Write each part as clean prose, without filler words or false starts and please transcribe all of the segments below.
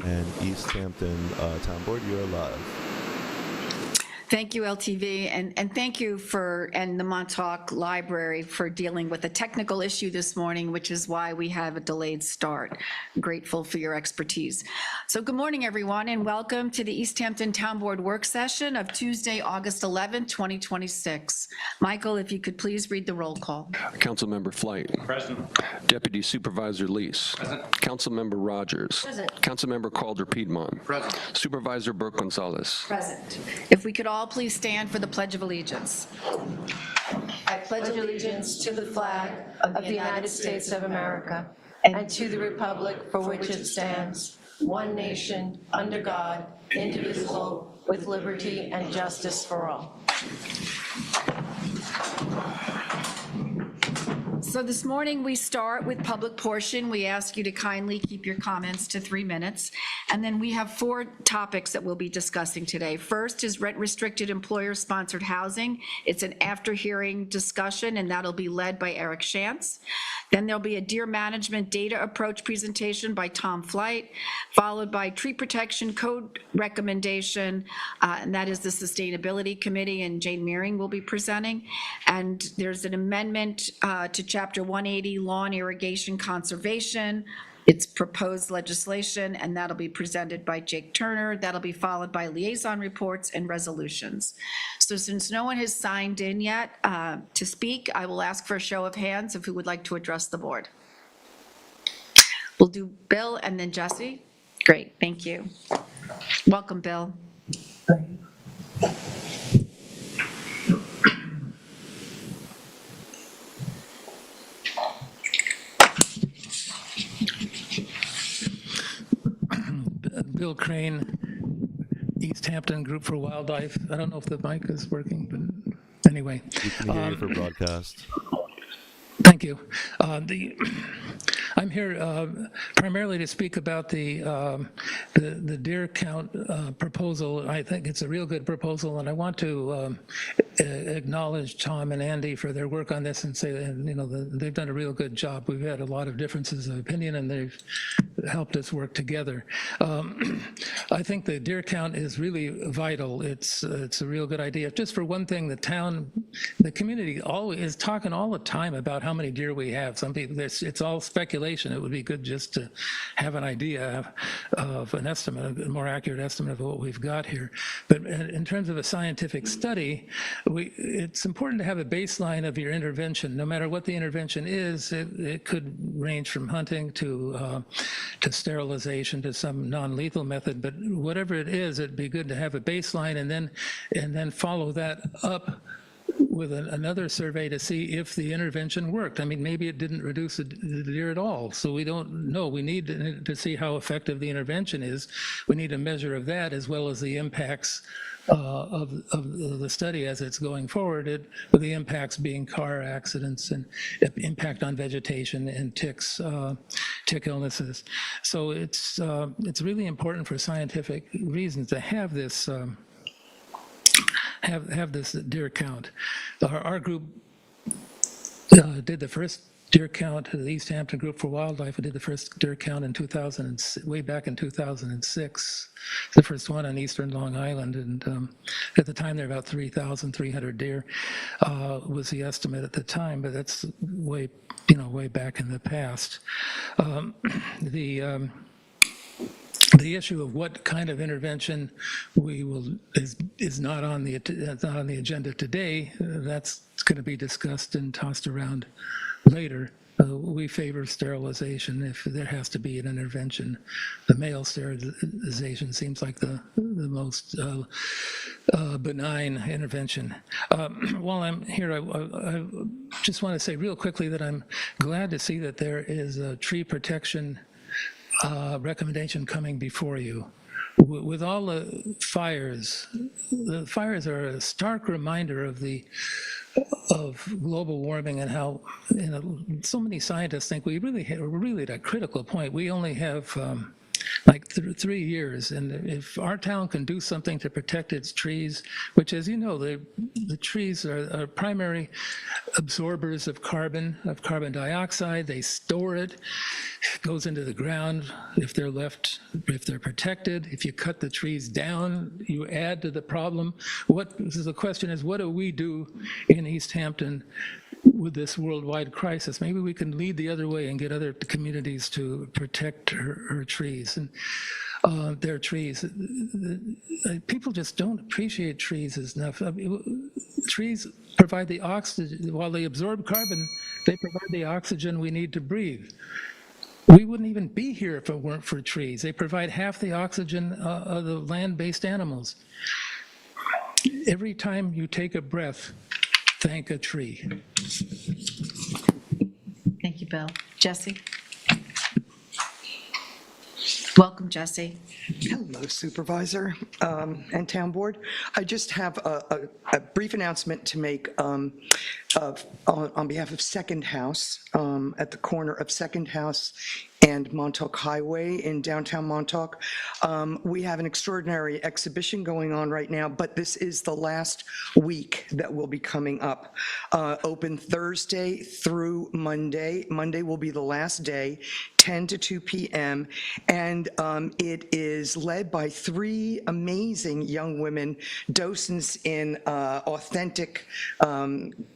and East Hampton Town Board, you're live. Thank you, LTV, and thank you and the Montauk Library for dealing with a technical issue this morning, which is why we have a delayed start. I'm grateful for your expertise. So good morning, everyone, and welcome to the East Hampton Town Board work session of Tuesday, August 11, 2026. Michael, if you could please read the roll call. Councilmember Flight. Present. Deputy Supervisor Lease. Present. Councilmember Rogers. Present. Councilmember Calder-Piedmont. Present. Supervisor Burke-Gonzalez. Present. If we could all please stand for the Pledge of Allegiance. I pledge allegiance to the flag of the United States of America and to the republic for which it stands, one nation, under God, indivisible, with liberty and justice for all. So this morning, we start with public portion. We ask you to kindly keep your comments to 3 minutes. And then we have 4 topics that we'll be discussing today. First is rent-restricted employer-sponsored housing. It's an after-hearing discussion, and that'll be led by Eric Shantz. Then there'll be a deer management data approach presentation by Tom Flight, followed by tree protection code recommendation, and that is the Sustainability Committee, and Jane Meering will be presenting. And there's an amendment to Chapter 180, Lawn Irrigation Conservation. It's proposed legislation, and that'll be presented by Jake Turner. That'll be followed by liaison reports and resolutions. So since no one has signed in yet to speak, I will ask for a show of hands of who would like to address the board. We'll do Bill and then Jesse. Great, thank you. Welcome, Bill. Bill Crane, East Hampton Group for Wildlife. I don't know if the mic is working, but anyway. We can hear you for broadcast. Thank you. I'm here primarily to speak about the deer count proposal. I think it's a real good proposal, and I want to acknowledge Tom and Andy for their work on this and say that they've done a real good job. We've had a lot of differences of opinion, and they've helped us work together. I think the deer count is really vital. It's a real good idea. Just for one thing, the community is talking all the time about how many deer we have. Some people, it's all speculation. It would be good just to have an idea of an estimate, a more accurate estimate of what we've got here. But in terms of a scientific study, it's important to have a baseline of your intervention. No matter what the intervention is, it could range from hunting to sterilization to some non-lethal method. But whatever it is, it'd be good to have a baseline and then follow that up with another survey to see if the intervention worked. I mean, maybe it didn't reduce the deer at all, so we don't know. We need to see how effective the intervention is. We need a measure of that as well as the impacts of the study as it's going forward, with the impacts being car accidents and impact on vegetation and tick illnesses. So it's really important for scientific reasons to have this have this deer count. Our group did the first deer count, the East Hampton Group for Wildlife. We did the first deer count in way back in 2006. The first one on eastern Long Island, and at the time there were about 3,300 deer was the estimate at the time, but that's way back in the past. The issue of what kind of intervention is not on the agenda today. That's going to be discussed and tossed around later. We favor sterilization if there has to be an intervention. The male sterilization seems like the most benign intervention. While I'm here, I just want to say real quickly that I'm glad to see that there is a tree protection recommendation coming before you. With all the fires are a stark reminder of global warming and how so many scientists think we're really at a critical point. We only have like 3 years. And if our town can do something to protect its trees, which, as you know, the trees are primary absorbers of carbon dioxide. They store it. It goes into the ground if they're protected. If you cut the trees down, you add to the problem. The question is, what do we do in East Hampton with this worldwide crisis? Maybe we can lead the other way and get other communities to protect her trees and their trees. People just don't appreciate trees enough. Trees provide the oxygen. While they absorb carbon, they provide the oxygen we need to breathe. We wouldn't even be here if it weren't for trees. They provide half the oxygen of the land-based animals. Every time you take a breath, thank a tree. Thank you, Bill. Jesse? Welcome, Jesse. Hello, Supervisor and Town Board. I just have a brief announcement to make on behalf of Second House, at the corner of Second House and Montauk Highway in downtown Montauk. We have an extraordinary exhibition going on right now, but this is the last week that will be coming up. Open Thursday through Monday. Monday will be the last day, 10 to 2 p.m., and it is led by 3 amazing young women, docents in authentic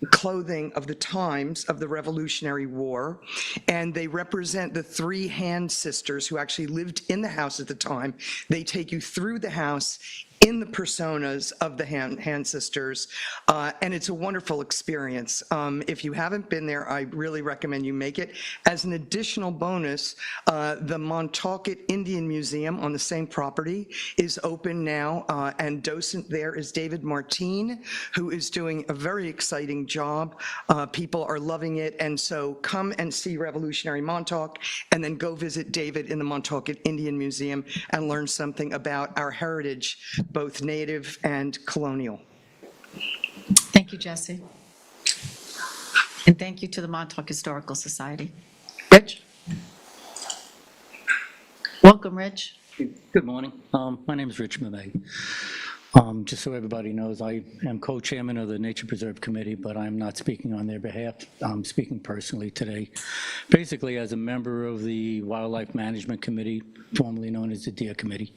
clothing of the times of the Revolutionary War, and they represent the 3 hand sisters who actually lived in the house at the time. They take you through the house in the personas of the hand sisters, and it's a wonderful experience. If you haven't been there, I really recommend you make it. As an additional bonus, the Montauk Indian Museum on the same property is open now, and docent there is David Martine, who is doing a very exciting job. People are loving it, and so come and see Revolutionary Montauk, and then go visit David in the Montauk Indian Museum and learn something about our heritage, both native and colonial. Thank you, Jesse. And thank you to the Montauk Historical Society. Rich? Welcome, Rich. Good morning. My name is Rich Mamay. Just so everybody knows, I am co-chairman of the Nature Preserve Committee, but I'm not speaking on their behalf. I'm speaking personally today, basically as a member of the Wildlife Management Committee, formerly known as the Deer Committee.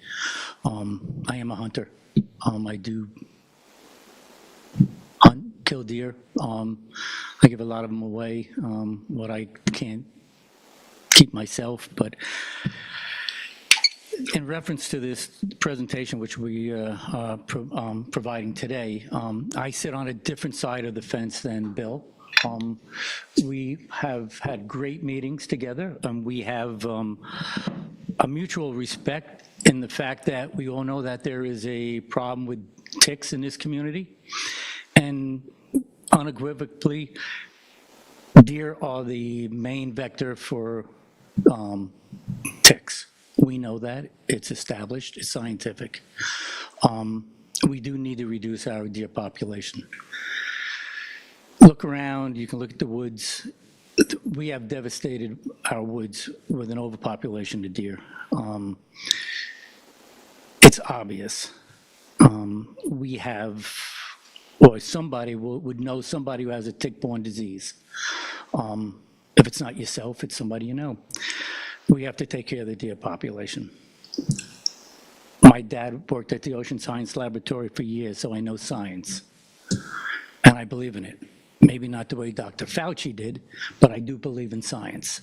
I am a hunter. I do hunt, kill deer. I give a lot of them away, what I can't keep myself, but in reference to this presentation, which we are providing today, I sit on a different side of the fence than Bill. We have had great meetings together, and we have a mutual respect in the fact that we all know that there is a problem with ticks in this community, and unequivocally, deer are the main vector for ticks. We know that. It's established. It's scientific. We do need to reduce our deer population. Look around. You can look at the woods. We have devastated our woods with an overpopulation of deer. It's obvious. We have, or somebody would know somebody who has a tick-borne disease. If it's not yourself, it's somebody you know. We have to take care of the deer population. My dad worked at the Ocean Science Laboratory for years, so I know science, and I believe in it. Maybe not the way Dr. Fauci did, but I do believe in science.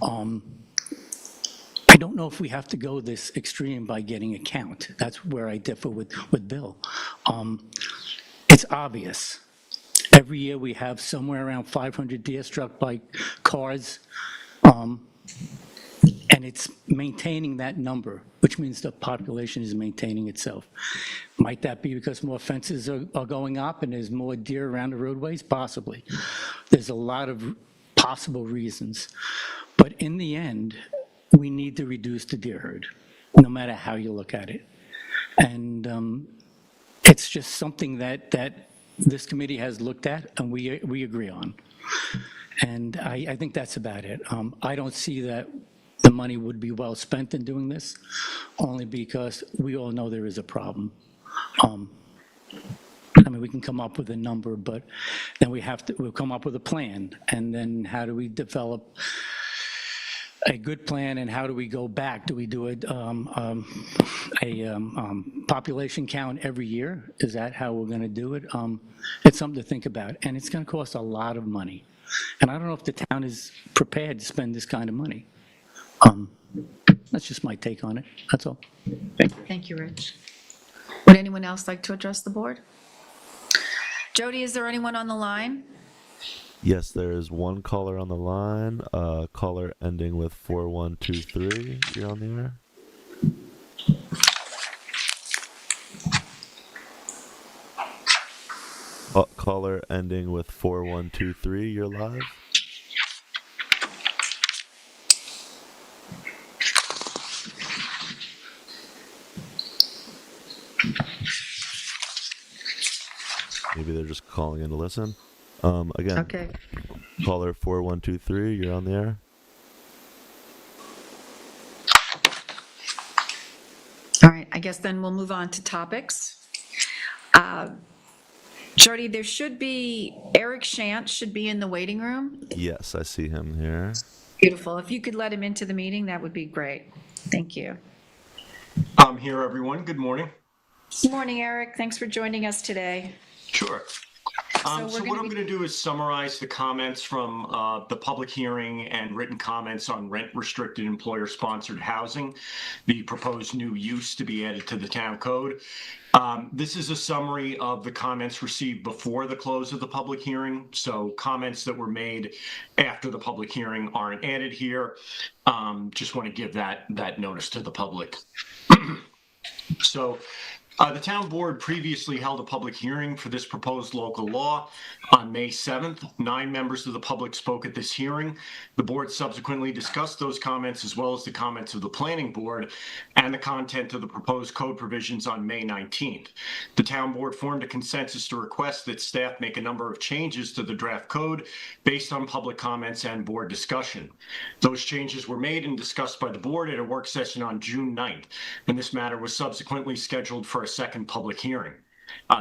I don't know if we have to go this extreme by getting a count. That's where I differ with Bill. It's obvious. Every year we have somewhere around 500 deer struck by cars, and it's maintaining that number, which means the population is maintaining itself. Might that be because more fences are going up and there's more deer around the roadways? Possibly. There's a lot of possible reasons. But in the end, we need to reduce the deer herd, no matter how you look at it. And it's just something that this committee has looked at and we agree on. And I think that's about it. I don't see that the money would be well spent in doing this, only because we all know there is a problem. I mean, we can come up with a number, but then we'll come up with a plan, and then how do we develop a good plan, and how do we go back? Do we do a population count every year? Is that how we're going to do it? It's something to think about, and it's going to cost a lot of money. And I don't know if the town is prepared to spend this kind of money. That's just my take on it. That's all. Thank you, Rich. Would anyone else like to address the board? Jody, is there anyone on the line? Yes, there is one caller on the line. Caller ending with 4123. You're on the air. Caller ending with 4123. You're live. Maybe they're just calling in to listen. Again, Okay. caller 4123, you're on the air. All right, I guess then we'll move on to topics. Jody, there should be, Eric Shant should be in the waiting room. Yes, I see him here. Beautiful. If you could let him into the meeting, that would be great. Thank you. I'm here, everyone. Good morning. Good morning, Eric. Thanks for joining us today. Sure. So what I'm going to do is summarize the comments from the public hearing and written comments on rent-restricted employer-sponsored housing, the proposed new use to be added to the town code. This is a summary of the comments received before the close of the public hearing. So comments that were made after the public hearing aren't added here. Just want to give that notice to the public. So the town board previously held a public hearing for this proposed local law on May 7th. 9 members of the public spoke at this hearing. The board subsequently discussed those comments as well as the comments of the planning board and the content of the proposed code provisions on May 19th. The town board formed a consensus to request that staff make a number of changes to the draft code based on public comments and board discussion. Those changes were made and discussed by the board at a work session on June 9th, and this matter was subsequently scheduled for a second public hearing.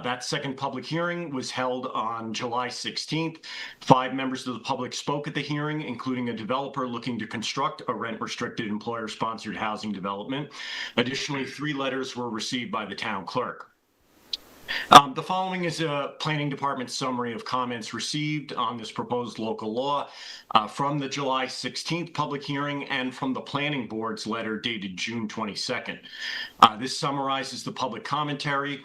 That second public hearing was held on July 16th. 5 members of the public spoke at the hearing, including a developer looking to construct a rent-restricted employer-sponsored housing development. Additionally, 3 letters were received by the town clerk. The following is a planning department summary of comments received on this proposed local law from the July 16th public hearing and from the planning board's letter dated June 22nd. This summarizes the public commentary.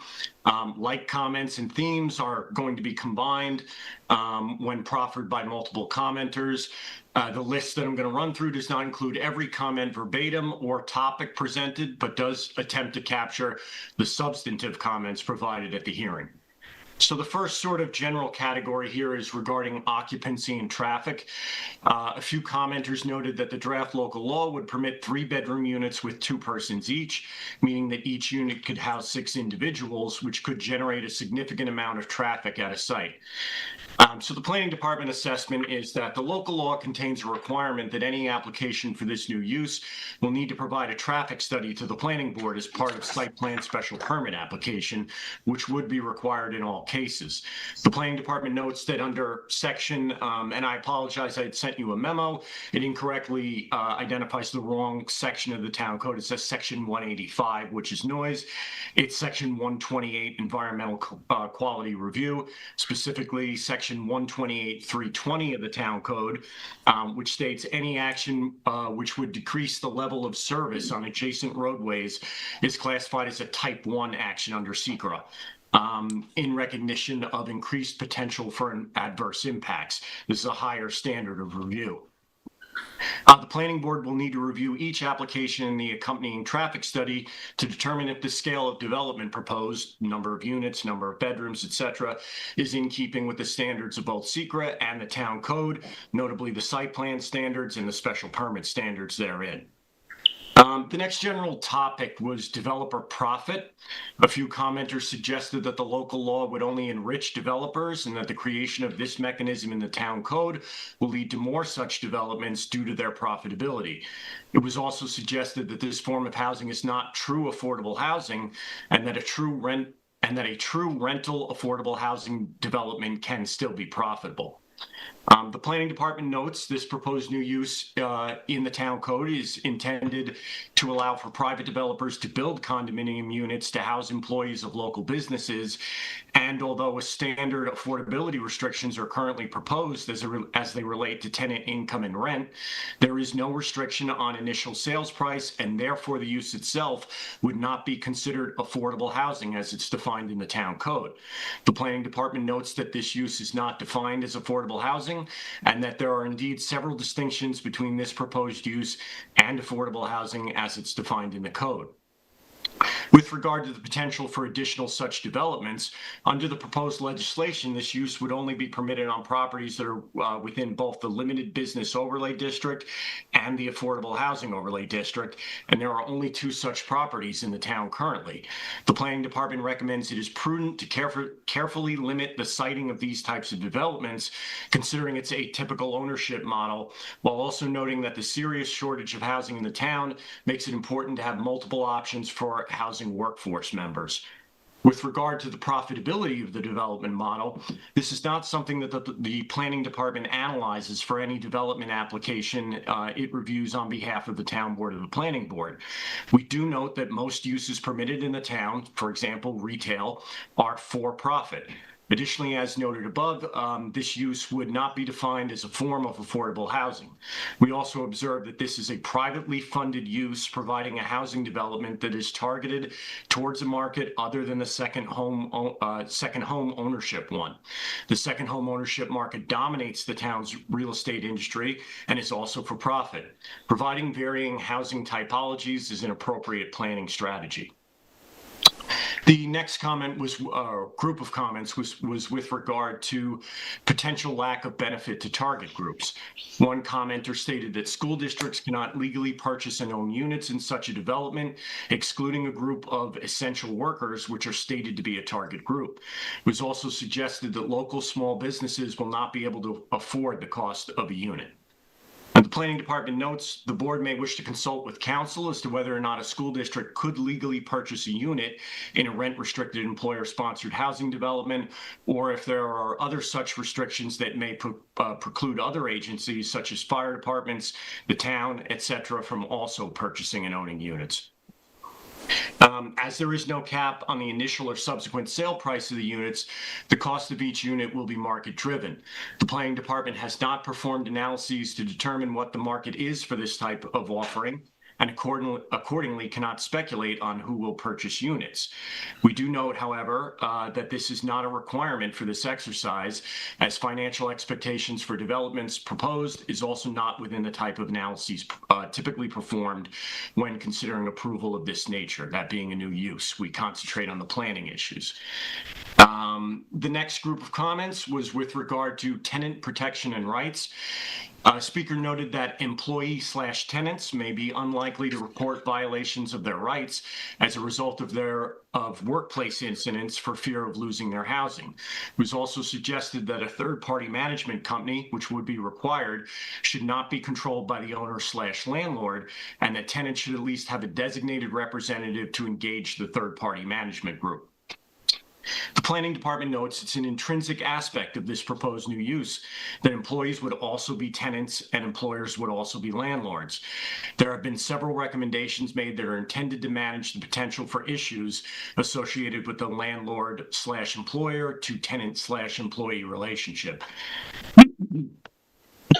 Like comments and themes are going to be combined when proffered by multiple commenters. The list that I'm going to run through does not include every comment verbatim or topic presented, but does attempt to capture the substantive comments provided at the hearing. So the first sort of general category here is regarding occupancy and traffic. A few commenters noted that the draft local law would permit 3-bedroom units with 2 persons each, meaning that each unit could house 6 individuals, which could generate a significant amount of traffic at a site. So the planning department assessment is that the local law contains a requirement that any application for this new use will need to provide a traffic study to the planning board as part of site plan special permit application, which would be required in all cases. The planning department notes that under section, and I apologize, I had sent you a memo, it incorrectly identifies the wrong section of the town code. It says section 185, which is noise. It's section 128, environmental quality review, specifically section 128.320 of the town code, which states any action which would decrease the level of service on adjacent roadways is classified as a type 1 action under SECRA. In recognition of increased potential for adverse impacts. This is a higher standard of review. The planning board will need to review each application in the accompanying traffic study to determine if the scale of development proposed, number of units, number of bedrooms, etc., is in keeping with the standards of both SECRA and the town code, notably the site plan standards and the special permit standards therein. The next general topic was developer profit. A few commenters suggested that the local law would only enrich developers and that the creation of this mechanism in the town code will lead to more such developments due to their profitability. It was also suggested that this form of housing is not true affordable housing and that a true rental affordable housing development can still be profitable. The planning department notes this proposed new use in the town code is intended to allow for private developers to build condominium units to house employees of local businesses. And although a standard affordability restrictions are currently proposed as they relate to tenant income and rent, there is no restriction on initial sales price, and therefore the use itself would not be considered affordable housing as it's defined in the town code. The planning department notes that this use is not defined as affordable housing, and that there are indeed several distinctions between this proposed use and affordable housing as it's defined in the code. With regard to the potential for additional such developments, under the proposed legislation, this use would only be permitted on properties that are within both the limited business overlay district and the affordable housing overlay district, and there are only 2 such properties in the town currently. The planning department recommends it is prudent to carefully limit the siting of these types of developments, considering its atypical ownership model, while also noting that the serious shortage of housing in the town makes it important to have multiple options for housing workforce members. With regard to the profitability of the development model, this is not something that the planning department analyzes for any development application it reviews on behalf of the town board of the planning board. We do note that most uses permitted in the town, for example, retail, are for profit. Additionally, as noted above, this use would not be defined as a form of affordable housing. We also observe that this is a privately funded use providing a housing development that is targeted towards a market other than the second home ownership one. The second home ownership market dominates the town's real estate industry and is also for profit. Providing varying housing typologies is an appropriate planning strategy. The next comment was, group of comments was with regard to potential lack of benefit to target groups. One commenter stated that school districts cannot legally purchase and own units in such a development, excluding a group of essential workers, which are stated to be a target group. It was also suggested that local small businesses will not be able to afford the cost of a unit. And the planning department notes the board may wish to consult with council as to whether or not a school district could legally purchase a unit in a rent-restricted employer-sponsored housing development, or if there are other such restrictions that may preclude other agencies such as fire departments, the town, etc., from also purchasing and owning units. As there is no cap on the initial or subsequent sale price of the units, the cost of each unit will be market driven. The planning department has not performed analyses to determine what the market is for this type of offering, and accordingly cannot speculate on who will purchase units. We do note, however, that this is not a requirement for this exercise, as financial expectations for developments proposed is also not within the type of analyses typically performed when considering approval of this nature, that being a new use. We concentrate on the planning issues. The next group of comments was with regard to tenant protection and rights. Speaker noted that employee/tenants may be unlikely to report violations of their rights as a result of workplace incidents for fear of losing their housing. It was also suggested that a third-party management company, which would be required, should not be controlled by the owner/landlord, and that tenants should at least have a designated representative to engage the third-party management group. The planning department notes it's an intrinsic aspect of this proposed new use that employees would also be tenants and employers would also be landlords. There have been several recommendations made that are intended to manage the potential for issues associated with the landlord/employer to tenant/employee relationship.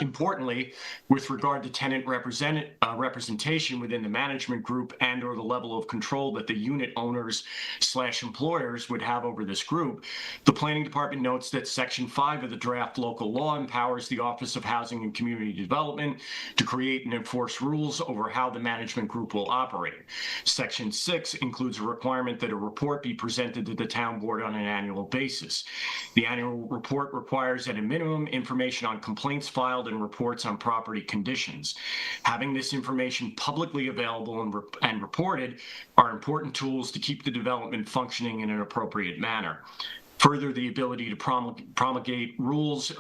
Importantly, with regard to tenant representation within the management group and/or the level of control that the unit owners/employers would have over this group, the planning department notes that Section 5 of the draft local law empowers the Office of Housing and Community Development to create and enforce rules over how the management group will operate. Section 6 includes a requirement that a report be presented to the town board on an annual basis. The annual report requires at a minimum information on complaints filed filed and reports on property conditions. Having this information publicly available and reported are important tools to keep the development functioning in an appropriate manner. Further, the ability to promulgate rules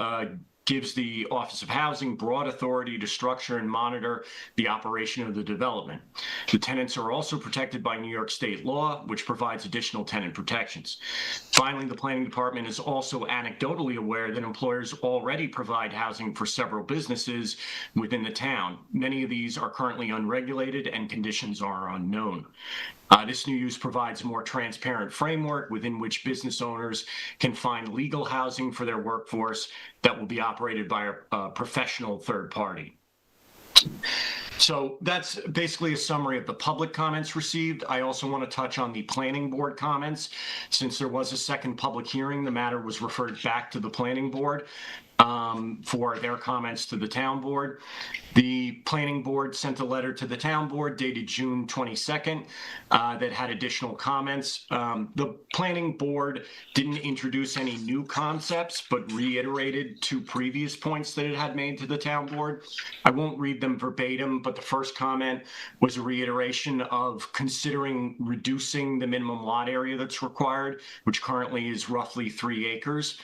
gives the Office of Housing broad authority to structure and monitor the operation of the development. The tenants are also protected by New York state law, which provides additional tenant protections. Finally, the Planning Department is also anecdotally aware that employers already provide housing for several businesses within the town. Many of these are currently unregulated and conditions are unknown. This new use provides a more transparent framework within which business owners can find legal housing for their workforce that will be operated by a professional third party. So that's basically a summary of the public comments received. I also want to touch on the planning board comments. Since there was a second public hearing, the matter was referred back to the planning board for their comments to the town board. The planning board sent a letter to the town board dated June 22nd that had additional comments. The planning board didn't introduce any new concepts, but reiterated two previous points that it had made to the town board. I won't read them verbatim, but the first comment was a reiteration of considering reducing the minimum lot area that's required, which currently is roughly 3 acres.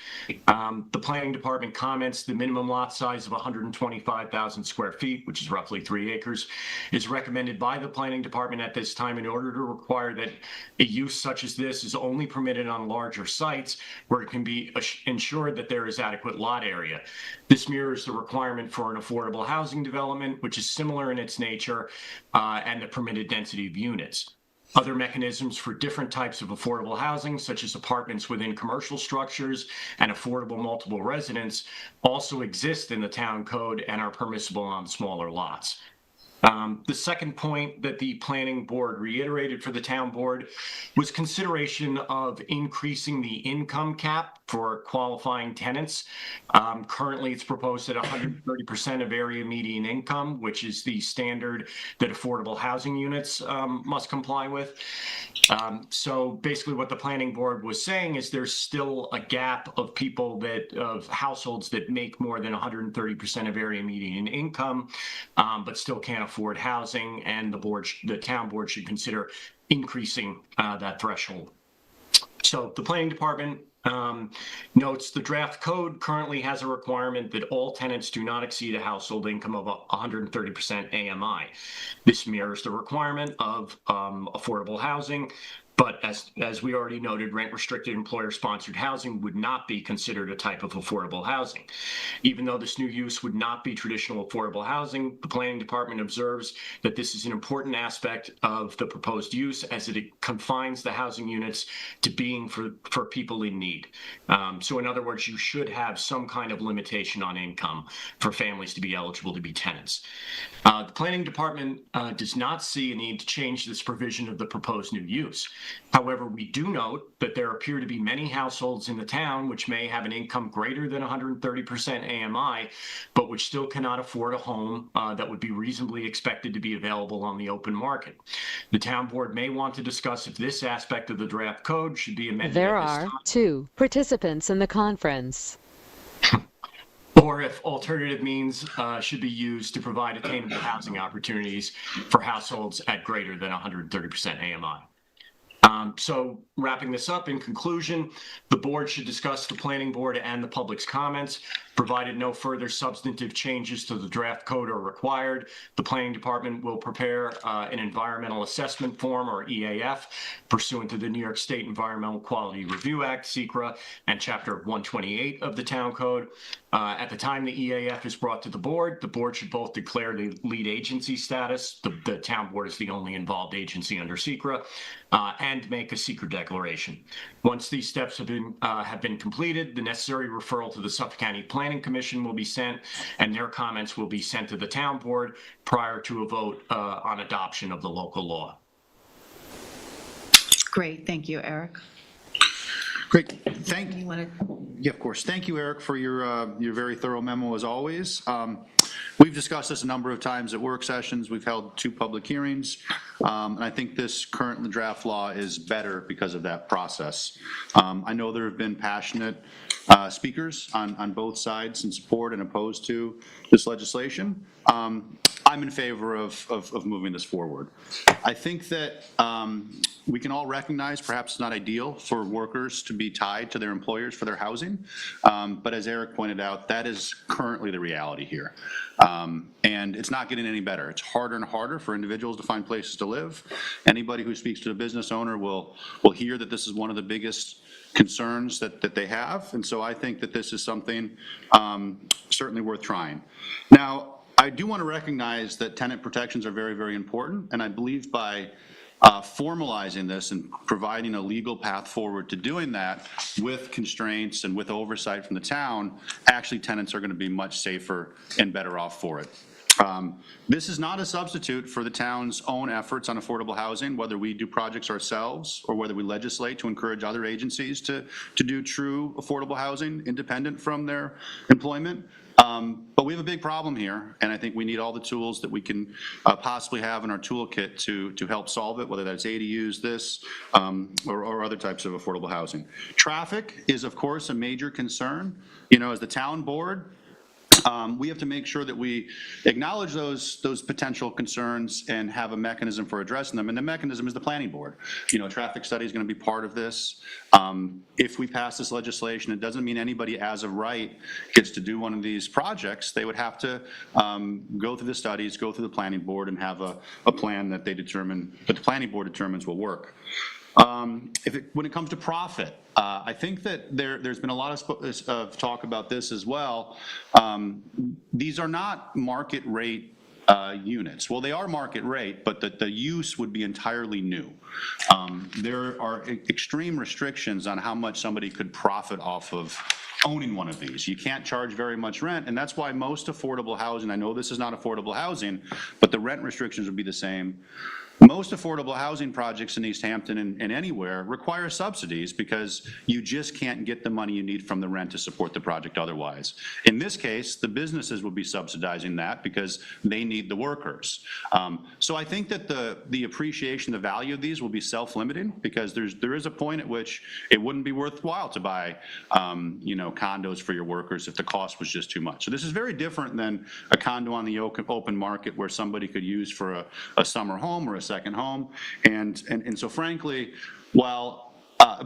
The planning department comments the minimum lot size of 125,000 square feet, which is roughly 3 acres, is recommended by the planning department at this time in order to require that a use such as this is only permitted on larger sites where it can be ensured that there is adequate lot area. This mirrors the requirement for an affordable housing development, which is similar in its nature and the permitted density of units. Other mechanisms for different types of affordable housing, such as apartments within commercial structures and affordable multiple residence, also exist in the town code and are permissible on smaller lots. The second point that the planning board reiterated for the town board was consideration of increasing the income cap for qualifying tenants. Currently, it's proposed at 130% of area median income, which is the standard that affordable housing units must comply with. So basically what the planning board was saying is there's still a gap of people of households that make more than 130% of area median income, but still can't afford housing, and the town board should consider increasing that threshold. So the planning department notes the draft code currently has a requirement that all tenants do not exceed a household income of 130% AMI. This mirrors the requirement of affordable housing, but as we already noted, rent-restricted employer-sponsored housing would not be considered a type of affordable housing. Even though this new use would not be traditional affordable housing, the planning department observes that this is an important aspect of the proposed use as it confines the housing units to being for people in need. So in other words, you should have some kind of limitation on income for families to be eligible to be tenants. The planning department does not see a need to change this provision of the proposed new use. However, we do note that there appear to be many households in the town which may have an income greater than 130% AMI, but which still cannot afford a home that would be reasonably expected to be available on the open market. The town board may want to discuss if this aspect of the draft code should be amended There at this are time, 2 participants in the conference. or if alternative means should be used to provide attainable housing opportunities for households at greater than 130% AMI. So wrapping this up, in conclusion, the board should discuss the planning board and the public's comments. Provided no further substantive changes to the draft code are required, the planning department will prepare an environmental assessment form, or EAF, pursuant to the New York State Environmental Quality Review Act, SECRA, and Chapter 128 of the Town Code. At the time the EAF is brought to the board should both declare the lead agency status, the town board is the only involved agency under SECRA, and make a SECRA declaration. Once these steps have been completed, the necessary referral to the Suffolk County Planning Commission will be sent, and their comments will be sent to the town board prior to a vote on adoption of the local law. Great, thank you, Eric. Great, yeah, of course. Thank you, Eric, for your very thorough memo as always. We've discussed this a number of times at work sessions. We've held 2 public hearings, and I think this current draft law is better because of that process. I know there have been passionate speakers on both sides in support and opposed to this legislation. I'm in favor of moving this forward. I think that we can all recognize perhaps it's not ideal for workers to be tied to their employers for their housing, but as Eric pointed out, that is currently the reality here. And it's not getting any better. It's harder and harder for individuals to find places to live. Anybody who speaks to a business owner will hear that this is one of the biggest concerns that they have, and so I think that this is something certainly worth trying. Now, I do want to recognize that tenant protections are very, very important, and I believe by formalizing this and providing a legal path forward to doing that with constraints and with oversight from the town, actually tenants are going to be much safer and better off for it. This is not a substitute for the town's own efforts on affordable housing, whether we do projects ourselves or whether we legislate to encourage other agencies to do true affordable housing independent from their employment. But we have a big problem here, and I think we need all the tools that we can possibly have in our toolkit to help solve it, whether that's ADUs, this, or other types of affordable housing. Traffic is, of course, a major concern. You know, as the town board, we have to make sure that we acknowledge those potential concerns and have a mechanism for addressing them, and the mechanism is the planning board. You know, a traffic study is going to be part of this. If we pass this legislation, it doesn't mean anybody as of right gets to do one of these projects. They would have to go through the studies, go through the planning board, and have a plan that the planning board determines will work. When it comes to profit, I think that there's been a lot of talk about this as well. These are not market rate units. Well, they are market rate, but the use would be entirely new. There are extreme restrictions on how much somebody could profit off of owning one of these. You can't charge very much rent, and that's why most affordable housing, I know this is not affordable housing, but the rent restrictions would be the same. Most affordable housing projects in East Hampton and anywhere require subsidies because you just can't get the money you need from the rent to support the project otherwise. In this case, the businesses will be subsidizing that because they need the workers. So I think that the appreciation, the value of these will be self-limiting because there is a point at which it wouldn't be worthwhile to buy condos for your workers if the cost was just too much. So this is very different than a condo on the open market where somebody could use for a summer home or a second home, and so frankly, while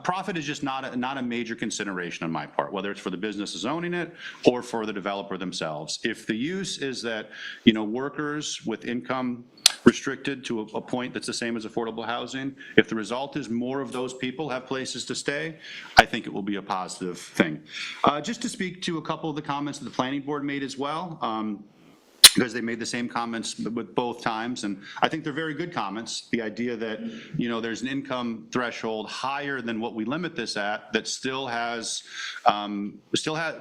profit is just not a major consideration on my part, whether it's for the businesses owning it or for the developer themselves. If the use is that workers with income restricted to a point that's the same as affordable housing, if the result is more of those people have places to stay, I think it will be a positive thing. Just to speak to a couple of the comments that the planning board made as well. Because they made the same comments with both times, and I think they're very good comments. The idea that there's an income threshold higher than what we limit this at that still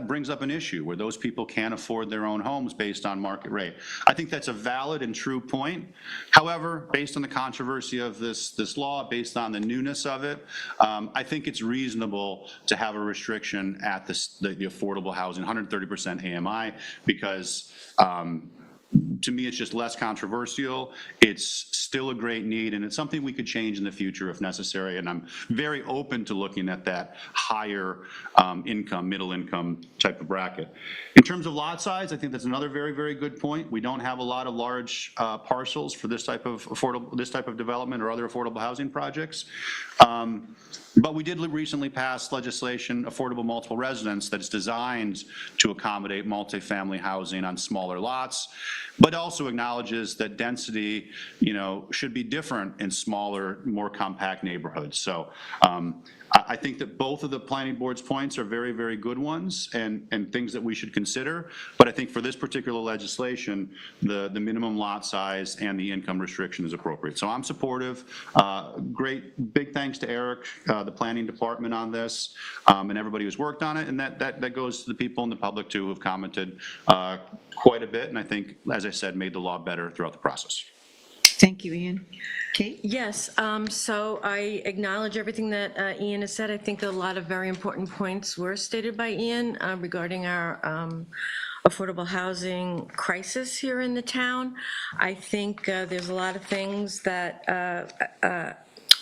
brings up an issue where those people can't afford their own homes based on market rate. I think that's a valid and true point. However, based on the controversy of this law, based on the newness of it, I think it's reasonable to have a restriction at the affordable housing, 130% AMI, because to me, it's just less controversial. It's still a great need, and it's something we could change in the future if necessary. And I'm very open to looking at that higher income, middle income type of bracket. In terms of lot size, I think that's another very, very good point. We don't have a lot of large parcels for this type of development or other affordable housing projects. But we did recently pass legislation, affordable multiple residence, that is designed to accommodate multifamily housing on smaller lots, but also acknowledges that density, should be different in smaller, more compact neighborhoods. So I think that both of the planning board's points are very, very good ones and things that we should consider. But I think for this particular legislation, the minimum lot size and the income restriction is appropriate. So I'm supportive. Great, big thanks to Eric, the planning department on this, and everybody who's worked on it. And that goes to the people in the public too who have commented quite a bit. And I think, as I said, made the law better throughout the process. Thank you, Ian. Kate? Yes, so I acknowledge everything that Ian has said. I think a lot of very important points were stated by Ian regarding our affordable housing crisis here in the town. I think there's a lot of things that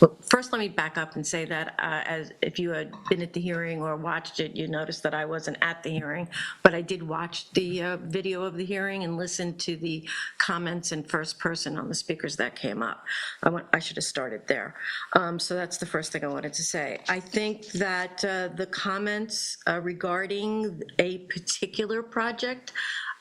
Well, first, let me back up and say that as if you had been at the hearing or watched it, you noticed that I wasn't at the hearing, but I did watch the video of the hearing and listen to the comments in first person on the speakers that came up. I should have started there. So that's the first thing I wanted to say. I think that the comments regarding a particular project,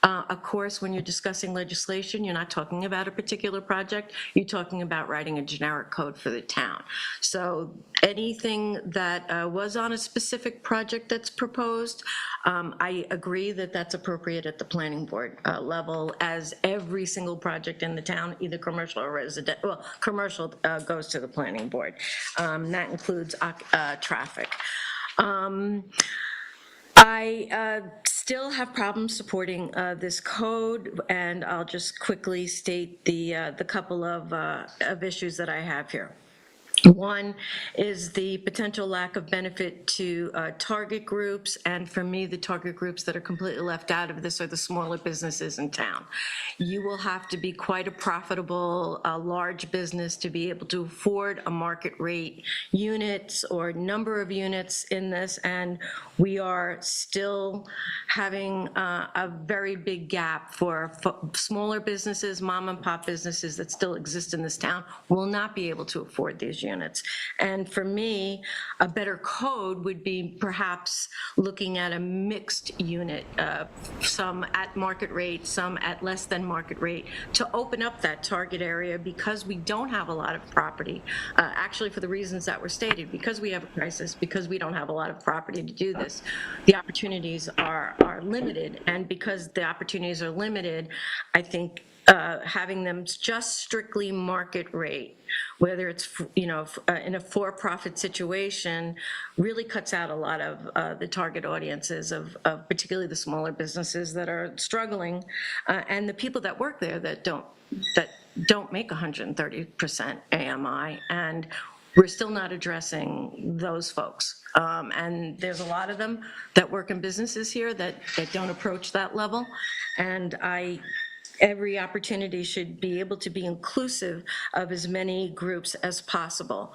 of course, when you're discussing legislation, you're not talking about a particular project, you're talking about writing a generic code for the town. So anything that was on a specific project that's proposed, I agree that that's appropriate at the planning board level, as every single project in the town, either commercial or residential, well, commercial goes to the planning board. That includes traffic. I still have problems supporting this code, and I'll just quickly state the couple of issues that I have here. One is the potential lack of benefit to target groups, and for me, the target groups that are completely left out of this are the smaller businesses in town. You will have to be quite a profitable, large business to be able to afford a market rate units or number of units in this, and we are still having a very big gap for smaller businesses, mom and pop businesses that still exist in this town will not be able to afford these units. And for me, a better code would be perhaps looking at a mixed unit, some at market rate, some at less than market rate, to open up that target area, because we don't have a lot of property, actually for the reasons that were stated, because we have a crisis, because we don't have a lot of property to do this, the opportunities are limited. And because the opportunities are limited, I think having them just strictly market rate, whether it's, in a for-profit situation, really cuts out a lot of the target audiences of particularly the smaller businesses that are struggling, and the people that work there that don't make 130% AMI, and we're still not addressing those folks. And there's a lot of them that work in businesses here that don't approach that level, and every opportunity should be able to be inclusive of as many groups as possible.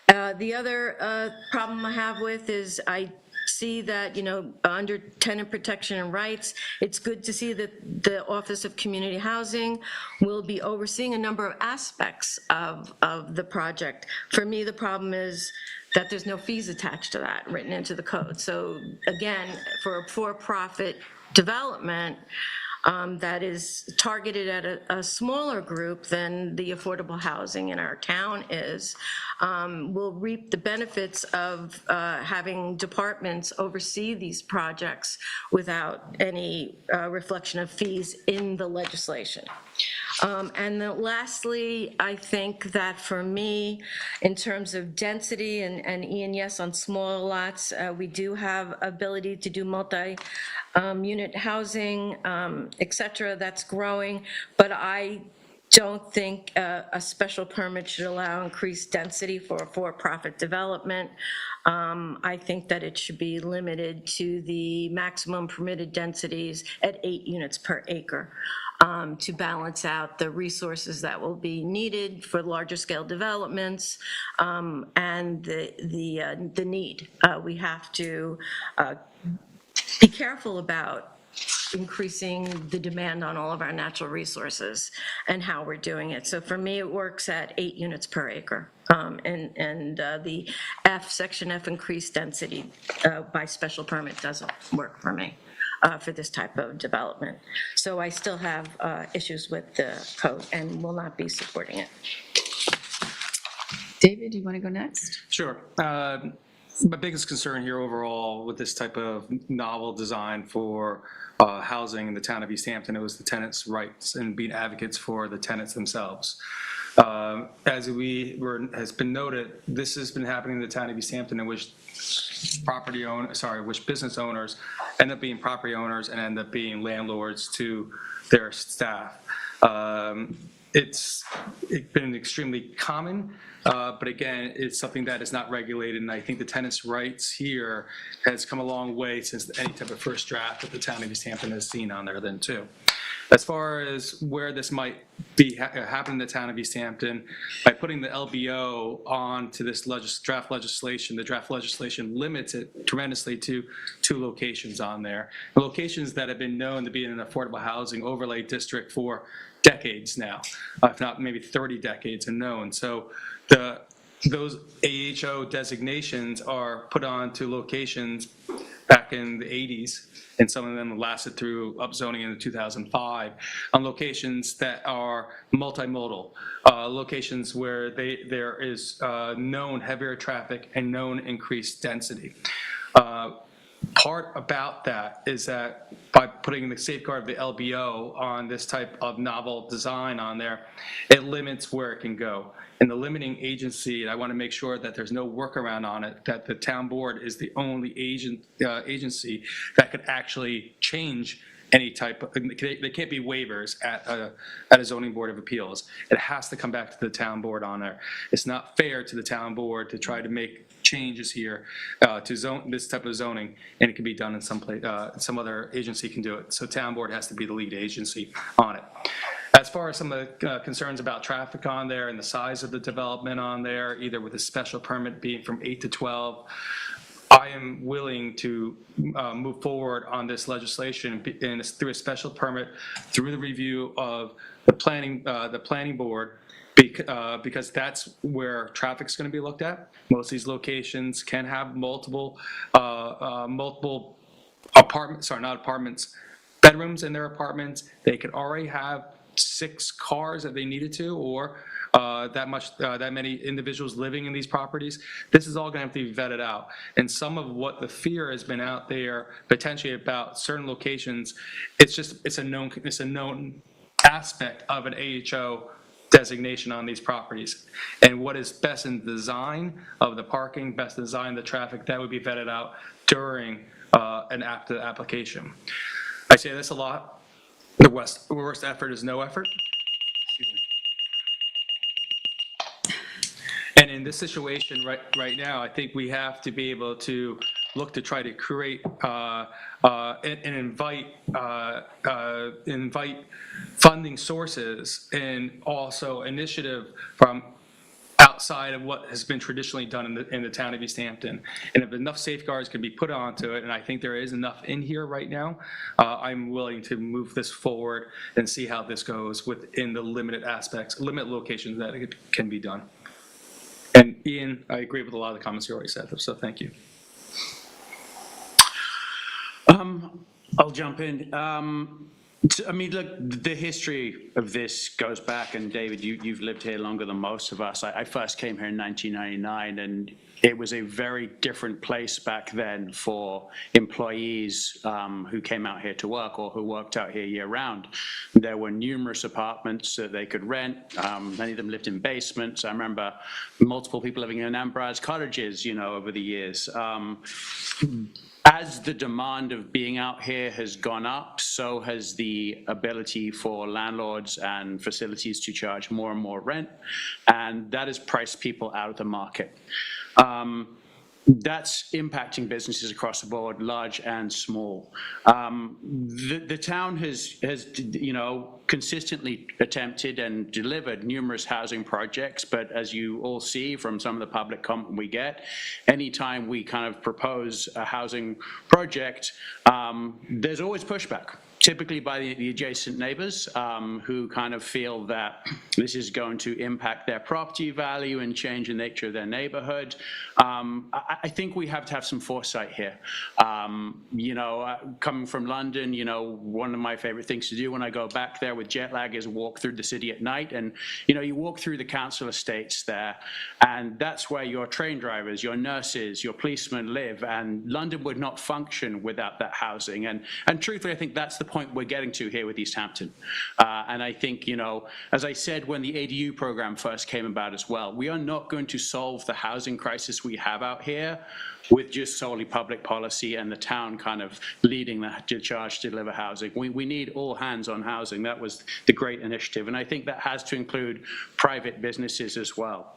The other problem I have with is I see that, under tenant protection and rights, it's good to see that the Office of Community Housing will be overseeing a number of aspects of the project. For me, the problem is that there's no fees attached to that written into the code. So again, for a for-profit development, that is targeted at a smaller group than the affordable housing in our town is, will reap the benefits of having departments oversee these projects without any reflection of fees in the legislation. And then lastly, I think that for me, in terms of density, and Ian, yes, on small lots, we do have ability to do multi-unit housing, et cetera, that's growing, but I don't think a special permit should allow increased density for a for-profit development. I think that it should be limited to the maximum permitted densities at 8 units per acre. To balance out the resources that will be needed for larger scale developments, and the need. We have to be careful about increasing the demand on all of our natural resources and how we're doing it. So for me, it works at 8 units per acre. And the section F increased density by special permit doesn't work for me. For this type of development. So I still have issues with the code and will not be supporting it. David, do you want to go next? Sure. My biggest concern here overall with this type of novel design for housing in the town of East Hampton, it was the tenants' rights and being advocates for the tenants themselves. As has been noted, this has been happening in the town of East Hampton, in which which business owners end up being property owners and end up being landlords to their staff. It's been extremely common, but again, it's something that is not regulated, and I think the tenants' rights here has come a long way since any type of first draft that the town of East Hampton has seen on there then too. As far as where this might be happen in the town of East Hampton, by putting the LBO onto this draft legislation, the draft legislation limits it tremendously to 2 locations on there. The locations that have been known to be in an affordable housing overlay district for decades now, if not maybe 30 decades, and known. So those AHO designations are put onto locations back in the 80s, and some of them lasted through upzoning in 2005, on locations that are multimodal, locations where there is known heavier traffic and known increased density. Part about that is that by putting the safeguard of the LBO on this type of novel design on there, it limits where it can go. And the limiting agency, and I want to make sure that there's no workaround on it, that the town board is the only agency that could actually change any type of, they can't be waivers at a zoning board of appeals. It has to come back to the town board on there. It's not fair to the town board to try to make changes here to zone this type of zoning, and it can be done in some place, some other agency can do it. So town board has to be the lead agency on it. As far as some of the concerns about traffic on there and the size of the development on there, either with a special permit being from 8 to 12, I am willing to move forward on this legislation and through a special permit, through the review of the planning board, because that's where traffic's going to be looked at. Most of these locations can have multiple apartments, sorry, not apartments, bedrooms in their apartments. They could already have 6 cars if they needed to, or that many individuals living in these properties. This is all going to have to be vetted out. And some of what the fear has been out there potentially about certain locations, it's a known aspect of an AHO designation on these properties. And what is best in the design of the parking, best design of the traffic, that would be vetted out during an application. I say this a lot. The worst effort is no effort. And in this situation right now, I think we have to be able to look to try to create and invite funding sources and also initiative from outside of what has been traditionally done in the town of East Hampton. And if enough safeguards can be put onto it, and I think there is enough in here right now, I'm willing to move this forward and see how this goes within the limited locations that it can be done. And Ian, I agree with a lot of the comments you already said, so thank you. I'll jump in. I mean, look, the history of this goes back, and David, you've lived here longer than most of us. I first came here in 1999, and it was a very different place back then for employees who came out here to work or who worked out here year-round. There were numerous apartments that they could rent. Many of them lived in basements. I remember multiple people living in Ambrose cottages, over the years. As the demand of being out here has gone up, so has the ability for landlords and facilities to charge more and more rent, and that has priced people out of the market. That's impacting businesses across the board, large and small. The town has consistently attempted and delivered numerous housing projects, but as you all see from some of the public comment we get, anytime we kind of propose a housing project, there's always pushback. Typically by the adjacent neighbors who kind of feel that this is going to impact their property value and change the nature of their neighborhood. I think we have to have some foresight here. Coming from London, one of my favorite things to do when I go back there with jet lag is walk through the city at night. And, you walk through the council estates there, and that's where your train drivers, your nurses, your policemen live. And London would not function without that housing. And truthfully, I think that's the point we're getting to here with East Hampton. And I think, as I said when the ADU program first came about as well, we are not going to solve the housing crisis we have out here with just solely public policy and the town kind of leading the charge to deliver housing. We need all hands on housing. That was the great initiative. And I think that has to include private businesses as well.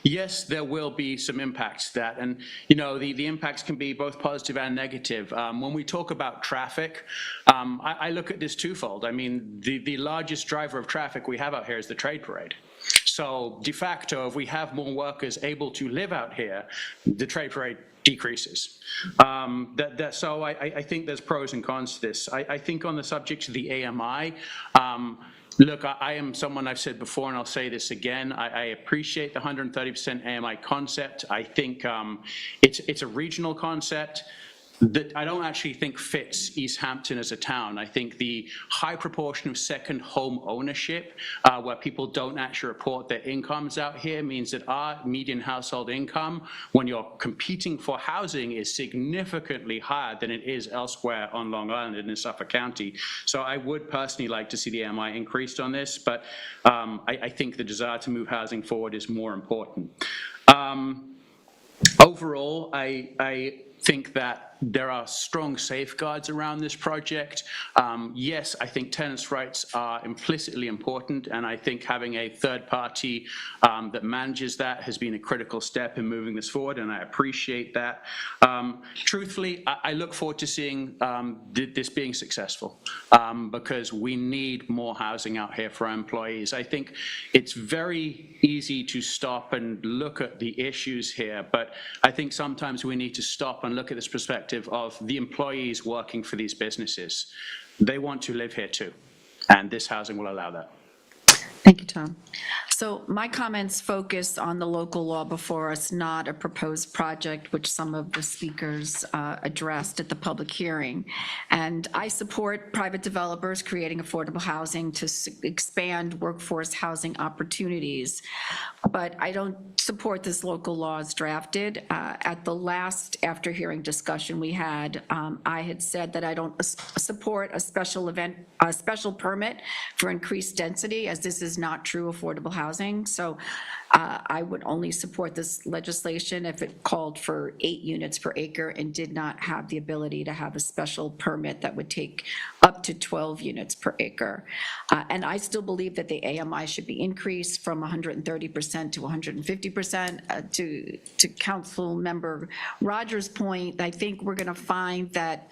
Yes, there will be some impacts to that, and the impacts can be both positive and negative. When we talk about traffic, I look at this twofold. I mean, the largest driver of traffic we have out here is the trade parade. So de facto, if we have more workers able to live out here, the trade parade decreases. So I think there's pros and cons to this. I think on the subject of the AMI, look, I am someone, I've said before, and I'll say this again, I appreciate the 130% AMI concept. I think it's a regional concept that I don't actually think fits East Hampton as a town. I think the high proportion of second home ownership, where people don't actually report their incomes out here, means that our median household income, when you're competing for housing, is significantly higher than it is elsewhere on Long Island and in Suffolk County. So I would personally like to see the AMI increased on this, but I think the desire to move housing forward is more important. Overall, I think that there are strong safeguards around this project. Yes, I think tenants' rights are implicitly important, and I think having a third party that manages that has been a critical step in moving this forward, and I appreciate that. Truthfully, I look forward to seeing this being successful, because we need more housing out here for our employees. I think it's very easy to stop and look at the issues here, but I think sometimes we need to stop and look at this perspective of the employees working for these businesses. They want to live here too, and this housing will allow that. Thank you, Tom. So my comments focus on the local law before us, not a proposed project, which some of the speakers addressed at the public hearing. And I support private developers creating affordable housing to expand workforce housing opportunities, but I don't support this local law as drafted. At the last after hearing discussion we had, I had said that I don't support a special permit for increased density, as this is not true affordable housing. So I would only support this legislation if it called for 8 units per acre and did not have the ability to have a special permit that would take up to 12 units per acre. And I still believe that the AMI should be increased from 130% to 150%. To Council Member Rogers' point, I think we're going to find that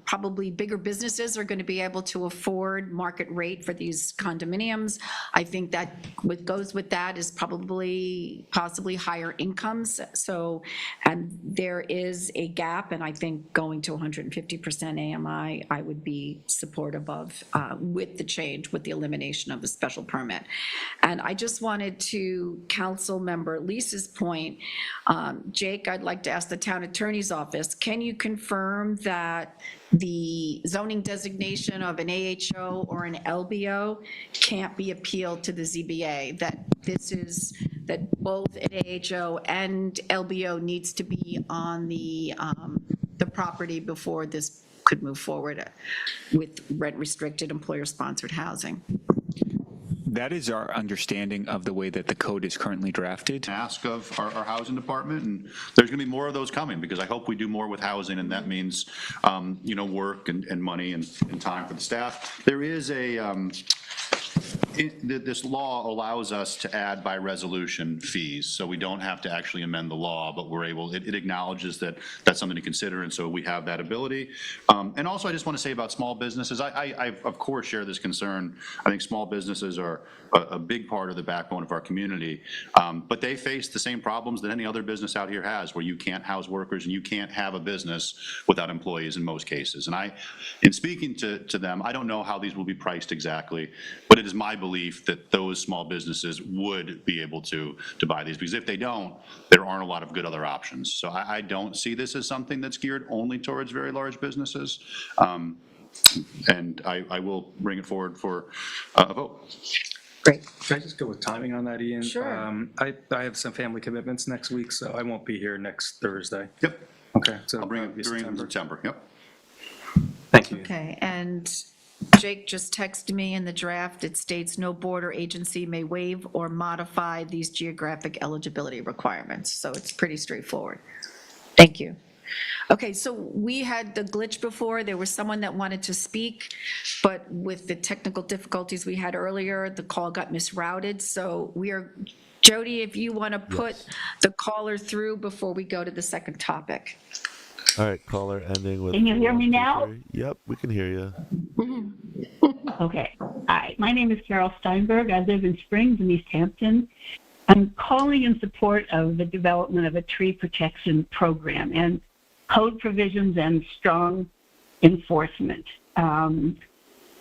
probably bigger businesses are going to be able to afford market rate for these condominiums. I think that what goes with that is possibly higher incomes. So, and there is a gap, and I think going to 150% AMI, I would be supportive of with the change, with the elimination of the special permit. And I just wanted to, Council Member Lisa's point, Jake, I'd like to ask the Town Attorney's Office, can you confirm that the zoning designation of an AHO or an LBO can't be appealed to the ZBA, that this is, that both an AHO and LBO needs to be on the property before this could move forward with rent-restricted employer-sponsored housing? That is our understanding of the way that the code is currently drafted. Ask of our housing department, and there's going to be more of those coming, because I hope we do more with housing, and that means, work and money and time for the staff. There is this law allows us to add by resolution fees, so we don't have to actually amend the law, but we're able, it acknowledges that that's something to consider, and so we have that ability. And also, I just want to say about small businesses, I of course share this concern. I think small businesses are a big part of the backbone of our community, but they face the same problems that any other business out here has, where you can't house workers and you can't have a business without employees in most cases. And in speaking to them, I don't know how these will be priced exactly, but it is my belief that those small businesses would be able to buy these, because if they don't, there aren't a lot of good other options. So I don't see this as something that's geared only towards very large businesses. And I will bring it forward for a vote. Great. Can I just go with timing on that, Ian? Sure. I have some family commitments next week, so I won't be here next Thursday. Yep. Okay. So I'll bring it during September. Yep. Thank you. Okay, and Jake just texted me in the draft, it states no board or agency may waive or modify these geographic eligibility requirements, so it's pretty straightforward. Thank you. Okay, so we had the glitch before, there was someone that wanted to speak, but with the technical difficulties we had earlier, the call got misrouted, so we are Jody, if you want to put the caller through before we go to the second topic. All right, caller ending with. Can you hear me now? 4123. Yep, we can hear you. Okay. Hi, my name is Carol Steinberg. I live in Springs in East Hampton. I'm calling in support of the development of a tree protection program and code provisions and strong enforcement.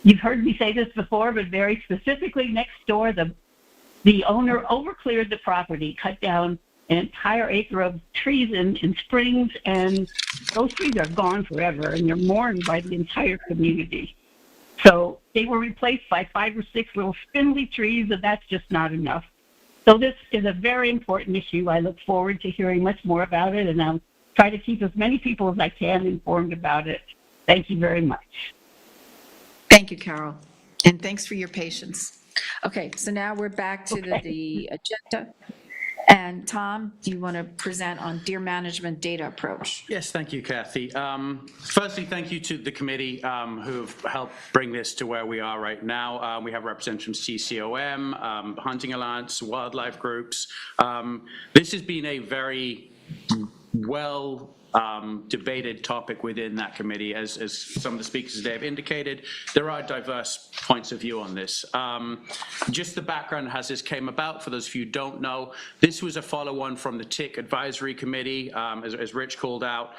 You've heard me say this before, but very specifically, next door, the owner overcleared the property, cut down an entire acre of trees in Springs, and those trees are gone forever, and they're mourned by the entire community. So they were replaced by 5 or 6 little spindly trees, and that's just not enough. So this is a very important issue. I look forward to hearing much more about it, and I'll try to keep as many people as I can informed about it. Thank you very much. Thank you, Carol, and thanks for your patience. Okay, so now we're back to the agenda. And Tom, do you want to present on deer management data approach? Yes, thank you, Kathy. Firstly, thank you to the committee who've helped bring this to where we are right now. We have representatives from CCOM, Hunting Alliance, wildlife groups. This has been a very well debated topic within that committee. As some of the speakers today have indicated, there are diverse points of view on this. Just the background as this came about, for those of you who don't know, this was a follow-on from the Tick Advisory Committee, as Rich called out.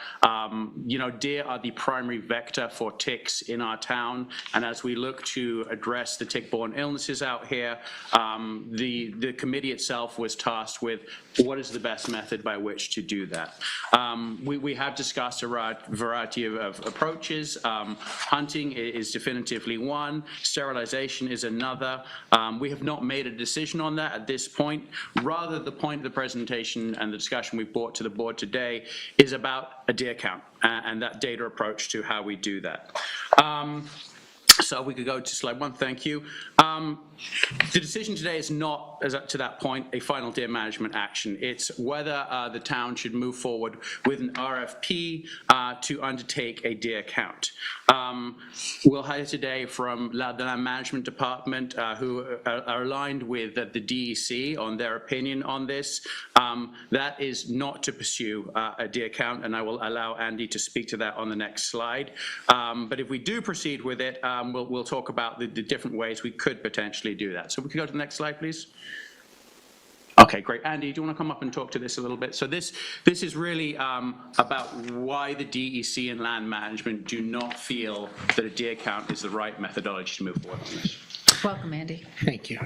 Deer are the primary vector for ticks in our town, and as we look to address the tick-borne illnesses out here, the committee itself was tasked with what is the best method by which to do that. We have discussed a variety of approaches. Hunting is definitively one. Sterilization is another. We have not made a decision on that at this point. Rather, the point of the presentation and the discussion we've brought to the board today is about a deer count and that data approach to how we do that. So we could go to slide 1, thank you. The decision today is not, as up to that point, a final deer management action. It's whether the town should move forward with an RFP to undertake a deer count. We'll hear today from the Land Management Department who are aligned with the DEC on their opinion on this. That is not to pursue a deer count, and I will allow Andy to speak to that on the next slide. But if we do proceed with it, we'll talk about the different ways we could potentially do that. So we can go to the next slide, please. Okay, great. Andy, do you want to come up and talk to this a little bit? So this is really about why the DEC and land management do not feel that a deer count is the right methodology to move forward on this. Welcome, Andy. Thank you.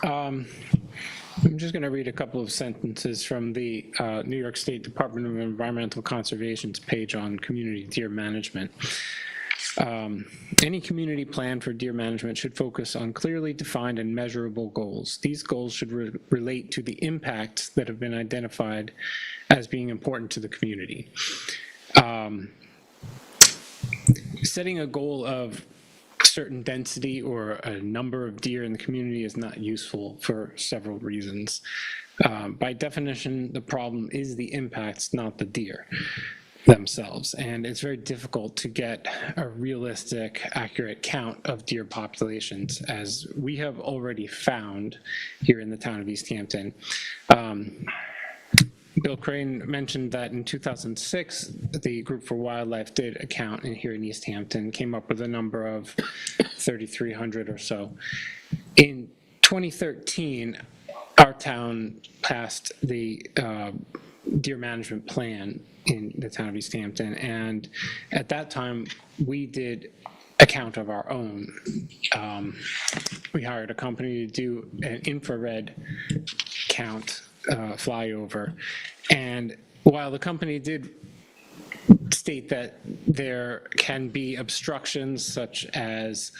I'm just going to read a couple of sentences from the New York State Department of Environmental Conservation's page on community deer management. Any community plan for deer management should focus on clearly defined and measurable goals. These goals should relate to the impacts that have been identified as being important to the community. Setting a goal of certain density or a number of deer in the community is not useful for several reasons. By definition, the problem is the impacts, not the deer themselves, and it's very difficult to get a realistic, accurate count of deer populations, as we have already found here in the town of East Hampton. Bill Crane mentioned that in 2006, the Group for Wildlife did a count here in East Hampton, came up with a number of 3,300 or so. In 2013, our town passed the deer management plan in the town of East Hampton, and at that time we did a count of our own. We hired a company to do an infrared count, flyover, and while the company did state that there can be obstructions such as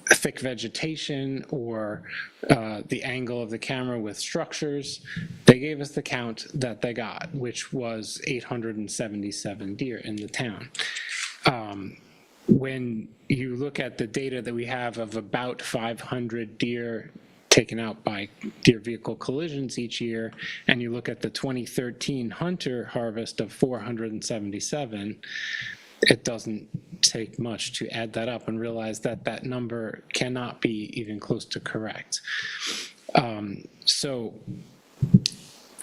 thick vegetation or the angle of the camera with structures, they gave us the count that they got, which was 877 deer in the town. When you look at the data that we have of about 500 deer taken out by deer vehicle collisions each year, and you look at the 2013 hunter harvest of 477, it doesn't take much to add that up and realize that that number cannot be even close to correct. So,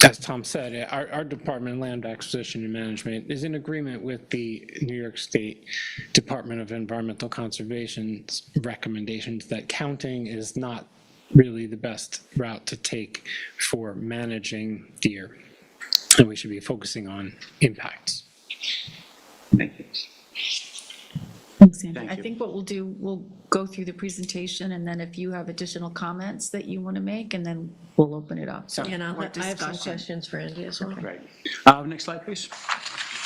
as Tom said, our Department of Land Acquisition and Management is in agreement with the New York State Department of Environmental Conservation's recommendations that counting is not really the best route to take for managing deer, and we should be focusing on impacts. Thank you. Thanks, Andy. Thank I you. think what we'll do, we'll go through the presentation, and then if you have additional comments that you want to make, and then we'll open it up. So And more I have some discussion. questions for Andy as well. Great. Next slide, please.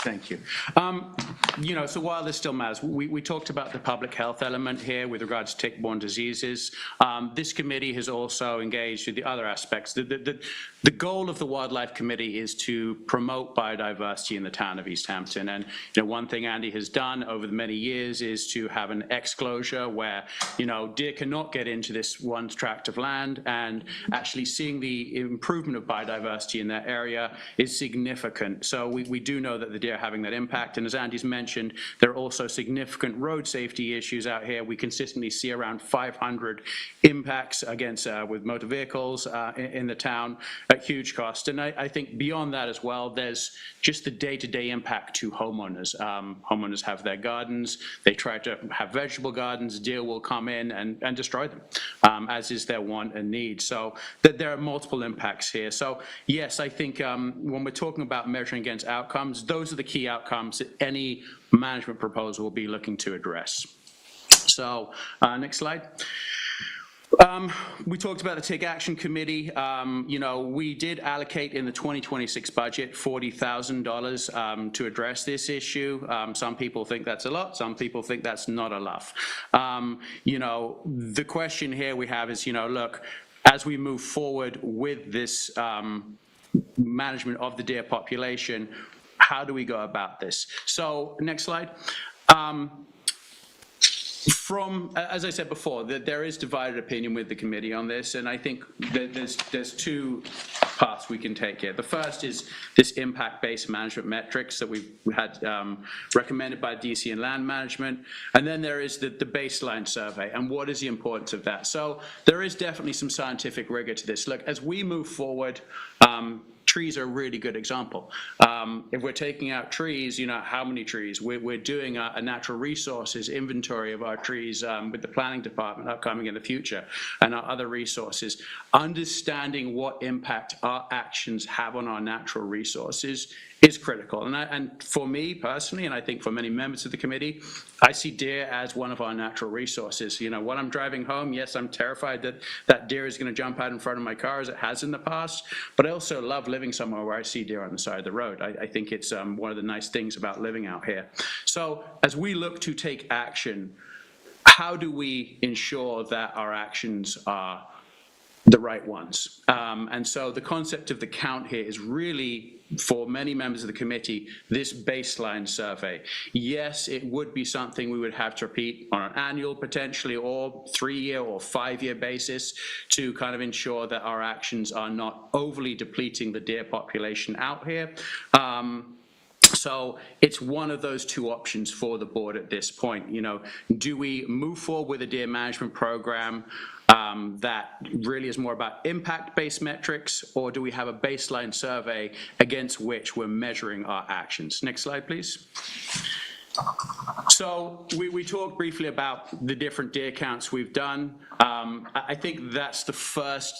Thank you. So while this still matters, we talked about the public health element here with regards to tick-borne diseases. This committee has also engaged with the other aspects. The goal of the Wildlife Committee is to promote biodiversity in the town of East Hampton. And one thing Andy has done over the many years is to have an exclosure where deer cannot get into this one tract of land, and actually seeing the improvement of biodiversity in that area is significant. So we do know that the deer are having that impact. And as Andy's mentioned, there are also significant road safety issues out here. We consistently see around 500 impacts against with motor vehicles in the town at huge cost. And I think beyond that as well, there's just the day-to-day impact to homeowners. Homeowners have their gardens. They try to have vegetable gardens. Deer will come in and destroy them, as is their want and need. So there are multiple impacts here. So yes, I think when we're talking about measuring against outcomes, those are the key outcomes that any management proposal will be looking to address. So next slide. We talked about the Take Action Committee. We did allocate in the 2026 budget $40,000 to address this issue. Some people think that's a lot. Some people think that's not enough. The question here we have is, look, as we move forward with this management of the deer population, how do we go about this? So next slide. As I said before, that there is divided opinion with the committee on this, and I think that there's two paths we can take here. The first is this impact-based management metrics that we had recommended by DC and Land Management, and then there is the baseline survey, and what is the importance of that? So there is definitely some scientific rigor to this. Look, as we move forward, trees are a really good example. If we're taking out trees, how many trees? We're doing a natural resources inventory of our trees with the planning department upcoming in the future, and our other resources. Understanding what impact our actions have on our natural resources is critical. And for me personally, and I think for many members of the committee, I see deer as one of our natural resources. When I'm driving home, yes, I'm terrified that that deer is going to jump out in front of my car as it has in the past, but I also love living somewhere where I see deer on the side of the road. I think it's one of the nice things about living out here. So as we look to take action, how do we ensure that our actions are the right ones? And so the concept of the count here is really, for many members of the committee, this baseline survey. Yes, it would be something we would have to repeat on an annual, potentially, or 3-year or 5-year basis to kind of ensure that our actions are not overly depleting the deer population out here. So it's one of those two options for the board at this point. Do we move forward with a deer management program that really is more about impact-based metrics, or do we have a baseline survey against which we're measuring our actions? Next slide, please. So we talked briefly about the different deer counts we've done. I think that's the first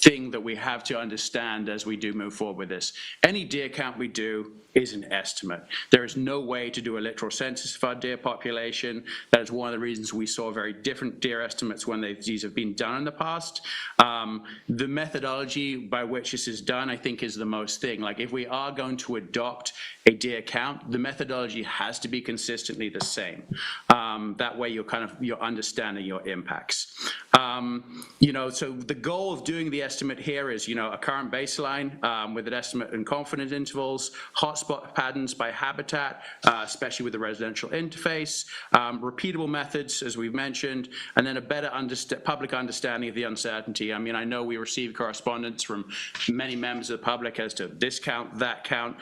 thing that we have to understand as we do move forward with this. Any deer count we do is an estimate. There is no way to do a literal census of our deer population. That is one of the reasons we saw very different deer estimates when these have been done in the past. The methodology by which this is done, I think, is the most thing. Like, if we are going to adopt a deer count, the methodology has to be consistently the same. That way you're understanding your impacts. So the goal of doing the estimate here is, a current baseline with an estimate and confidence intervals, hotspot patterns by habitat, especially with the residential interface, repeatable methods, as we've mentioned, and then a better public understanding of the uncertainty. I know we receive correspondence from many members of the public as to this count, that count.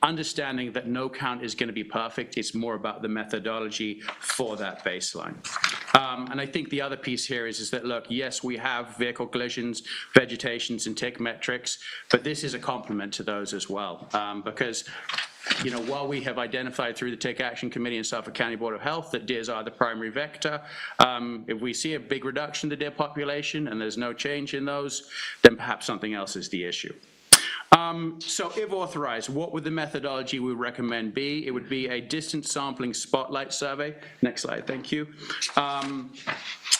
Understanding that no count is going to be perfect. It's more about the methodology for that baseline. And I think the other piece here is that, look, yes, we have vehicle collisions, vegetations, and tick metrics, but this is a complement to those as well, because while we have identified through the Tick Action Committee and Suffolk County Board of Health that deers are the primary vector, if we see a big reduction in the deer population and there's no change in those, then perhaps something else is the issue. So if authorized, what would the methodology we recommend be? It would be a distance sampling spotlight survey. Next slide, thank you.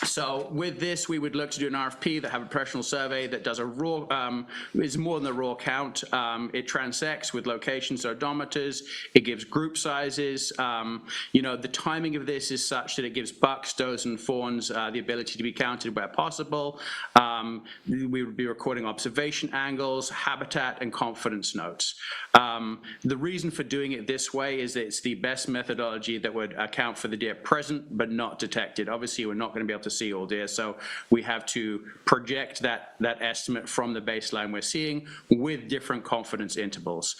So with this, we would look to do an RFP that have a professional survey that does a raw, is more than a raw count. It transects with locations, odometers. It gives group sizes. The timing of this is such that it gives bucks, does, and fawns the ability to be counted where possible. We would be recording observation angles, habitat, and confidence notes. The reason for doing it this way is that it's the best methodology that would account for the deer present but not detected. Obviously, we're not going to be able to see all deer, so we have to project that estimate from the baseline we're seeing with different confidence intervals.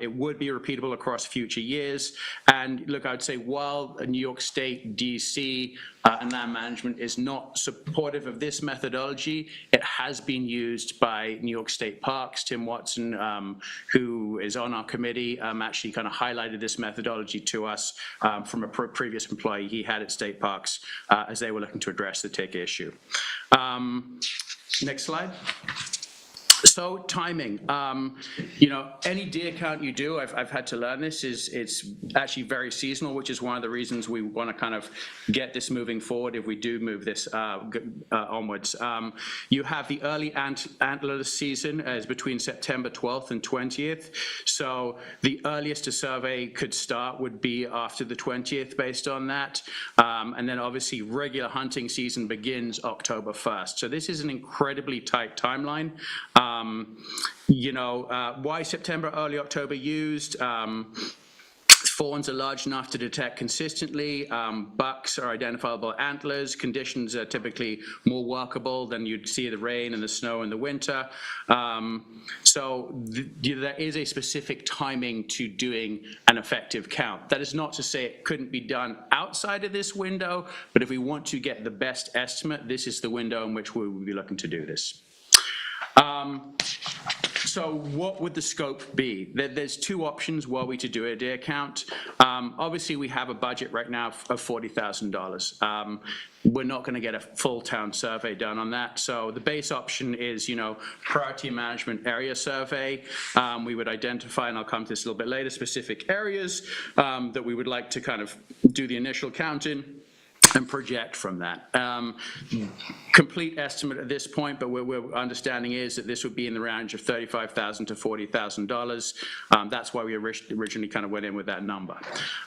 It would be repeatable across future years. And look, I would say while New York State, DC, and land management is not supportive of this methodology, it has been used by New York State Parks. Tim Watson, who is on our committee, actually kind of highlighted this methodology to us from a previous employee he had at State Parks as they were looking to address the tick issue. Next slide. So timing, any deer count you do, I've had to learn this, it's actually very seasonal, which is one of the reasons we want to kind of get this moving forward if we do move this onwards. You have the early antler season as between September 12th and 20th. So the earliest a survey could start would be after the 20th based on that. And then obviously regular hunting season begins October 1st. So this is an incredibly tight timeline. Why September, early October used? Fawns are large enough to detect consistently. Bucks are identifiable antlers. Conditions are typically more workable than you'd see the rain and the snow in the winter. So there is a specific timing to doing an effective count. That is not to say it couldn't be done outside of this window, but if we want to get the best estimate, this is the window in which we will be looking to do this. So what would the scope be? There's two options were we to do a deer count. Obviously, we have a budget right now of $40,000. We're not going to get a full town survey done on that. So the base option is, priority management area survey. We would identify, and I'll come to this a little bit later, specific areas that we would like to kind of do the initial count in and project from that. Complete estimate at this point, but we're understanding is that this would be in the range of $35,000 to $40,000. That's why we originally kind of went in with that number.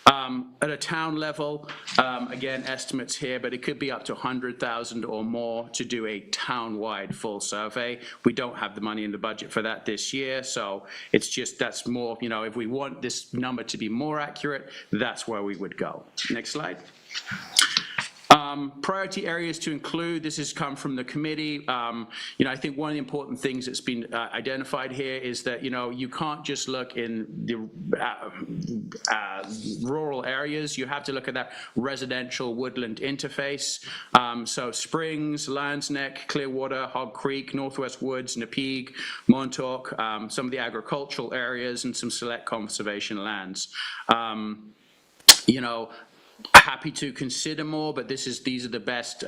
At a town level, again, estimates here, but it could be up to $100,000 or more to do a town-wide full survey. We don't have the money in the budget for that this year, so it's just, that's more, if we want this number to be more accurate, that's where we would go. Next slide. Priority areas to include, this has come from the committee. I think one of the important things that's been identified here is that, you can't just look in the rural areas. You have to look at that residential woodland interface. So Springs, Lions Neck, Clearwater, Hog Creek, Northwest Woods, Napeague, Montauk, some of the agricultural areas, and some select conservation lands. Happy to consider more, but these are the best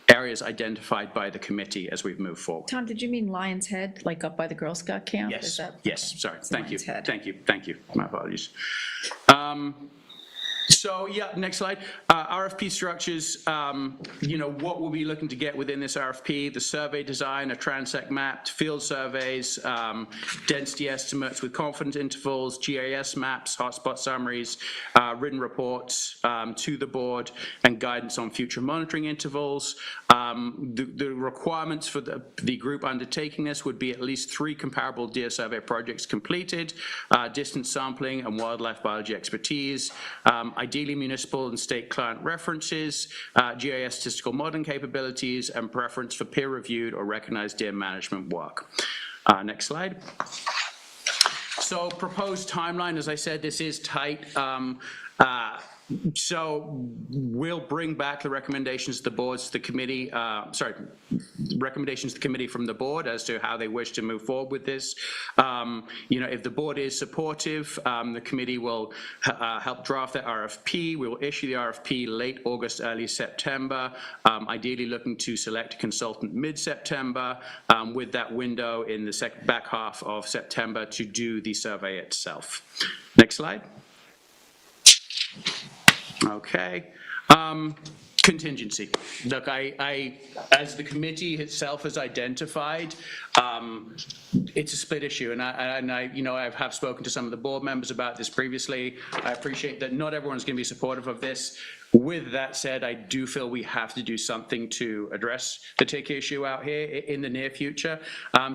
areas identified by the committee as we've moved forward. Tom, did you mean Lion's Head, like up by the Girl Scout camp? Yes, yes, sorry, thank you, Head. thank you, my apologies. So yeah, next slide. RFP structures, what we'll be looking to get within this RFP, the survey design, a transect map, field surveys, density estimates with confidence intervals, GIS maps, hotspot summaries, written reports to the board, and guidance on future monitoring intervals. The requirements for the group undertaking this would be at least 3 comparable deer survey projects completed, distance sampling and wildlife biology expertise, ideally municipal and state client references, GIS statistical modeling capabilities, and preference for peer-reviewed or recognized deer management work. Next slide. So proposed timeline, as I said, this is tight. So we'll bring back the recommendations to the boards, to the committee, recommendations to the committee from the board as to how they wish to move forward with this. If the board is supportive, the committee will help draft that RFP. We will issue the RFP late August, early September, ideally looking to select a consultant mid-September, with that window in the back half of September to do the survey itself. Next slide. Okay. Contingency. Look, I, as the committee itself has identified, it's a split issue, and I have spoken to some of the board members about this previously. I appreciate that not everyone's going to be supportive of this. With that said, I do feel we have to do something to address the tick issue out here in the near future.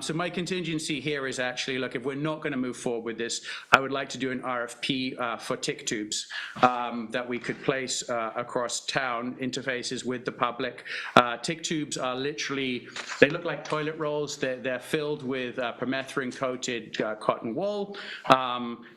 So my contingency here is actually, look, if we're not going to move forward with this, I would like to do an RFP for tick tubes that we could place across town, interfaces with the public. Tick tubes are literally, they look like toilet rolls. They're filled with permethrin-coated cotton wool.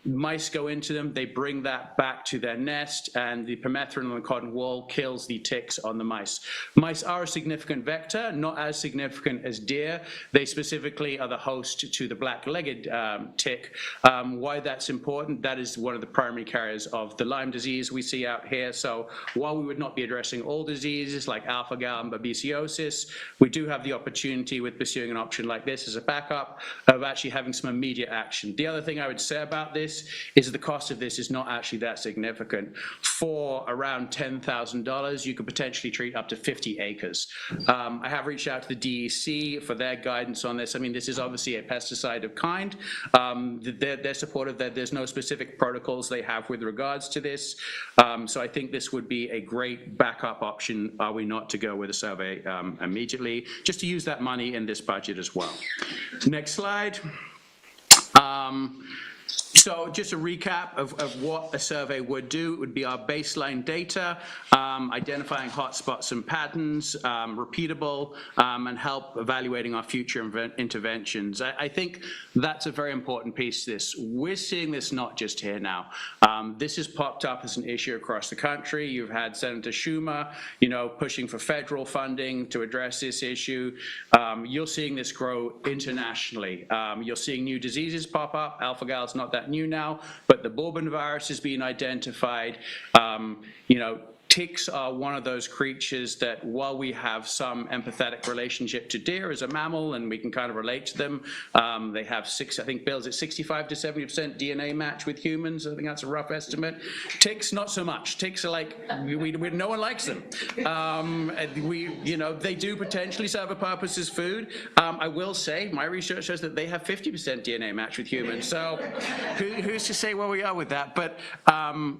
Mice go into them. They bring that back to their nest, and the permethrin and cotton wool kills the ticks on the mice. Mice are a significant vector, not as significant as deer. They specifically are the host to the black-legged tick. Why that's important, that is one of the primary carriers of the Lyme disease we see out here. So while we would not be addressing all diseases like alpha-gal and babesiosis, we do have the opportunity with pursuing an option like this as a backup of actually having some immediate action. The other thing I would say about this is the cost of this is not actually that significant. For around $10,000, you could potentially treat up to 50 acres. I have reached out to the DEC for their guidance on this. I mean, this is obviously a pesticide of kind. They're supportive that there's no specific protocols they have with regards to this. So I think this would be a great backup option, are we not to go with a survey immediately, just to use that money in this budget as well. Next slide. So just a recap of what a survey would do. It would be our baseline data, identifying hotspots and patterns, repeatable, and help evaluating our future interventions. I think that's a very important piece to this. We're seeing this not just here now. This has popped up as an issue across the country. You've had Senator Schumer, pushing for federal funding to address this issue. You're seeing this grow internationally. You're seeing new diseases pop up. Alpha-gal is not that new now, but the Bourbon virus is being identified. Ticks are one of those creatures that, while we have some empathetic relationship to deer as a mammal, and we can kind of relate to them, they have I think, Bill, is it 65 to 70% DNA match with humans? I think that's a rough estimate. Ticks, not so much. Ticks are like, no one likes them. They do potentially serve a purpose as food. I will say, my research shows that they have 50% DNA match with humans. So who's to say where we are with that? But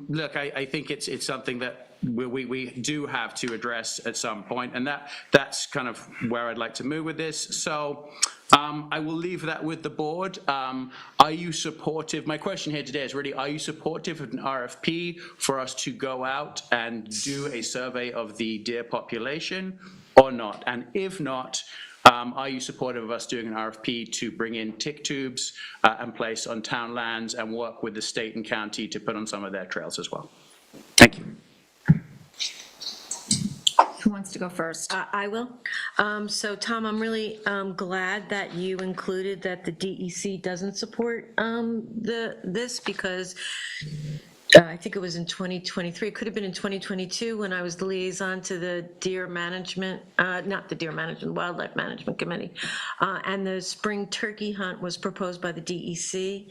look, I think it's something that we do have to address at some point, and that's kind of where I'd like to move with this. So I will leave that with the board. Are you supportive? My question here today is really, are you supportive of an RFP for us to go out and do a survey of the deer population or not? And if not, are you supportive of us doing an RFP to bring in tick tubes and place on town lands and work with the state and county to put on some of their trails as well? Thank you. Who wants to go first? I will. So Tom, I'm really glad that you included that the DEC doesn't support this, because I think it was in 2023, it could have been in 2022, when I was the liaison to the Deer Management, not the Deer Management, Wildlife Management Committee, and the spring turkey hunt was proposed by the DEC.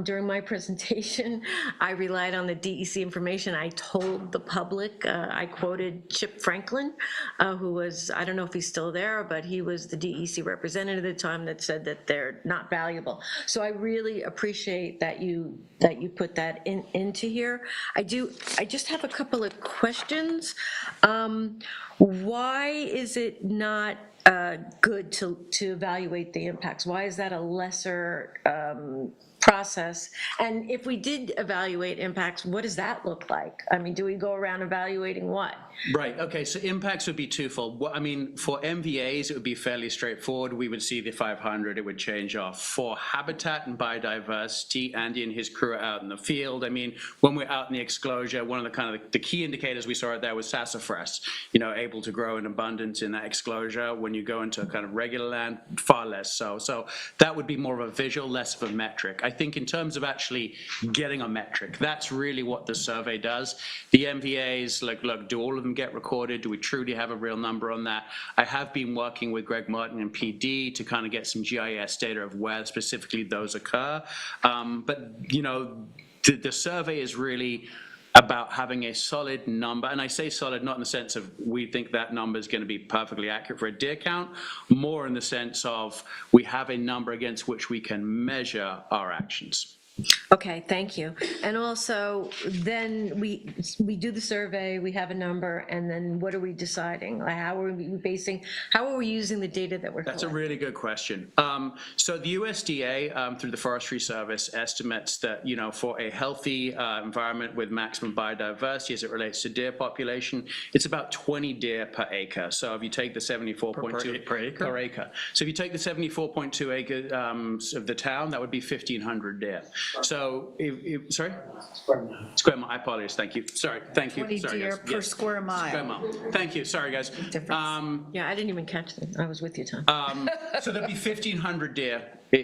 During my presentation, I relied on the DEC information. I told the public, I quoted Chip Franklin, who was, I don't know if he's still there, but he was the DEC representative at the time, that said that they're not valuable. So I really appreciate that you put that into here. I just have a couple of questions. Why is it not good to evaluate the impacts? Why is that a lesser process? And if we did evaluate impacts, what does that look like? I mean, do we go around evaluating what? Right, okay, so impacts would be twofold. I mean, for MVAs, it would be fairly straightforward. We would see the 500, it would change off. For habitat and biodiversity, Andy and his crew are out in the field. I mean, when we're out in the exclosure, one of the kind of the key indicators we saw there was sassafras, able to grow in abundance in that exclosure. When you go into kind of regular land, far less so. So that would be more of a visual, less of a metric. I think in terms of actually getting a metric, that's really what the survey does. The MVAs, look, do all of them get recorded? Do we truly have a real number on that? I have been working with Greg Martin and PD to kind of get some GIS data of where specifically those occur. But the survey is really about having a solid number, and I say solid not in the sense of we think that number is going to be perfectly accurate for a deer count, more in the sense of we have a number against which we can measure our actions. Okay, thank you. And also, then we do the survey, we have a number, and then what are we deciding? How are we using the data that we're collecting? That's a really good question. So the USDA, through the Forestry Service, estimates that, for a healthy environment with maximum biodiversity as it relates to deer population, it's about 20 deer per acre. So if you take the 74.2 per acre. So if you take the 74.2 acres of the town, that would be 1,500 deer. So, sorry? Square mile. I apologize. Thank you. Sorry. Thank you. 20 Sorry, deer guys. per square mile. Square mile. Thank you. Sorry, guys. Yeah, I didn't even catch that. I was with you, Tom. So there'd be 1,500 deer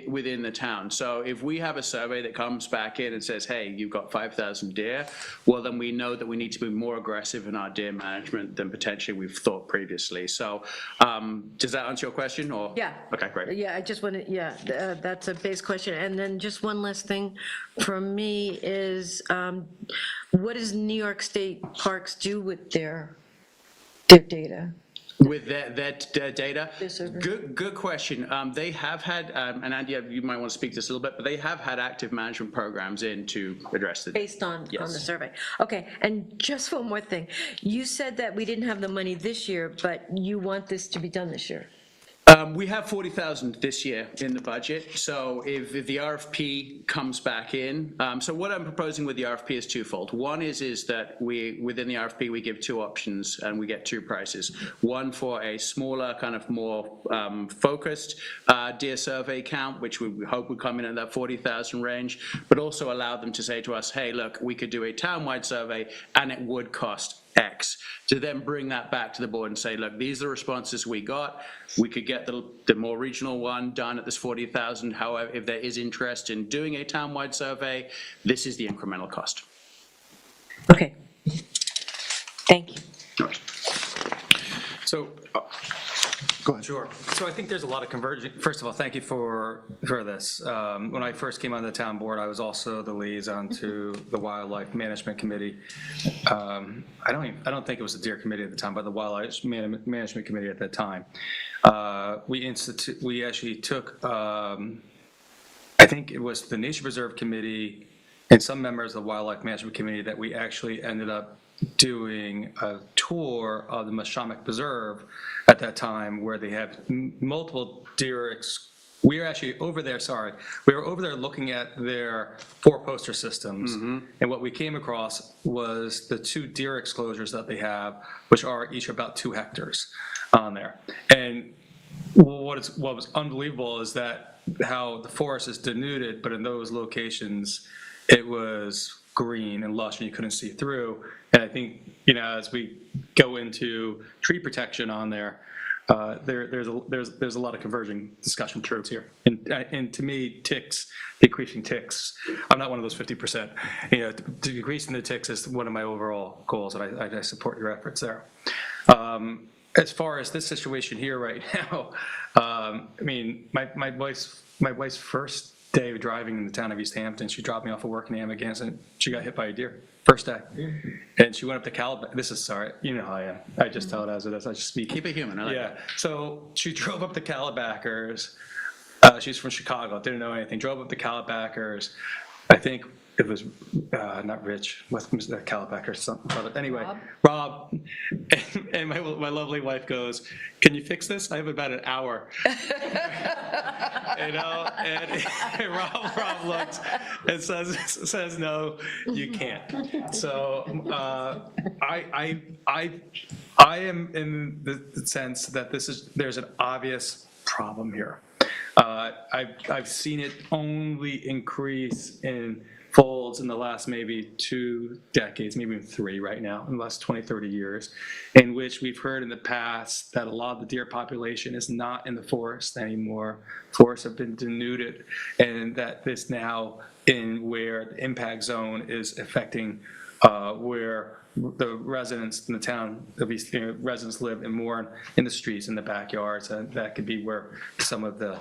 within the town. So if we have a survey that comes back in and says, hey, you've got 5,000 deer, well, then we know that we need to be more aggressive in our deer management than potentially we've thought previously. So does that answer your question? Or? Yeah. Okay, great. Yeah, I just wanted, that's a base question. And then just one last thing from me is, what does New York State Parks do with their data? With that data? Yes, sir. Good question. They have had, and Andy, you might want to speak to this a little bit, but they have had active management programs in to address the. Based on the survey. Okay, and just one more thing. You said that we didn't have the money this year, but you want this to be done this year. We have 40,000 this year in the budget. So if the RFP comes back in, so what I'm proposing with the RFP is twofold. One is that within the RFP we give two options and we get two prices. One for a smaller, kind of more focused deer survey count, which we hope would come in at that 40,000 range, but also allow them to say to us, hey, look, we could do a townwide survey and it would cost X, to then bring that back to the board and say, look, these are the responses we got. We could get the more regional one done at this 40,000. However, if there is interest in doing a townwide survey, this is the incremental cost. Okay. Thank you. So, Go ahead. Sure. So I think there's a lot of convergence. First of all, thank you for this. When I first came on the town board, I was also the liaison to the Wildlife Management Committee. I don't think it was the Deer Committee at the time, but the Wildlife Management Committee at that time. We actually took, I think it was the Nature Preserve Committee and some members of the Wildlife Management Committee that we actually ended up doing a tour of the Mashonack Preserve at that time, where they have multiple deer. We were actually over there, we were over there looking at their 4 poster systems, and what we came across was the 2 deer exclosures that they have, which are each about 2 hectares on there. And what was unbelievable is that how the forest is denuded, but in those locations, it was green and lush and you couldn't see through. And I think, as we go into tree protection on there, there's a lot of converging discussion points here. And to me, decreasing ticks, I'm not one of those 50%. Decreasing the ticks is one of my overall goals, and I support your efforts there. As far as this situation here right now, I mean, my wife's first day of driving in the town of East Hampton, she dropped me off of work in Amagansett. She got hit by a deer first day, and she went up to Calabac. This is sorry, you know how I am. I just tell it as it is. I just speak. Keep it human. I like that. So she drove up to Calabackers. She's from Chicago. Didn't know anything. Drove up to Calabackers. I think it was not Rich, what's Mr. Calabac or something. But anyway, Rob and my lovely wife goes, "Can you fix this? I have about an hour." And Rob looks and says, "No, you can't." So I am in the sense that there's an obvious problem here. I've seen it only increase in folds in the last maybe 2 decades, maybe even 3 right now, in the last 20, 30 years, in which we've heard in the past that a lot of the deer population is not in the forest anymore. Forests have been denuded, and that this now in where the impact zone is affecting where the residents in the town of East, residents live and more in the streets, in the backyards, and that could be where some of the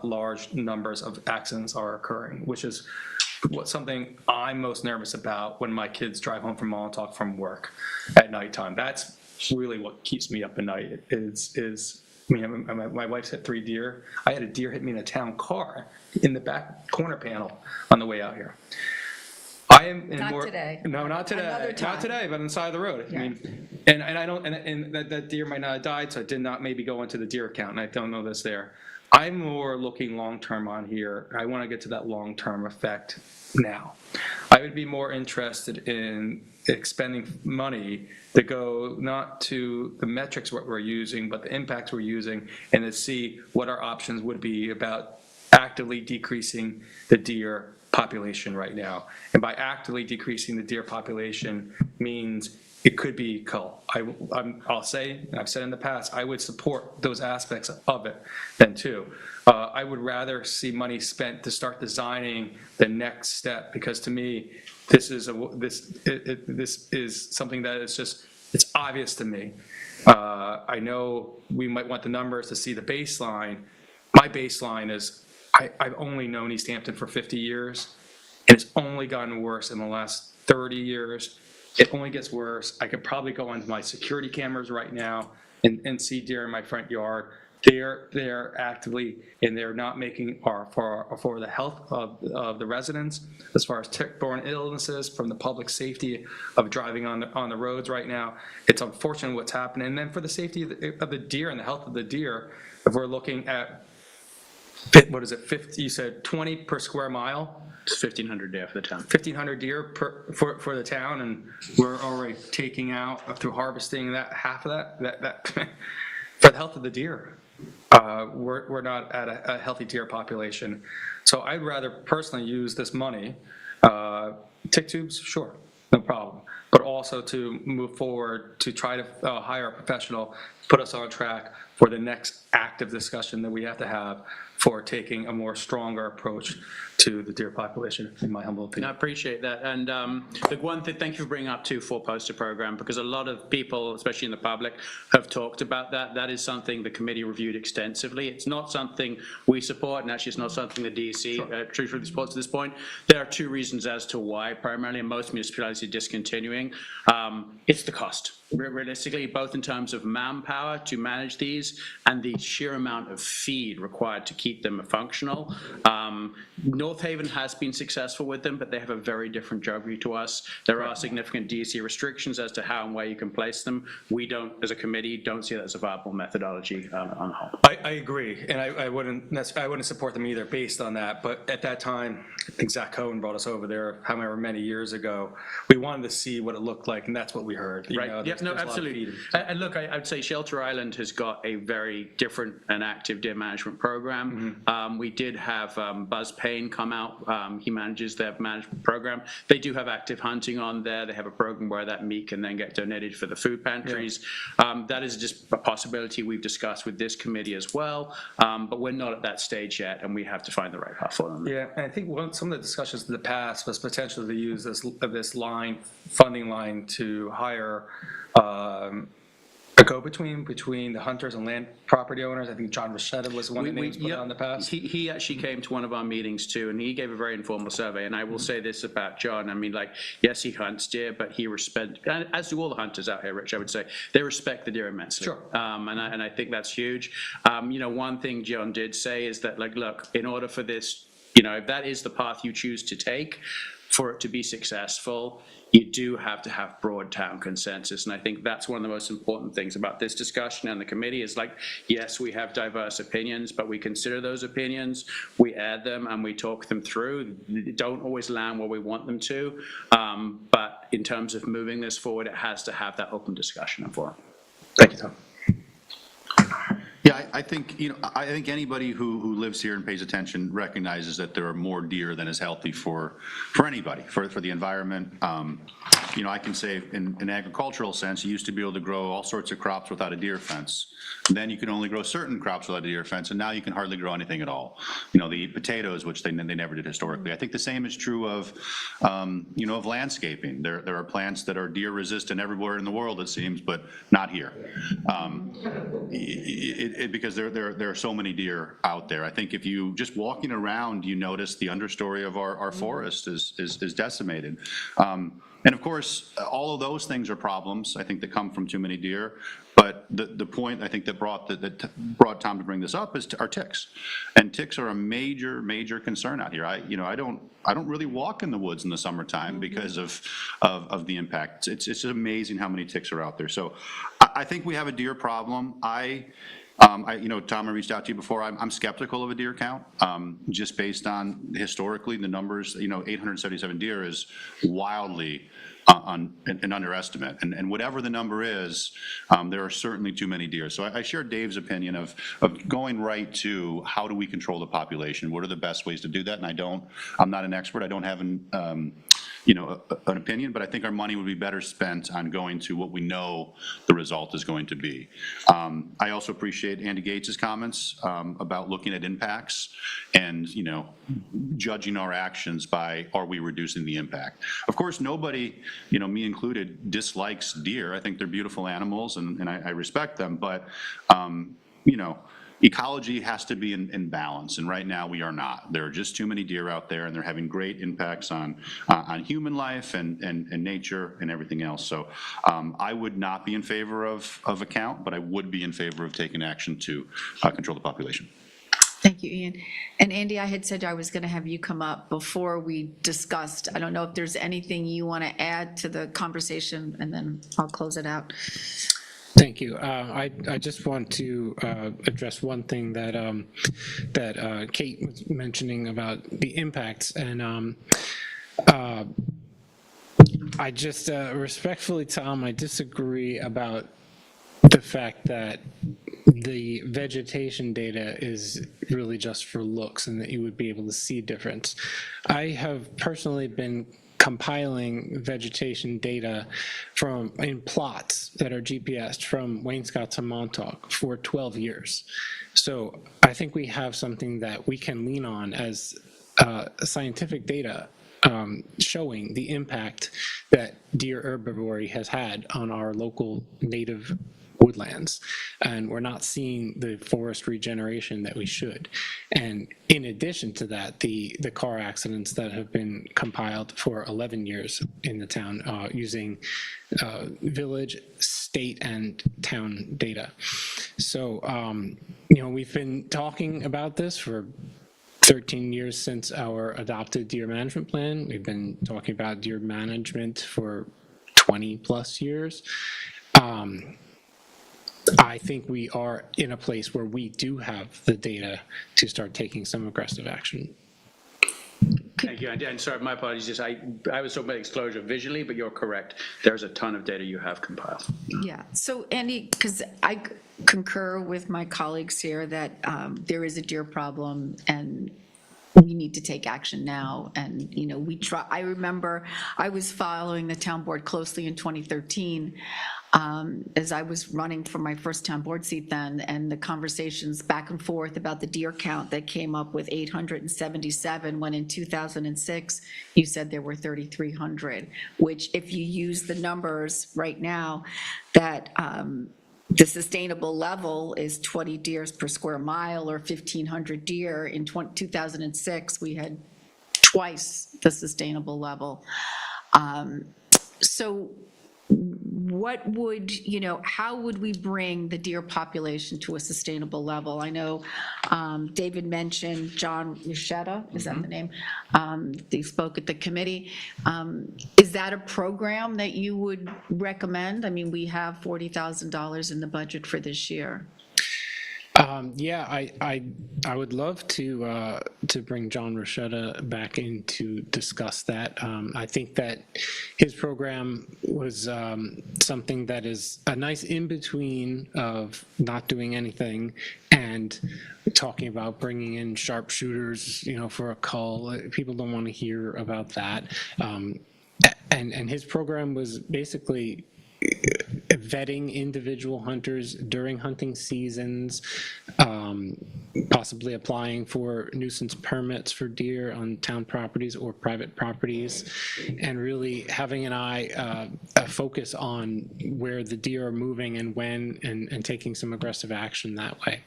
large numbers of accidents are occurring, which is something I'm most nervous about when my kids drive home from Montauk from work at nighttime. That's really what keeps me up at night. My wife's hit 3 deer. I had a deer hit me in a town car in the back corner panel on the way out here. I am in Not today. No, not today. Another time. Not today, but on the side of the road. Yeah. I mean, and I don't, and that deer might not have died, so it did not maybe go into the deer count, and I don't know this there. I'm more looking long-term on here. I want to get to that long-term effect now. I would be more interested in expending money to go not to the metrics what we're using, but the impacts we're using, and to see what our options would be about actively decreasing the deer population right now. And by actively decreasing the deer population means it could be cull. I'll say, and I've said in the past, I would support those aspects of it then too. I would rather see money spent to start designing the next step, because to me, this is something that is just, it's obvious to me. I know we might want the numbers to see the baseline. My baseline is, I've only known East Hampton for 50 years, and it's only gotten worse in the last 30 years. It only gets worse. I could probably go onto my security cameras right now and see deer in my front yard. They're actively, and they're not making for the health of the residents, as far as tick-borne illnesses, from the public safety of driving on the roads right now. It's unfortunate what's happening. And then for the safety of the deer and the health of the deer, if we're looking at, what is it, 50, you said 20 per square mile? It's 1,500 deer for the town. 1,500 deer for the town, and we're already taking out, through harvesting, that half of that for the health of the deer. We're not at a healthy deer population. So I'd rather personally use this money, tick tubes, sure, no problem, but also to move forward to try to hire a professional, put us on track for the next active discussion that we have to have for taking a more stronger approach to the deer population, in my humble opinion. I appreciate that. And the one thing, thank you for bringing up 4-poster program, because a lot of people, especially in the public, have talked about that. That is something the committee reviewed extensively. It's not something we support, and actually it's not something the DEC truthfully supports at this point. There are 2 reasons as to why, primarily, and most municipalities are discontinuing. It's the cost. Realistically, both in terms of manpower to manage these and the sheer amount of feed required to keep them functional. North Haven has been successful with them, but they have a very different geography to us. There are significant DEC restrictions as to how and where you can place them. We don't, as a committee, don't see that as a viable methodology on the whole. I agree, and I wouldn't support them either based on that. But at that time, I think Zach Cohen brought us over there, however many years ago. We wanted to see what it looked like, and that's what we heard. Right. Yep. No, absolutely. And look, I'd say Shelter Island has got a very different and active deer management program. We did have Buzz Payne come out. He manages their management program. They do have active hunting on there. They have a program where that meat can then get donated for the food pantries. Yeah. That is just a possibility we've discussed with this committee as well. But we're not at that stage yet, and we have to find the right path for them. Yeah, and I think some of the discussions in the past was potentially to use this funding line to hire a go-between between the hunters and land property owners. I think John Rochetta was one of the names put out in the past. He actually came to one of our meetings too, and he gave a very informal survey. And I will say this about John. I mean, like, yes, he hunts deer, but he respects, as do all the hunters out here, Rich, I would say, they respect the deer immensely. Sure. And I think that's huge. One thing John did say is that, like, look, in order for this, if that is the path you choose to take, for it to be successful, you do have to have broad town consensus. And I think that's one of the most important things about this discussion and the committee is like, yes, we have diverse opinions, but we consider those opinions, we add them, and we talk them through. They don't always land where we want them to, but in terms of moving this forward, it has to have that open discussion and forum. Thank you, Tom. Yeah, I think, I think anybody who lives here and pays attention recognizes that there are more deer than is healthy for anybody, for the environment. I can say in an agricultural sense, you used to be able to grow all sorts of crops without a deer fence. Then you could only grow certain crops without a deer fence, and now you can hardly grow anything at all. They eat potatoes, which they never did historically. I think the same is true of landscaping. There are plants that are deer resistant everywhere in the world, it seems, but not here. Because there are so many deer out there. I think if you just walking around, you notice the understory of our forest is decimated. And of course, all of those things are problems, I think, that come from too many deer. But the point I think that brought Tom to bring this up is our ticks, and ticks are a major concern out here. I don't really walk in the woods in the summertime because of the impact. It's just amazing how many ticks are out there. So I think we have a deer problem. Tom, I reached out to you before. I'm skeptical of a deer count, just based on historically the numbers. 877 deer is wildly an underestimate, and whatever the number is, there are certainly too many deer. So I share Dave's opinion of going right to how do we control the population? What are the best ways to do that? And I'm not an expert. I don't have an opinion, but I think our money would be better spent on going to what we know the result is going to be. I also appreciate Andy Gates's comments about looking at impacts and, judging our actions by, are we reducing the impact? Of course, nobody, me included, dislikes deer. I think they're beautiful animals and I respect them, but, ecology has to be in balance, and right now we are not. There are just too many deer out there, and they're having great impacts on human life and nature and everything else. So I would not be in favor of a count, but I would be in favor of taking action to control the population. Thank you, Ian. And Andy, I had said I was going to have you come up before we discussed. I don't know if there's anything you want to add to the conversation, and then I'll close it out. Thank you. I just want to address one thing that Kate was mentioning about the impacts, and I just respectfully, Tom, I disagree about the fact that the vegetation data is really just for looks and that you would be able to see difference. I have personally been compiling vegetation data in plots that are GPSed from Wainscott to Montauk for 12 years. So I think we have something that we can lean on as scientific data showing the impact that deer herbivory has had on our local native woodlands, and we're not seeing the forest regeneration that we should. And in addition to that, the car accidents that have been compiled for 11 years in the town using village, state, and town data. So, we've been talking about this for 13 years since our adopted deer management plan. We've been talking about deer management for 20 plus years. I think we are in a place where we do have the data to start taking some aggressive action. Thank you. And sorry, my apologies. Just I was talking about exposure visually, but you're correct. There's a ton of data you have compiled. Yeah. So Andy, because I concur with my colleagues here that there is a deer problem and we need to take action now. And, we try. I remember I was following the town board closely in 2013 as I was running for my first town board seat then, and the conversations back and forth about the deer count that came up with 877, when in 2006, you said there were 3,300, which if you use the numbers right now, that the sustainable level is 20 deers per square mile or 1,500 deer. In 2006, we had twice the sustainable level. So what would, how would we bring the deer population to a sustainable level? I know David mentioned John Ruchetta, is that the name? He spoke at the committee. Is that a program that you would recommend? I mean, we have $40,000 in the budget for this year. Yeah, I would love to bring John Ruchetta back in to discuss that. I think that his program was something that is a nice in-between of not doing anything and talking about bringing in sharpshooters, for a cull. People don't want to hear about that. And his program was basically vetting individual hunters during hunting seasons, possibly applying for nuisance permits for deer on town properties or private properties, and really having an eye, a focus on where the deer are moving and when, and taking some aggressive action that way.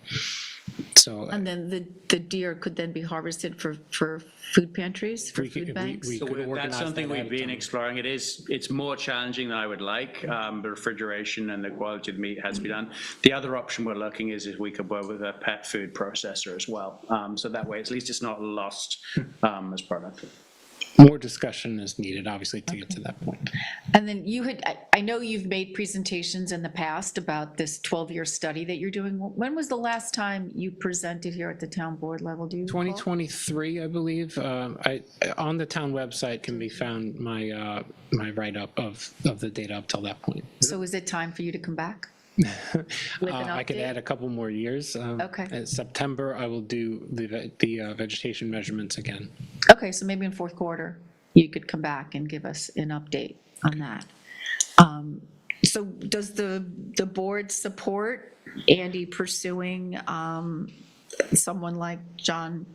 So, And then the deer could then be harvested for food pantries, for food banks? So that's something we've been exploring. It's more challenging than I would like. The refrigeration and the quality of the meat has to be done. The other option we're looking is if we could work with a pet food processor as well. So that way, at least it's not lost as product. More discussion is needed, obviously, to get to that point. And then I know you've made presentations in the past about this 12-year study that you're doing. When was the last time you presented here at the town board level? Do you recall? 2023, I believe. On the town website can be found my my write-up of the data up till that point. So is it time for you to come back? I could add a couple more years. Okay. In September, I will do the vegetation measurements again. Okay, so maybe in fourth quarter, you could come back and give us an update on that. So does the board support Andy pursuing someone like John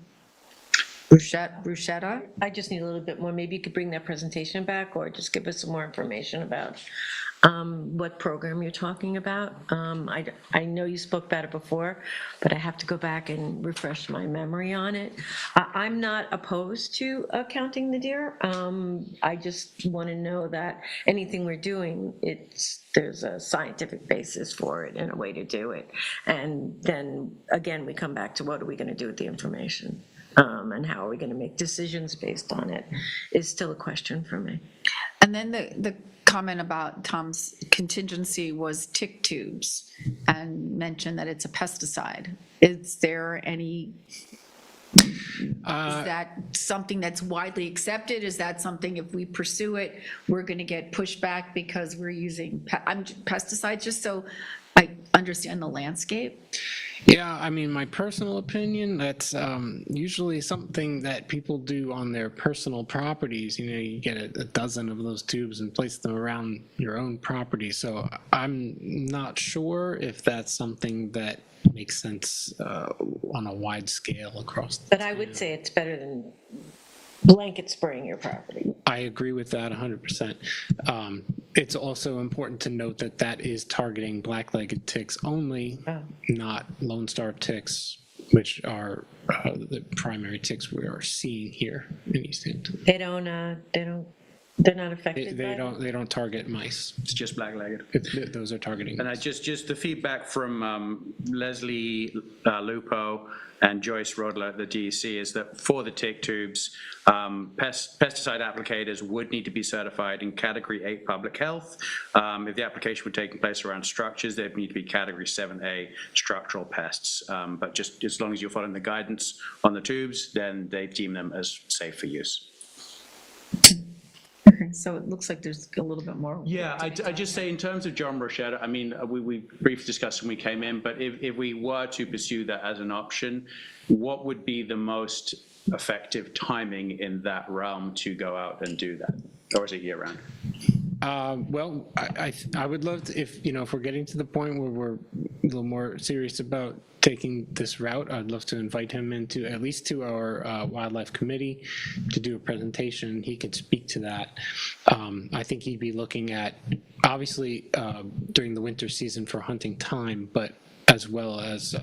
Ruchetta? I just need a little bit more. Maybe you could bring that presentation back or just give us some more information about what program you're talking about. I know you spoke about it before, but I have to go back and refresh my memory on it. I'm not opposed to counting the deer. I just want to know that anything we're doing, there's a scientific basis for it and a way to do it. And then, again, we come back to what are we going to do with the information? And how are we going to make decisions based on it is still a question for me. And then the comment about Tom's contingency was tick tubes and mentioned that it's a pesticide. Is there any, is that something that's widely accepted? Is that something if we pursue it, we're going to get pushback because we're using pesticides, just so I understand the landscape? Yeah, I mean, my personal opinion, that's usually something that people do on their personal properties. You get a dozen of those tubes and place them around your own property. So I'm not sure if that's something that makes sense on a wide scale across the But I would say it's better than blanket spraying your property. I agree with that 100%. It's also important to note that that is targeting black-legged ticks only, not Lone Star ticks, which are the primary ticks we are seeing here in East Hampton. They're not affected by it? They don't target mice. It's just black-legged. Those are targeting And mice. just the feedback from Leslie Lupo and Joyce Rodler at the DEC is that for the tick tubes, pesticide applicators would need to be certified in Category 8 Public Health. If the application were taking place around structures, they'd need to be Category 7A Structural Pests. But just as long as you're following the guidance on the tubes, then they deem them as safe for use. Okay, so it looks like there's a little bit more. Yeah, I just say in terms of John Ruchetta, I mean, we briefly discussed when we came in, but if we were to pursue that as an option, what would be the most effective timing in that realm to go out and do that? Or is it year round? Well, I would love to, if we're getting to the point where we're a little more serious about taking this route, I'd love to invite him into, at least to our wildlife committee, to do a presentation. He could speak to that. I think he'd be looking at, obviously, during the winter season for hunting time, but as well as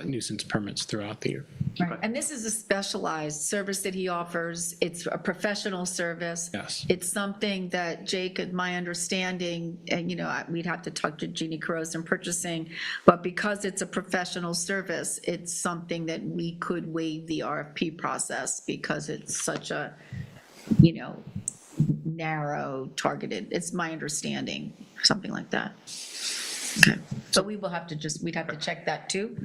nuisance permits throughout the year. Right. And this is a specialized service that he offers. It's a professional service. Yes. It's something that Jake, my understanding, and we'd have to talk to Jeannie Caros in purchasing, but because it's a professional service, it's something that we could waive the RFP process because it's such a, narrow targeted, it's my understanding, something like that. Okay. So we'd have to check that too,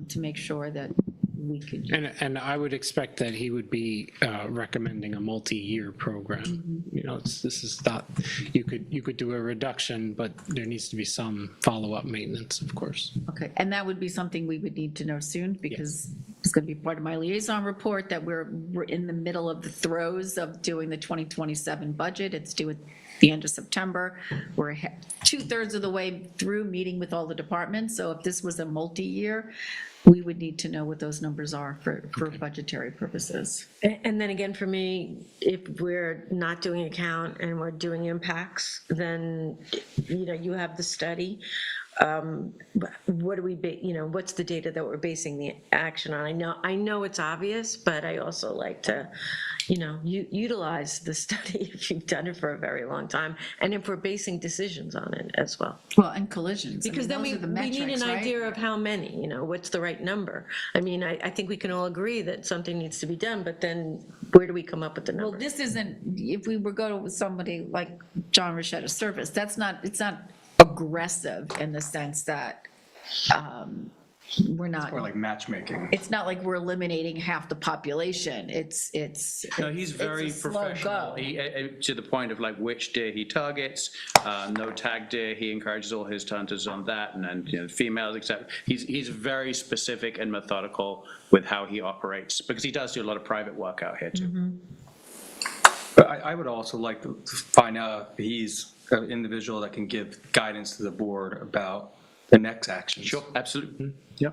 to make sure that we could. And I would expect that he would be recommending a multi-year program. This is not, you could do a reduction, but there needs to be some follow-up maintenance, of course. Okay, and that would be something we would need to know soon, because it's going to be part of my liaison report that we're in the middle of the throes of doing the 2027 budget. It's due at the end of September. We're 2/3 of the way through meeting with all the departments, so if this was a multi-year, we would need to know what those numbers are for budgetary purposes. And then again, for me, if we're not doing a count and we're doing impacts, then, you have the study. What do we, what's the data that we're basing the action on? I know it's obvious, but I also like to, utilize the study if you've done it for a very long time, and if we're basing decisions on it as well. Well, and collisions. Because then we need an idea of how many, what's the right number. I think we can all agree that something needs to be done, but then where do we come up with the number? Well, this isn't, if we were going with somebody like John Rochetta's service, it's not aggressive in the sense that we're not. It's more like matchmaking. It's not like we're eliminating half the population. It's No, he's very it's a slow professional. go. To the point of which deer he targets, no tag deer. He encourages all his hunters on that, and then females, except he's very specific and methodical with how he operates, because he does do a lot of private work out here too. Mm-hmm. But I would also like to find out if he's an individual that can give guidance to the board about the next actions. Sure, absolutely. Yeah.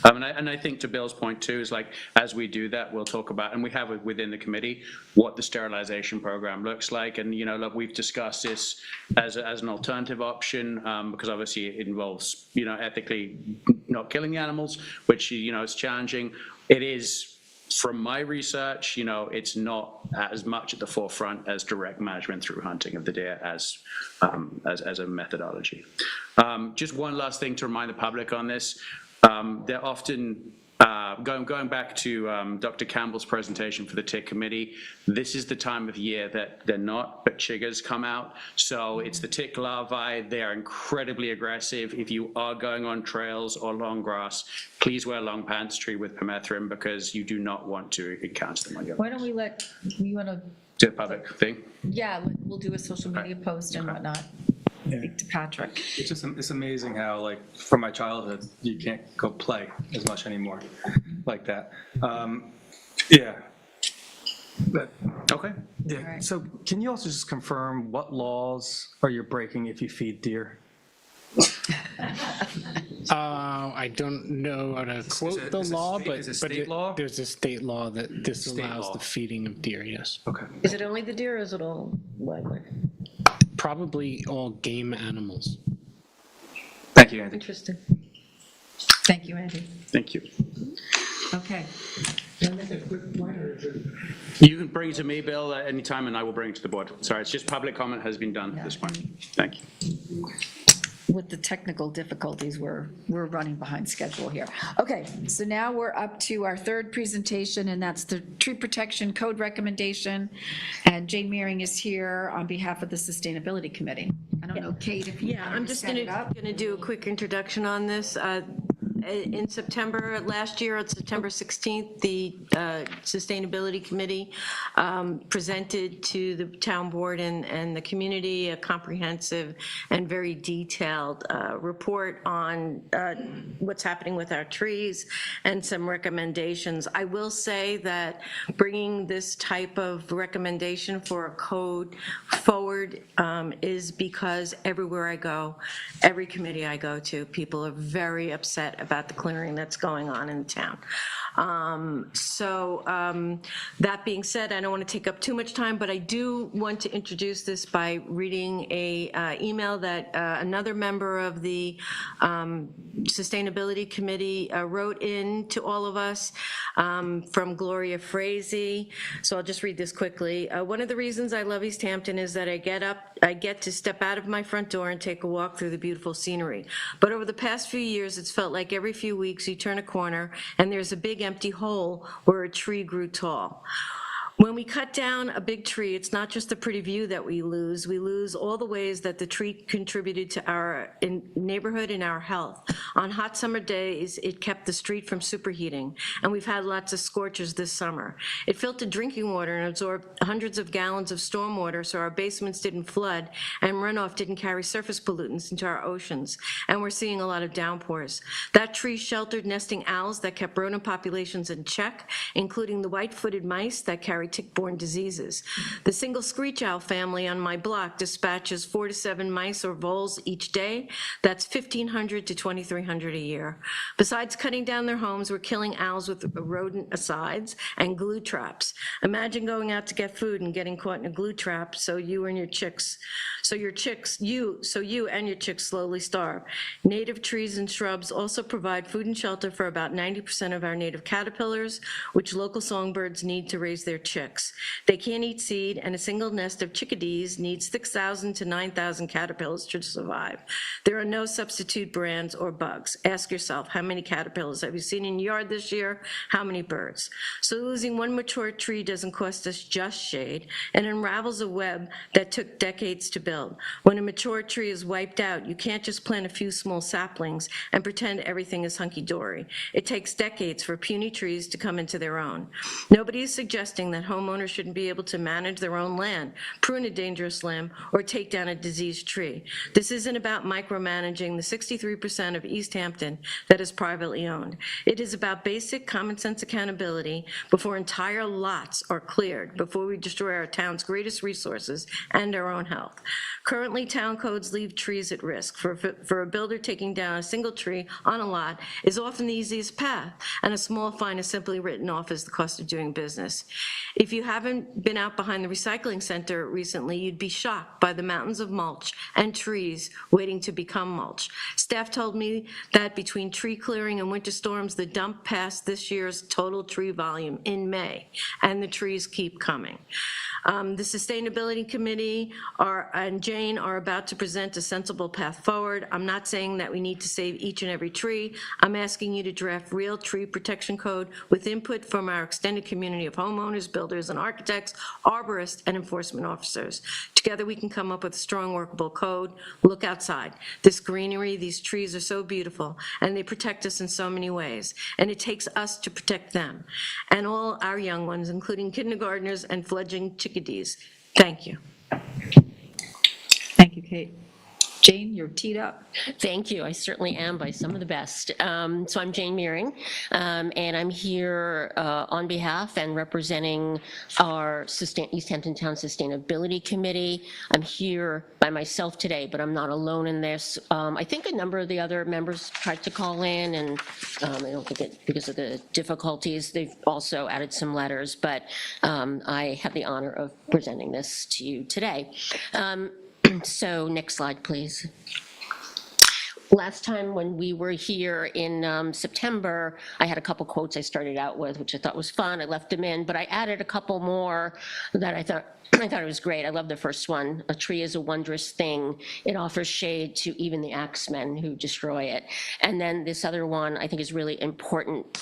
And I think to Bill's point too, is as we do that, we'll talk about, and we have it within the committee, what the sterilization program looks like. And, look, we've discussed this as an alternative option, because obviously it involves, ethically not killing the animals, which, is challenging. It is, from my research, it's not as much at the forefront as direct management through hunting of the deer as a methodology. Just one last thing to remind the public on this. They're often, going back to Dr. Campbell's presentation for the tick committee, this is the time of year that they're not, but chiggers come out. So it's the tick larvae. They are incredibly aggressive. If you are going on trails or long grass, please wear long pants treated with permethrin, because you do not want to encounter them on your. Why don't we you want to? To the public thing? Yeah, we'll do a social media post and whatnot. Speak to Patrick. It's amazing how, from my childhood, you can't go play as much anymore like that. Yeah. Okay. Yeah. Right. So can you also just confirm what laws are you breaking if you feed deer? I don't know how to quote the law, but there's a state law that disallows the feeding of deer, yes. Okay. Is it only the deer, or is it all wildlife? Probably all game animals. Thank you, Andy. Interesting. Thank you, Andy. Thank you. Okay. You can bring it to me, Bill, at any time, and I will bring it to the board. Sorry, it's just public comment has been done at this point. Thank you. With the technical difficulties, we're running behind schedule here. Okay, so now we're up to our third presentation, and that's the tree protection code recommendation. And Jane Meering is here on behalf of the Sustainability Committee. I don't know, Kate, if you Yeah, I'm just going to do a quick introduction on this. In September, last year, on September 16th, the Sustainability Committee presented to the town board and the community a comprehensive and very detailed report on what's happening with our trees and some recommendations. I will say that bringing this type of recommendation for a code forward is because everywhere I go, every committee I go to, people are very upset about the clearing that's going on in the town. That being said, I don't want to take up too much time, but I do want to introduce this by reading a email that another member of the Sustainability Committee wrote in to all of us from Gloria Frazee. So I'll just read this quickly. One of the reasons I love East Hampton is that I get to step out of my front door and take a walk through the beautiful scenery. But over the past few years, it's felt like every few weeks you turn a corner and there's a big empty hole where a tree grew tall. When we cut down a big tree, it's not just the pretty view that we lose all the ways that the tree contributed to our neighborhood and our health. On hot summer days, it kept the street from superheating, and we've had lots of scorches this summer. It filtered drinking water and absorbed hundreds of gallons of stormwater so our basements didn't flood and runoff didn't carry surface pollutants into our oceans, and we're seeing a lot of downpours. That tree sheltered nesting owls that kept rodent populations in check, including the white-footed mice that carry tick-borne diseases. The single screech owl family on my block dispatches 4 to 7 mice or voles each day. That's 1,500 to 2,300 a year. Besides cutting down their homes, we're killing owls with rodent asides and glue traps. Imagine going out to get food and getting caught in a glue trap so you and your chicks slowly starve. Native trees and shrubs also provide food and shelter for about 90% of our native caterpillars, which local songbirds need to raise their chicks. They can't eat seed, and a single nest of chickadees needs 6,000 to 9,000 caterpillars to survive. There are no substitute brands or bugs. Ask yourself, how many caterpillars have you seen in your yard this year? How many birds? So losing one mature tree doesn't cost us just shade, and unravels a web that took decades to build. When a mature tree is wiped out, you can't just plant a few small saplings and pretend everything is hunky-dory. It takes decades for puny trees to come into their own. Nobody is suggesting that homeowners shouldn't be able to manage their own land, prune a dangerous limb, or take down a diseased tree. This isn't about micromanaging the 63% of East Hampton that is privately owned. It is about basic common sense accountability before entire lots are cleared, before we destroy our town's greatest resources and our own health. Currently, town codes leave trees at risk. For a builder, taking down a single tree on a lot is often the easiest path, and a small fine is simply written off as the cost of doing business. If you haven't been out behind the recycling center recently, you'd be shocked by the mountains of mulch and trees waiting to become mulch. Staff told me that between tree clearing and winter storms, the dump passed this year's total tree volume in May, and the trees keep coming. The Sustainability Committee and Jane are about to present a sensible path forward. I'm not saying that we need to save each and every tree. I'm asking you to draft real tree protection code with input from our extended community of homeowners, builders and architects, arborists, and enforcement officers. Together we can come up with a strong, workable code. Look outside. This greenery, these trees are so beautiful, and they protect us in so many ways, and it takes us to protect them and all our young ones, including kindergartners and fledgling chickadees. Thank you. Thank you, Kate. Jane, you're teed up. Thank you. I certainly am by some of the best. So I'm Jane Meering, and I'm here on behalf and representing our East Hampton Town Sustainability Committee. I'm here by myself today, but I'm not alone in this. I think a number of the other members tried to call in, and I don't think it, because of the difficulties, they've also added some letters, but I have the honor of presenting this to you today. So next slide, please. Last time when we were here in September, I had a couple quotes I started out with, which I thought was fun. I left them in, but I added a couple more that I thought it was great. I love the first one. A tree is a wondrous thing. It offers shade to even the axemen who destroy it. And then this other one I think is really important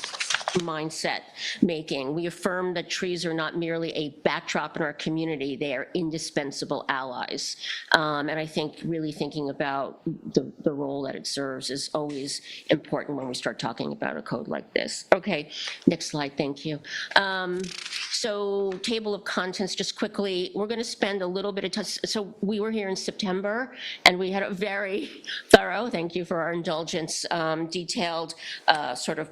mindset making. We affirm that trees are not merely a backdrop in our community, they are indispensable allies. And I think really thinking about the role that it serves is always important when we start talking about a code like this. Okay, next slide, thank you. So table of contents, just quickly, we're going to spend a little bit of time. So we were here in September and we had a very thorough, thank you for our indulgence, detailed sort of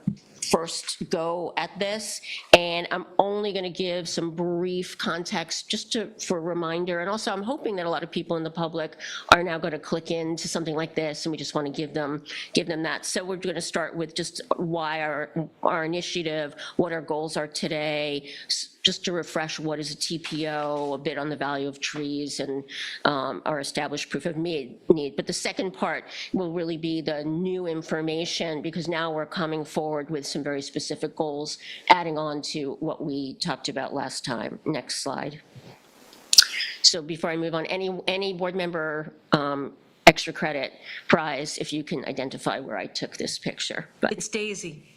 first go at this, And I'm only going to give some brief context just for a reminder. And also, I'm hoping that a lot of people in the public are now going to click into something like this, and we just want to give them that. So we're going to start with just why our initiative, what our goals are today, just to refresh what is a TPO, a bit on the value of trees and our established proof of need. But the second part will really be the new information, because now we're coming forward with some very specific goals, adding on to what we talked about last time. Next slide. So before I move on, any board member extra credit prize if you can identify where I took this picture. But It's Daisy.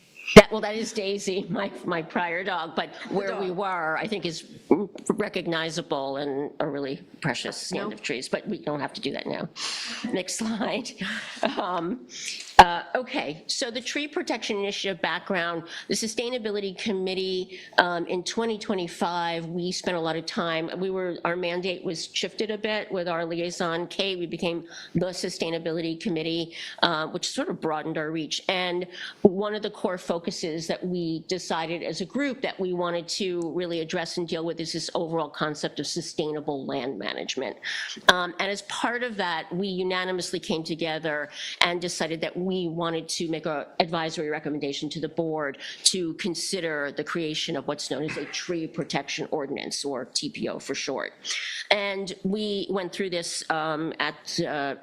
that is Daisy, my prior dog, but where we were, I think, is recognizable and a really precious stand of trees, but we don't have to do that now. Next slide. Okay, so the Tree Protection Initiative background, the Sustainability Committee, in 2025, we spent a lot of time, our mandate was shifted a bit with our liaison, Kay, we became the Sustainability Committee, which sort of broadened our reach. And one of the core focuses that we decided as a group that we wanted to really address and deal with is this overall concept of sustainable land management. And as part of that, we unanimously came together and decided that we wanted to make an advisory recommendation to the board to consider the creation of what's known as a Tree Protection Ordinance, or TPO for short. And we went through this the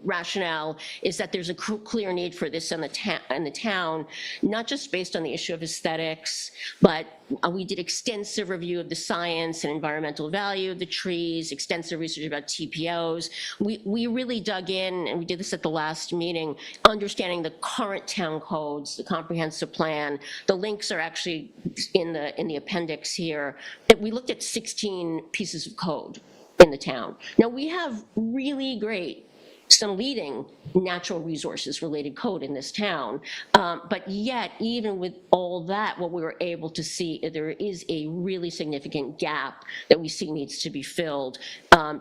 rationale is that there's a clear need for this in the town, not just based on the issue of aesthetics, but we did extensive review of the science and environmental value of the trees, extensive research about TPOs. We really dug in, and we did this at the last meeting, understanding the current town codes, the comprehensive plan. The links are actually in the appendix here. That we looked at 16 pieces of code in the town. Now, we have really great, some leading natural resources related code in this town, but yet even with all that, what we were able to see, there is a really significant gap that we see needs to be filled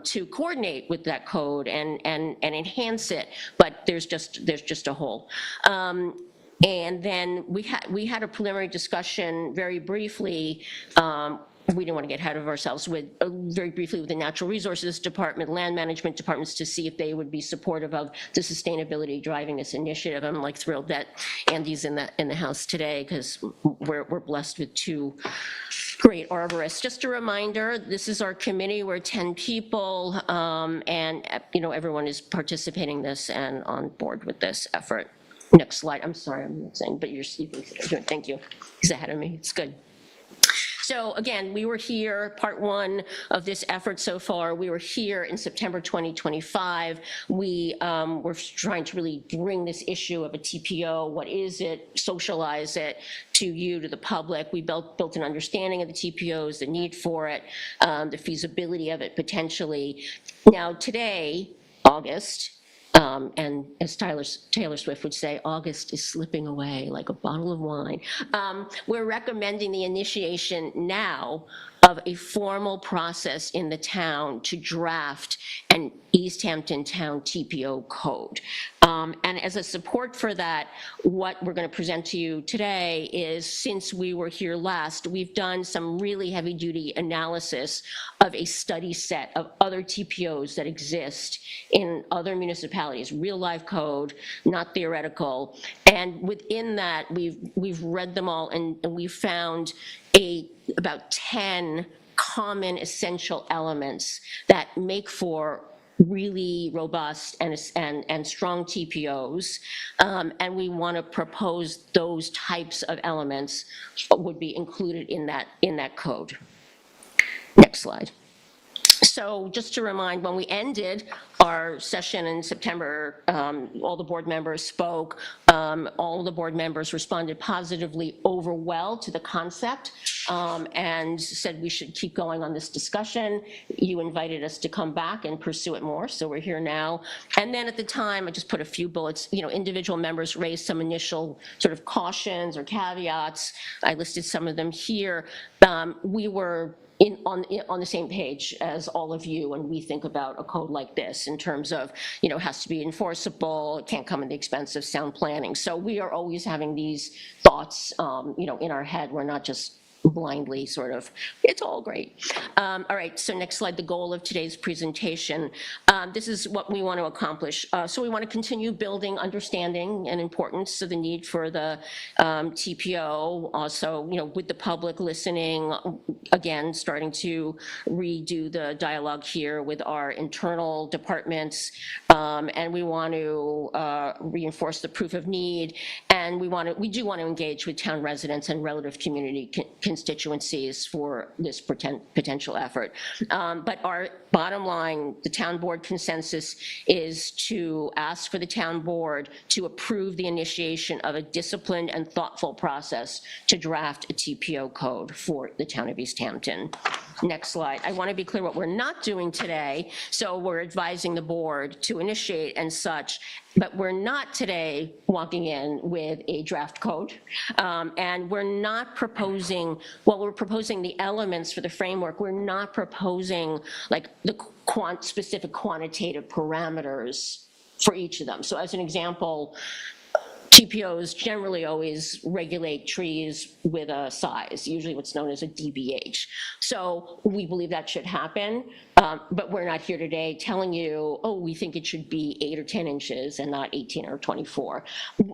to coordinate with that code and enhance it, but there's just a hole. And then we had a preliminary discussion very briefly. We didn't want to get ahead of ourselves with very briefly with the Natural Resources Department, Land Management Departments, to see if they would be supportive of the sustainability driving this initiative. I'm like thrilled that Andy's in the house today, because we're blessed with two great arborists. Just a reminder, this is our committee. We're 10 people, and everyone is participating in this and on board with this effort. Next slide. I'm sorry, I'm not saying, but you're speaking. Thank you. He's ahead of me. It's good. So again, we were here, part one of this effort so far. We were here in September 2025. We were trying to really bring this issue of a TPO, what is it, socialize it to you, to the public. We built an understanding of the TPOs, the need for it, the feasibility of it potentially. Now today, August, and as Taylor Swift would say, August is slipping away like a bottle of wine. We're recommending the initiation now of a formal process in the town to draft an East Hampton Town TPO code. And as a support for that, what we're going to present to you today is, since we were here last, we've done some really heavy-duty analysis of a study set of other TPOs that exist in other municipalities, real-life code, not theoretical. And within that, we've read them all, and we've found about 10 common essential elements that make for really robust and strong TPOs, and we want to propose those types of elements would be included in that code. Next slide. So just to remind, when we ended our session in September, all the board members spoke. All the board members responded positively over well to the concept, and said we should keep going on this discussion. You invited us to come back and pursue it more, so we're here now. And then at the time, I just put a few bullets. Individual members raised some initial sort of cautions or caveats. I listed some of them here. We were on the same page as all of you when we think about a code like this, in terms of, you know, has to be enforceable, it can't come at the expense of sound planning. So we are always having these thoughts, you know, in our head. We're not just blindly sort of, it's all great. All right, so next slide, the goal of today's presentation. This is what we want to accomplish. So we want to continue building understanding and importance of the need for the TPO. Also, you know, with the public listening, again, starting to redo the dialogue here with our internal departments. And we want to reinforce the proof of need. And we do want to engage with town residents and relative community constituencies for this potential effort. But our bottom line, the town board consensus is to ask for the town board to approve the initiation of a disciplined and thoughtful process to draft a TPO code for the town of East Hampton. Next slide. I want to be clear what we're not doing today. So we're advising the board to initiate and such, but we're not today walking in with a draft code. And we're not proposing, well, we're proposing the elements for the framework. We're not proposing like the specific quantitative parameters for each of them. So as an example, TPOs generally always regulate trees with a size, usually what's known as a DBH. So we believe that should happen, but we're not here today telling you, oh, we think it should be 8 or 10 inches and not 18 or 24.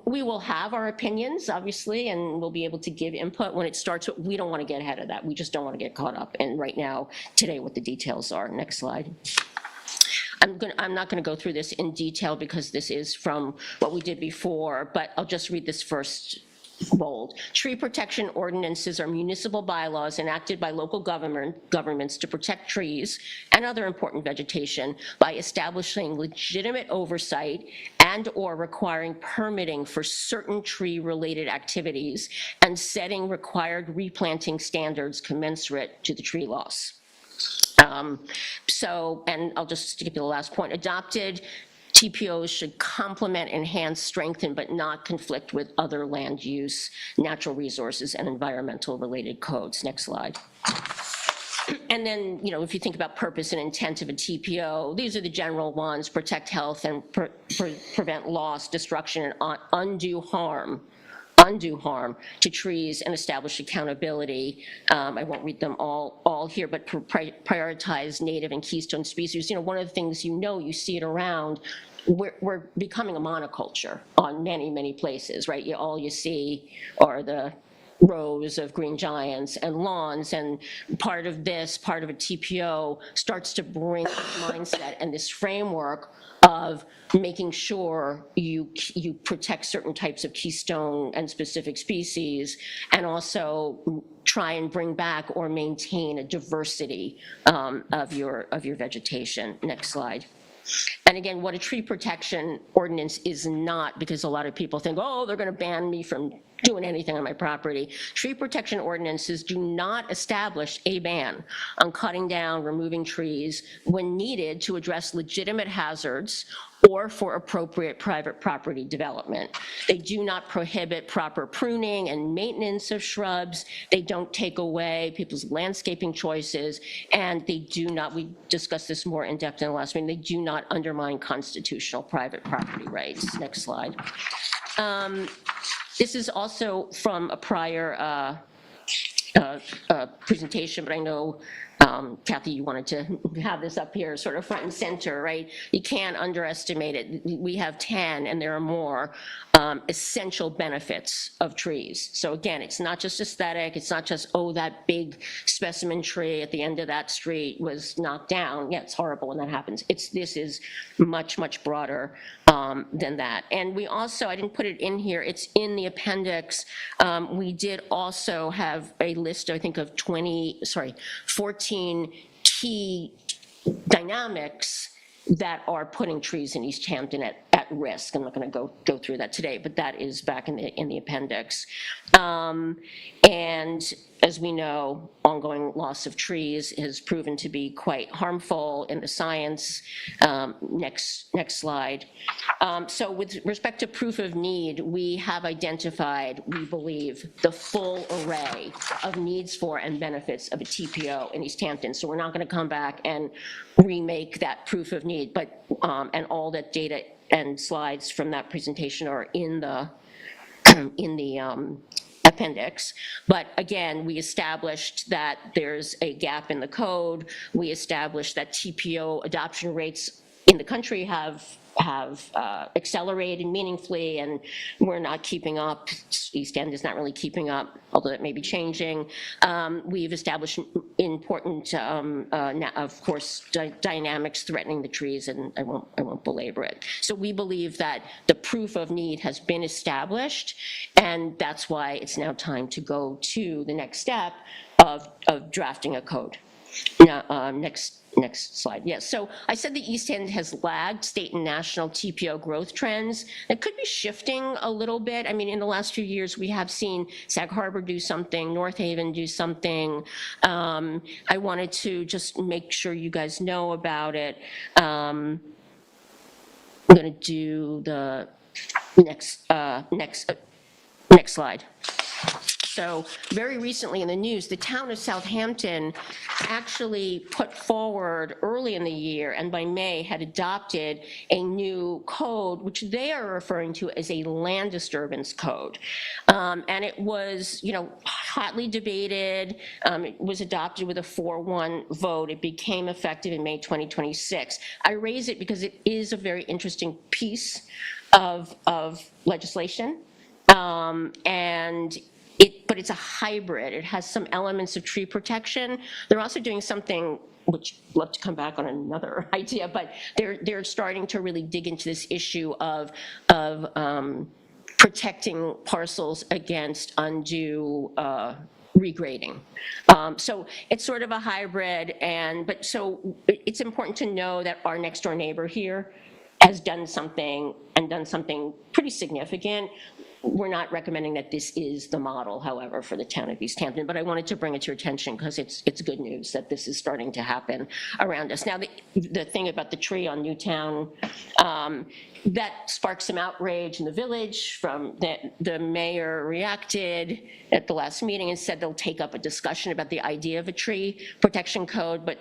We will have our opinions, obviously, and we'll be able to give input when it starts, but we don't want to get ahead of that. We just don't want to get caught up in right now, today, what the details are. Next slide. I'm not going to go through this in detail because this is from what we did before, but I'll just read this first bold. Tree protection ordinances are municipal bylaws enacted by local governments to protect trees and other important vegetation by establishing legitimate oversight and or requiring permitting for certain tree-related activities and setting required replanting standards commensurate to the tree loss. And I'll just skip to the last point. Adopted TPOs should complement, enhance, strengthen, but not conflict with other land use, natural resources, and environmental related codes. Next slide. And then, you know, if you think about purpose and intent of a TPO, these are the general ones: protect health and prevent loss, destruction, and undue harm to trees, and establish accountability. I won't read them all here, but prioritize native and keystone species. You know, one of the things, you see it around, we're becoming a monoculture on many places, right? All you see are the rows of green giants and lawns, and part of a TPO starts to bring mindset and this framework of making sure you protect certain types of keystone and specific species, and also try and bring back or maintain a diversity of your vegetation. Next slide. And again, what a tree protection ordinance is not, because a lot of people think, oh, they're going to ban me from doing anything on my property. Tree protection ordinances do not establish a ban on cutting down, removing trees when needed to address legitimate hazards or for appropriate private property development. They do not prohibit proper pruning and maintenance of shrubs. They don't take away people's landscaping choices, and they do not, we discussed this more in depth in the last meeting, they do not undermine constitutional private property rights. Next slide. This is also from a prior presentation, but I know, Kathy, you wanted to have this up here sort of front and center, right? You can't underestimate it. We have 10, and there are more essential benefits of trees. So again, it's not just aesthetic. It's not just, oh, that big specimen tree at the end of that street was knocked down. Yeah, it's horrible when that happens. This is much broader than that. And we also, I didn't put it in here, it's in the appendix. We did also have a list, I think, of 14 key dynamics that are putting trees in East Hampton at risk. I'm not going to go through that today, but that is back in the appendix. And as we know, ongoing loss of trees has proven to be quite harmful in the science. Next slide. So with respect to proof of need, we have identified, we believe, the full array of needs for and benefits of a TPO in East Hampton. So we're not going to come back and remake that proof of need, but and all that data and slides from that presentation are in the appendix. But again, we established that there's a gap in the code. We established that TPO adoption rates in the country have accelerated meaningfully, and we're not keeping up. East End is not really keeping up, although that may be changing. We've established important, of course, dynamics threatening the trees, and I won't belabor it. So we believe that the proof of need has been established, and that's why it's now time to go to the next step of drafting a code. Now, next slide. Yes, so I said the East End has lagged state and national TPO growth trends. It could be shifting a little bit. I mean, in the last few years, we have seen Sag Harbor do something, North Haven do something. I wanted to just make sure you guys know about it. I'm going to do the next slide. So very recently in the news, the town of Southampton actually put forward early in the year, and by May had adopted a new code, which they are referring to as a land disturbance code. And it was, hotly debated. It was adopted with a 4-1 vote. It became effective in May 2026. I raise it because it is a very interesting piece of legislation. But it's a hybrid. It has some elements of tree protection. They're also doing something, which I'd love to come back on another idea, but they're starting to really dig into this issue of protecting parcels against undue regrading. So it's sort of a hybrid, but so it's important to know that our next door neighbor here has done something pretty significant. We're not recommending that this is the model, however, for the town of East Hampton, but I wanted to bring it to your attention because it's good news that this is starting to happen around us. Now, the thing about the tree on Newtown, that sparked some outrage in the village. From the mayor reacted at the last meeting and said they'll take up a discussion about the idea of a tree protection code, but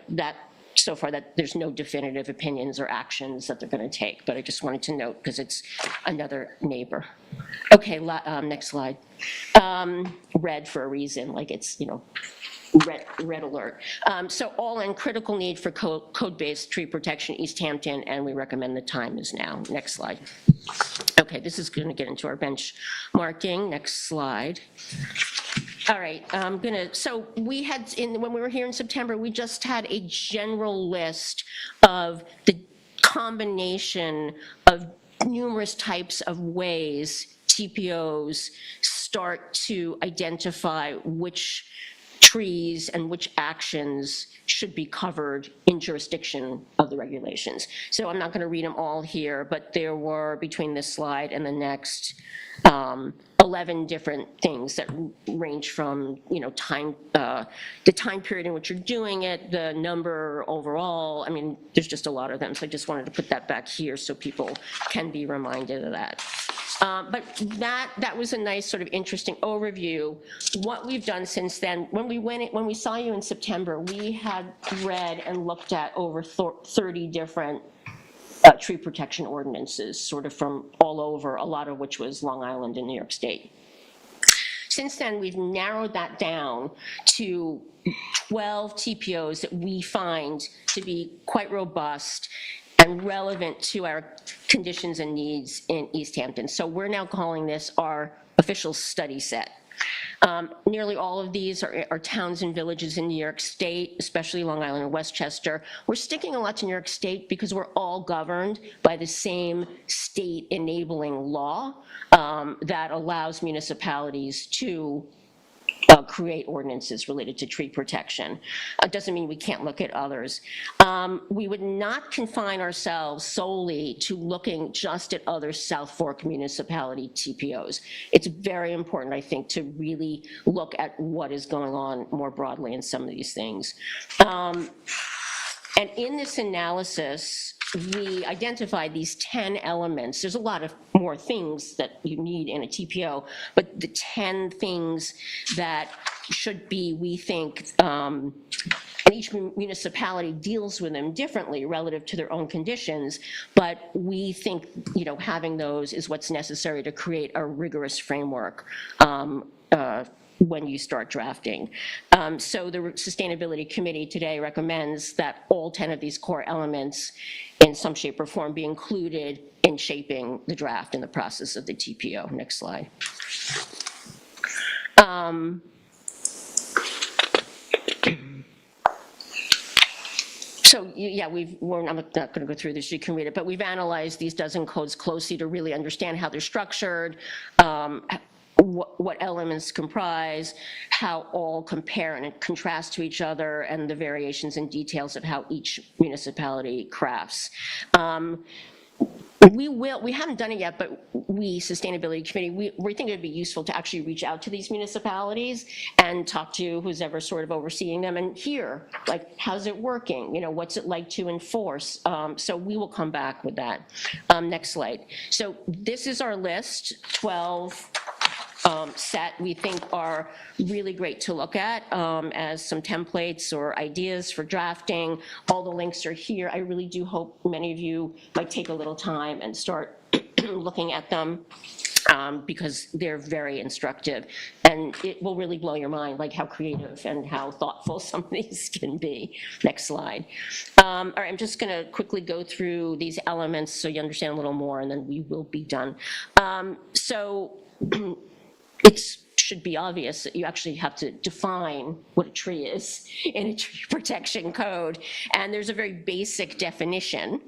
so far that there's no definitive opinions or actions that they're going to take, but I just wanted to note because it's another neighbor. Okay, next slide. Red for a reason, like it's, red alert. So all in critical need for code-based tree protection, East Hampton, and we recommend the time is now. Next slide. Okay, this is going to get into our benchmarking. Next slide. All right, so we had, when we were here in September, we just had a general list of the combination of numerous types of ways TPOs start to identify which trees and which actions should be covered in jurisdiction of the regulations. So I'm not going to read them all here, but there were, between this slide and the next, 11 different things that range from, time, the time period in which you're doing it, the number overall. I mean, there's just a lot of them. So I just wanted to put that back here so people can be reminded of that. But that was a nice sort of interesting overview. What we've done since then, when we saw you in September, we had read and looked at over 30 different tree protection ordinances, sort of from all over, a lot of which was Long Island and New York State. Since then, we've narrowed that down to 12 TPOs that we find to be quite robust and relevant to our conditions and needs in East Hampton. So we're now calling this our official study set. Nearly all of these are towns and villages in New York State, especially Long Island and Westchester. We're sticking a lot to New York State because we're all governed by the same state enabling law that allows municipalities to create ordinances related to tree protection. Doesn't mean we can't look at others. We would not confine ourselves solely to looking just at other South Fork municipality TPOs. It's very important, I think, to really look at what is going on more broadly in some of these things. And in this analysis, we identified these 10 elements. There's a lot of more things that you need in a TPO, but the 10 things that should be, we think, and each municipality deals with them differently relative to their own conditions, but we think, having those is what's necessary to create a rigorous framework when you start drafting. So the Sustainability Committee today recommends that all 10 of these core elements in some shape or form be included in shaping the draft in the process of the TPO. Next slide. So yeah, I'm not going to go through this, you can read it, but we've analyzed these dozen codes closely to really understand how they're structured, what elements comprise, how all compare and contrast to each other, and the variations and details of how each municipality crafts. We haven't done it yet, but Sustainability Committee, we think it'd be useful to actually reach out to these municipalities and talk to who's ever sort of overseeing them and hear, like, how's it working? What's it like to enforce? So we will come back with that. Next slide. So this is our list, 12 set we think are really great to look at as some templates or ideas for drafting. All the links are here. I really do hope many of you might take a little time and start looking at them because they're very instructive, and it will really blow your mind, like how creative and how thoughtful some of these can be. Next slide. All right, I'm just going to quickly go through these elements so you understand a little more, and then we will be done. It should be obvious that you actually have to define what a tree is in a tree protection code. And there's a very basic definition,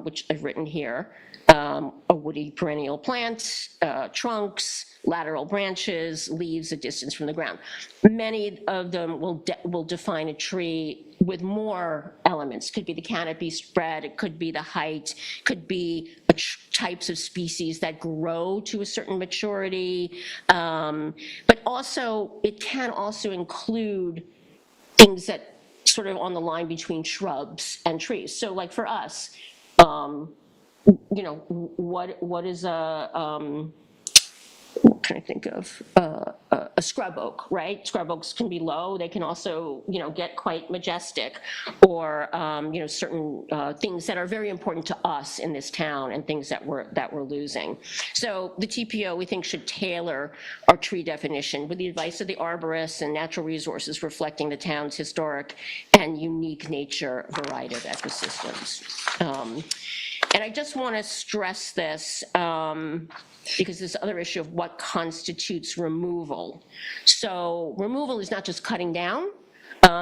which I've written here. A woody perennial plant, trunks, lateral branches, leaves a distance from the ground. Many of them will define a tree with more elements. Could be the canopy spread, it could be the height, could be types of species that grow to a certain maturity, but also it can also include things that sort of on the line between shrubs and trees. So like for us, what is what can I think of? A scrub oak, right? Scrub oaks can be low. They can also, get quite majestic, or certain things that are very important to us in this town and things that we're losing. So the TPO, we think, should tailor our tree definition with the advice of the arborists and natural resources, reflecting the town's historic and unique nature, variety of ecosystems. And I just want to stress this because this other issue of what constitutes removal. So removal is not just cutting down.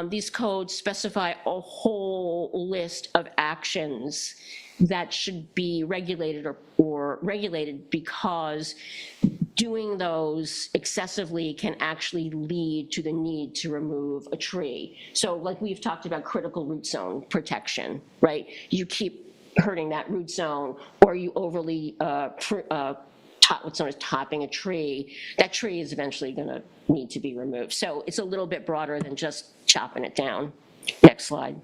These codes specify a whole list of actions that should be regulated or regulated, because doing those excessively can actually lead to the need to remove a tree. So like we've talked about critical root zone protection, right? You keep hurting that root zone, or you overly what's known as topping a tree, that tree is eventually going to need to be removed. So it's a little bit broader than just chopping it down. Next slide.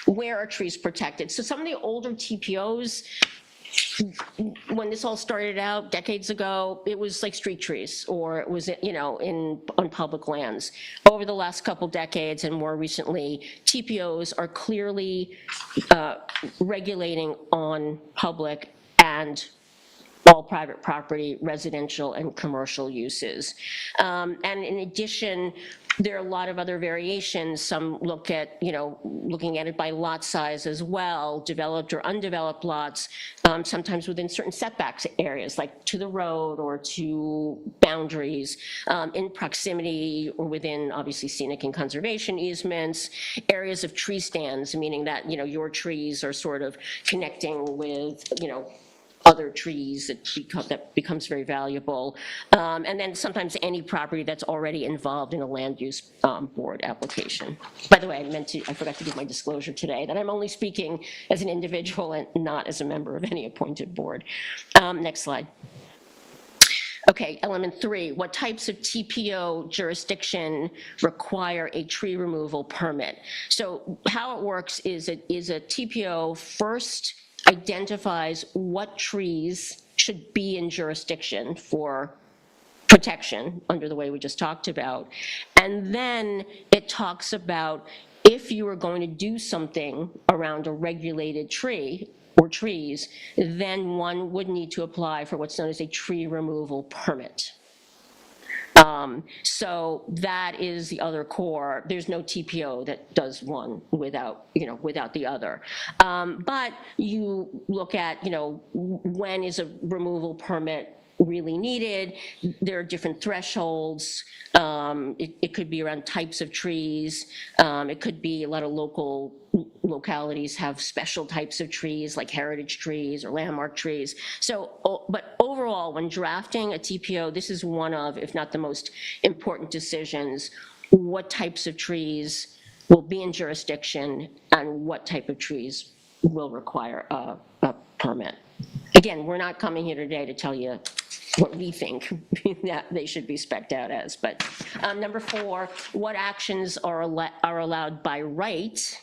Where are trees protected? So some of the older TPOs, when this all started out decades ago, it was like street trees, or it was, on public lands. Over the last couple decades and more recently, TPOs are clearly regulating on public and all private property, residential and commercial uses. And in addition, there are a lot of other variations. Some look at, looking at it by lot size as well, developed or undeveloped lots, sometimes within certain setbacks areas, like to the road or to boundaries, in proximity or within, obviously, scenic and conservation easements, areas of tree stands, meaning that, your trees are sort of connecting with, other trees that becomes very valuable. And then sometimes any property that's already involved in a land use board application. By the way, I forgot to give my disclosure today that I'm only speaking as an individual and not as a member of any appointed board. Next slide. Okay, element 3, what types of TPO jurisdiction require a tree removal permit? So how it works is a TPO first identifies what trees should be in jurisdiction for protection under the way we just talked about. And then it talks about if you are going to do something around a regulated tree or trees, then one would need to apply for what's known as a tree removal permit. So that is the other core. There's no TPO that does one without the other. But you look at, when is a removal permit really needed. There are different thresholds. It could be around types of trees. It could be a lot of localities have special types of trees like heritage trees or landmark trees. So, but overall, when drafting a TPO, this is one of, if not the most important decisions, what types of trees will be in jurisdiction and what type of trees will require a permit. Again, we're not coming here today to tell you what we think that they should be spec'd out as. But number 4, what actions are allowed by right,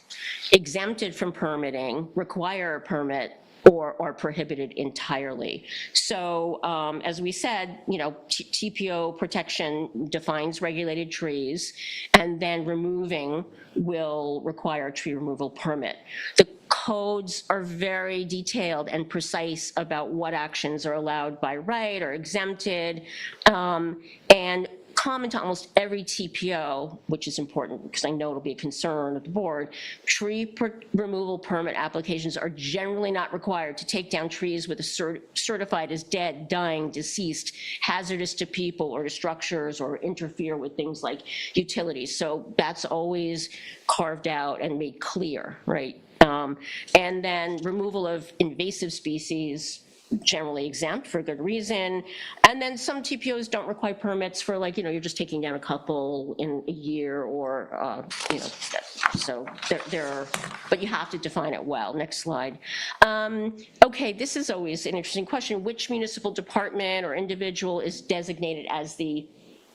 exempted from permitting, require a permit, or are prohibited entirely. So as we said, TPO protection defines regulated trees, and then removing will require a tree removal permit. The codes are very detailed and precise about what actions are allowed by right or exempted, and common to almost every TPO, which is important because I know it'll be a concern of the board, tree removal permit applications are generally not required to take down trees with a certified as dead, dying, deceased, hazardous to people or to structures, or interfere with things like utilities. So that's always carved out and made clear, right? And then removal of invasive species, generally exempt for good reason. And then some TPOs don't require permits for, like, you're just taking down a couple in a year, or, so but you have to define it well. Next slide. Okay, this is always an interesting question. Which municipal department or individual is designated as the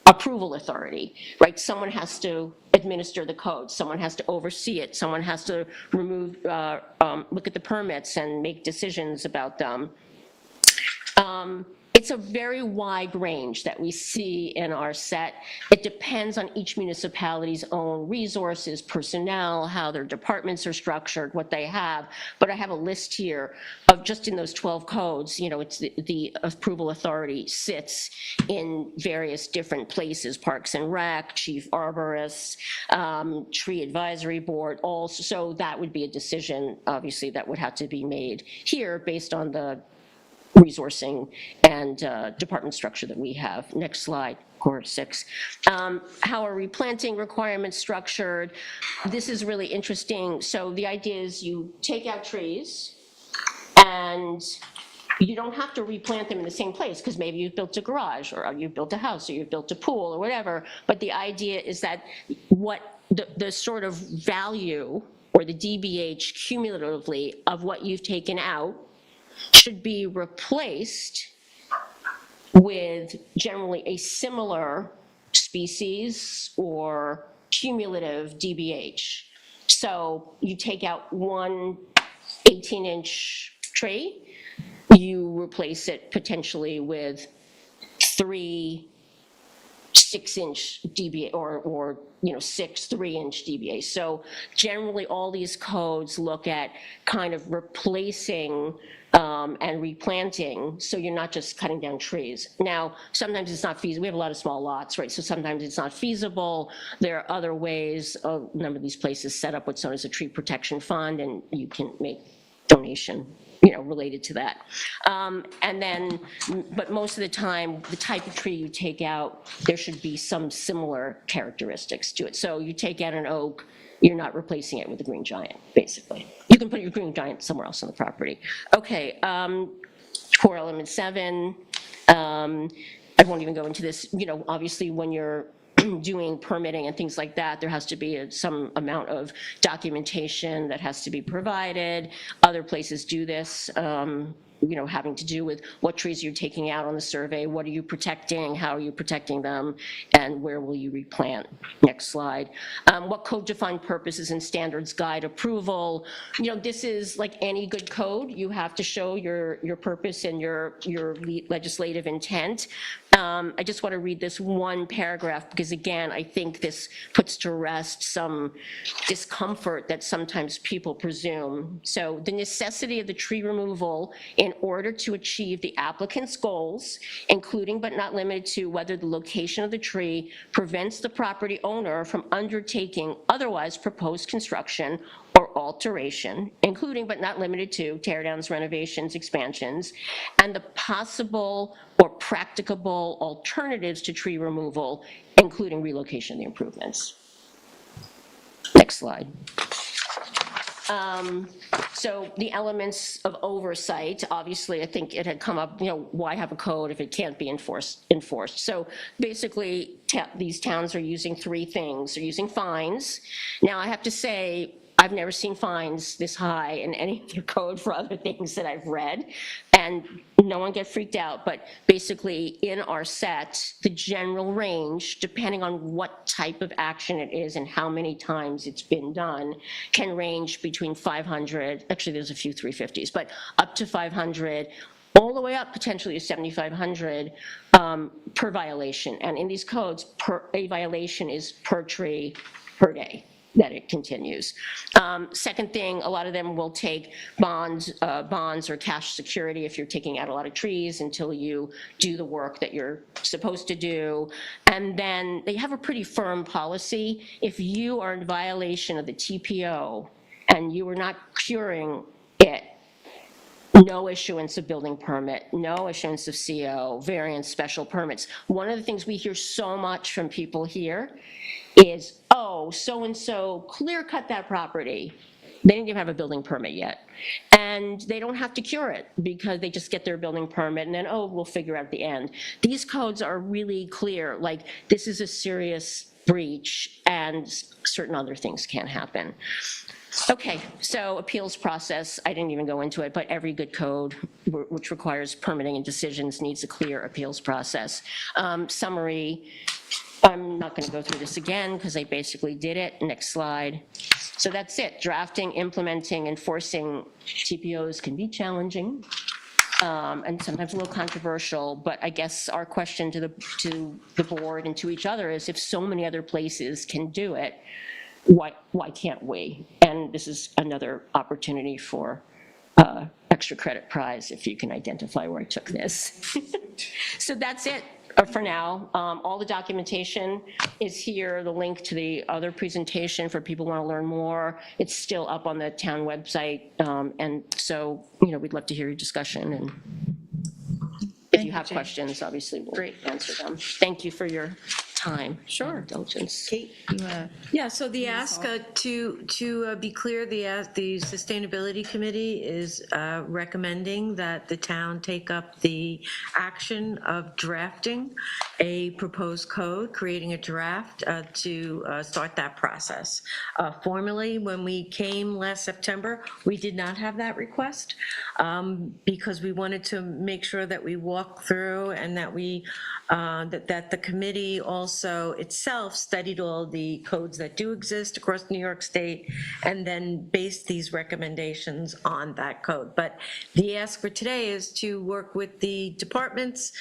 approval authority, right? Someone has to administer the code, someone has to oversee it, someone has to remove, look at the permits and make decisions about them. It's a very wide range that we see in our set. It depends on each municipality's own resources, personnel, how their departments are structured, what they have. But I have a list here of just in those 12 codes, it's the approval authority sits in various different places, Parks and Rec, Chief Arborist, Tree Advisory Board, also. So that would be a decision, obviously, that would have to be made here based on the resourcing and department structure that we have. Next slide, core 6. How are replanting requirements structured? This is really interesting. So the idea is you take out trees and you don't have to replant them in the same place, because maybe you've built a garage, or you've built a house, or you've built a pool, or whatever. But the idea is that what the sort of value, or the DBH cumulatively, of what you've taken out should be replaced with generally a similar species or cumulative DBH. So you take out one 18-inch tree, you replace it potentially with 3 6-inch DBA, or 6 3-inch DBA. So generally all these codes look at kind of replacing and replanting, so you're not just cutting down trees. Now, sometimes it's not feasible. We have a lot of small lots, right? So sometimes it's not feasible. There are other ways. A number of these places set up what's known as a tree protection fund, and you can make donation related to that. And then, but most of the time, the type of tree you take out, there should be some similar characteristics to it. So you take out an oak, you're not replacing it with a green giant, basically. You can put your green giant somewhere else on the property. Okay, for element 7. I won't even go into this, obviously when you're doing permitting and things like that, there has to be some amount of documentation that has to be provided. Other places do this, having to do with what trees you're taking out on the survey, what are you protecting, how are you protecting them, and where will you replant? Next slide. What code-defined purposes and standards guide approval? This is like any good code. You have to show your purpose and your legislative intent. I just want to read this one paragraph because, again, I think this puts to rest some discomfort that sometimes people presume. So the necessity of the tree removal in order to achieve the applicant's goals, including but not limited to whether the location of the tree prevents the property owner from undertaking otherwise proposed construction or alteration, including but not limited to tear downs, renovations, expansions, and the possible or practicable alternatives to tree removal, including relocation of the improvements. Next slide. So the elements of oversight, obviously, I think it had come up, why have a code if it can't be enforced? So basically, these towns are using 3 things. They're using fines. Now, I have to say, I've never seen fines this high in any other code for other things that I've read, and no one get freaked out, but basically in our set, the general range, depending on what type of action it is and how many times it's been done, can range between 500, actually there's a few 350s, but up to 500, all the way up potentially to 7,500 per violation. And in these codes, a violation is per tree per day that it continues. Second thing, a lot of them will take bonds or cash security if you're taking out a lot of trees until you do the work that you're supposed to do. And then they have a pretty firm policy. If you are in violation of the TPO and you are not curing it, no issuance of building permit, no issuance of CO, variance, special permits. One of the things we hear so much from people here is, oh, so-and-so clear cut that property. They didn't even have a building permit yet. And they don't have to cure it because they just get their building permit and then, oh, we'll figure out at the end. These codes are really clear, like this is a serious breach and certain other things can happen. Okay, so appeals process, I didn't even go into it, but every good code which requires permitting and decisions needs a clear appeals process. Summary, I'm not going to go through this again because I basically did it. Next slide. So that's it. Drafting, implementing, enforcing TPOs can be challenging and sometimes a little controversial, but I guess our question to the board and to each other is if so many other places can do it, why can't we? And this is another opportunity for extra credit prize if you can identify where I took this. So that's it for now. All the documentation is here, the link to the other presentation for people who want to learn more. It's still up on the town website, and so we'd love to hear your discussion, and if you have questions, obviously we'll answer them. Thank you for your time. Sure. Indulgence. Kate, yeah, so the ask, to be clear, the Sustainability Committee is recommending that the town take up the action of drafting a proposed code, creating a draft to start that process. Formally, when we came last September, we did not have that request because we wanted to make sure that we walk through and that we that the committee also itself studied all the codes that do exist across New York State and then based these recommendations on that code. But the ask for today is to work with the departments,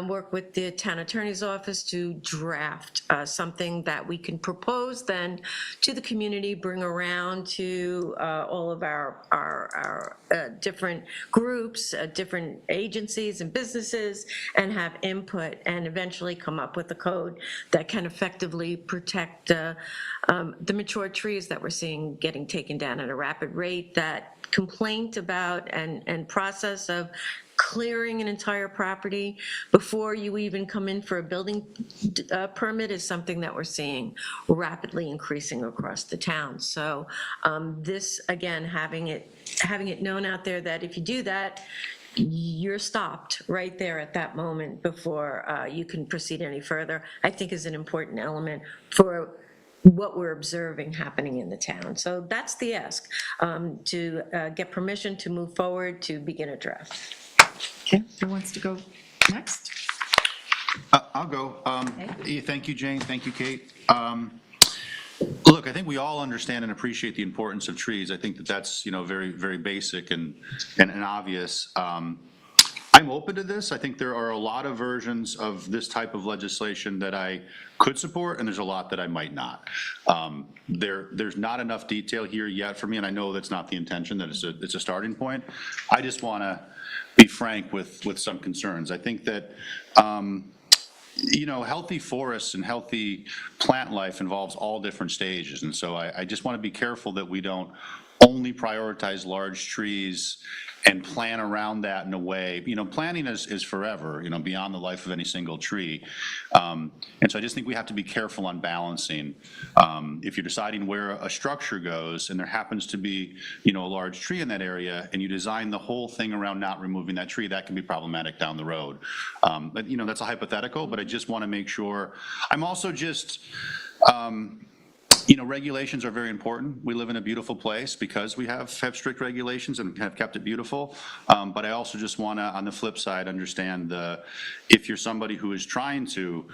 work with the town attorney's office to draft something that we can propose then to the community, bring around to all of our different groups, different agencies and businesses, and have input and eventually come up with a code that can effectively protect the mature trees that we're seeing getting taken down at a rapid rate. That complaint about and process of clearing an entire property before you even come in for a building permit is something that we're seeing rapidly increasing across the town. So this, again, having it known out there that if you do that, you're stopped right there at that moment before you can proceed any further, I think is an important element for what we're observing happening in the town. So that's the ask, to get permission to move forward to begin a draft. Okay, who wants to go next? I'll go. Thank you, Jane. Thank you, Kate. Look, I think we all understand and appreciate the importance of trees. I think that that's, very, very basic and obvious. I'm open to this. I think there are a lot of versions of this type of legislation that I could support, and there's a lot that I might not. There's not enough detail here yet for me, and I know that's not the intention, that it's a starting point. I just want to be frank with some concerns. I think that healthy forests and healthy plant life involves all different stages. And so I just want to be careful that we don't only prioritize large trees and plan around that in a way. Planting is forever, beyond the life of any single tree. And so I just think we have to be careful on balancing. If you're deciding where a structure goes and there happens to be, a large tree in that area, and you design the whole thing around not removing that tree, that can be problematic down the road. But that's a hypothetical, but I just want to make sure. I'm also just, regulations are very important. We live in a beautiful place because we have strict regulations and have kept it beautiful. But I also just want to, on the flip side, understand if you're somebody who is trying to,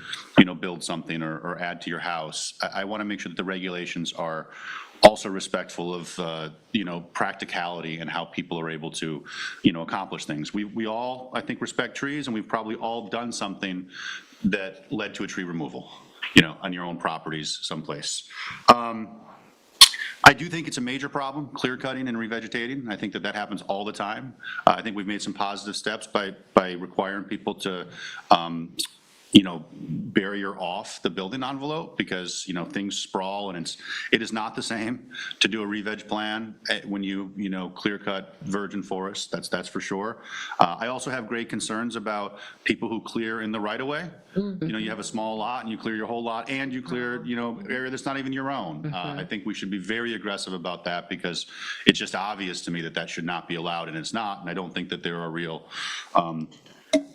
build something or add to your house, I want to make sure that the regulations are also respectful of, practicality and how people are able to, accomplish things. We all, I think, respect trees, and we've probably all done something that led to a tree removal, on your own properties someplace. I do think it's a major problem, clear cutting and revegetating. I think that happens all the time. I think we've made some positive steps by requiring people to barrier off the building envelope, because things sprawl, and it is not the same to do a re-veg plan when you clear cut virgin forest. That's for sure. I also have great concerns about people who clear in the right of way. You have a small lot and you clear your whole lot, and you clear area that's not even your own. I think we should be very aggressive about that, because it's just obvious to me that should not be allowed, and it's not. And I don't think that there are real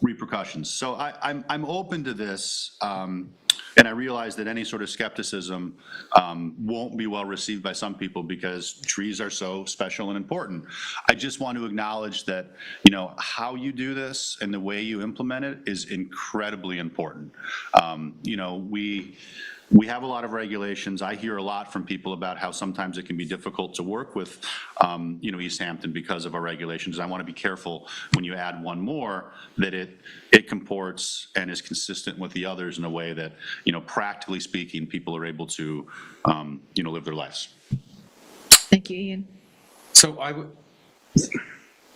repercussions. So I'm open to this, and I realize that any sort of skepticism won't be well received by some people, because trees are so special and important. I just want to acknowledge that how you do this and the way you implement it is incredibly important. We have a lot of regulations. I hear a lot from people about how sometimes it can be difficult to work with, East Hampton because of our regulations. I want to be careful when you add one more that it comports and is consistent with the others in a way that, practically speaking, people are able to, live their lives. Thank you, Ian. So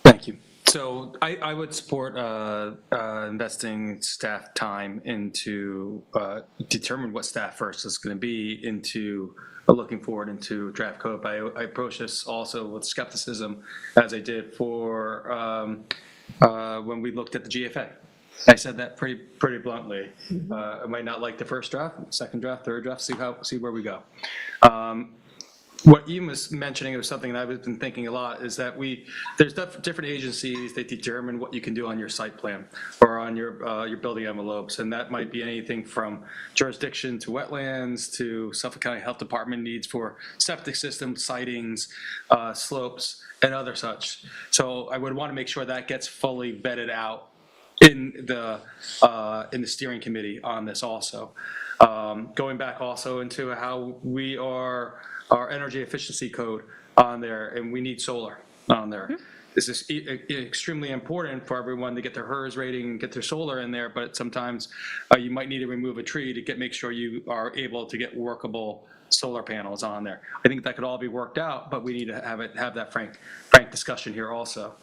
thank you. So I would support investing staff time into determine what staff first is going to be into looking forward into draft code. But I approach this also with skepticism, as I did for when we looked at the GFA. I said that pretty bluntly. I might not like the first draft, second draft, third draft. See where we go. What Ian was mentioning was something that I've been thinking a lot, is that there's different agencies that determine what you can do on your site plan or on your building envelopes, and that might be anything from jurisdiction to wetlands to Suffolk County Health Department needs for septic system sightings, slopes, and other such. So I would want to make sure that gets fully vetted out in the steering committee on this also. Going back also into how we are our energy efficiency code on there, and we need solar on there. This is extremely important for everyone to get their HERS rating and get their solar in there, but sometimes you might need to remove a tree to make sure you are able to get workable solar panels on there. I think that could all be worked out, but we need to have that frank discussion here also.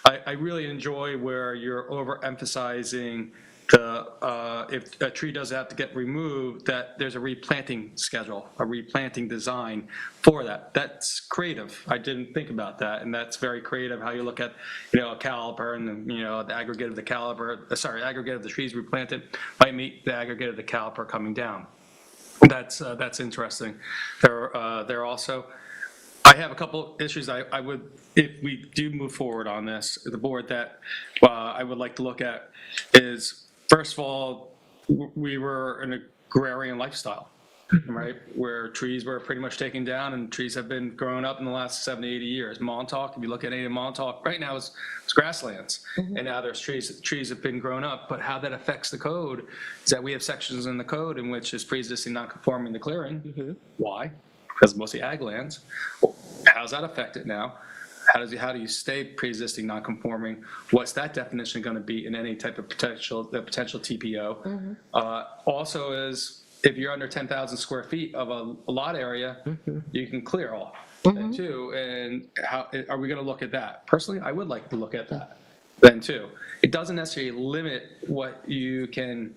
I really enjoy where you're overemphasizing if a tree does have to get removed, that there's a replanting schedule, a replanting design for that. That's creative. I didn't think about that, and that's very creative. How you look at, a caliper and the aggregate of the aggregate of the trees replanted might meet the aggregate of the caliper coming down. That's interesting. There also. I have a couple issues I would, if we do move forward on this, the board that I would like to look at is, first of all, we were an agrarian lifestyle, right? Where trees were pretty much taken down and trees have been growing up in the last 70, 80 years. Montauk, if you look at any of Montauk, right now it's grasslands. And now there's trees have been grown up, but how that affects the code is that we have sections in the code in which is pre-existing non-conforming to clearing. Why? Because mostly ag lands. Well, how's that affect it now? How do you stay pre-existing non-conforming? What's that definition going to be in any type of potential TPO? Also is, if you're under 10,000 square feet of a lot area, you can clear all then too. And how are we going to look at that? Personally, I would like to look at that then too. It doesn't necessarily limit what you can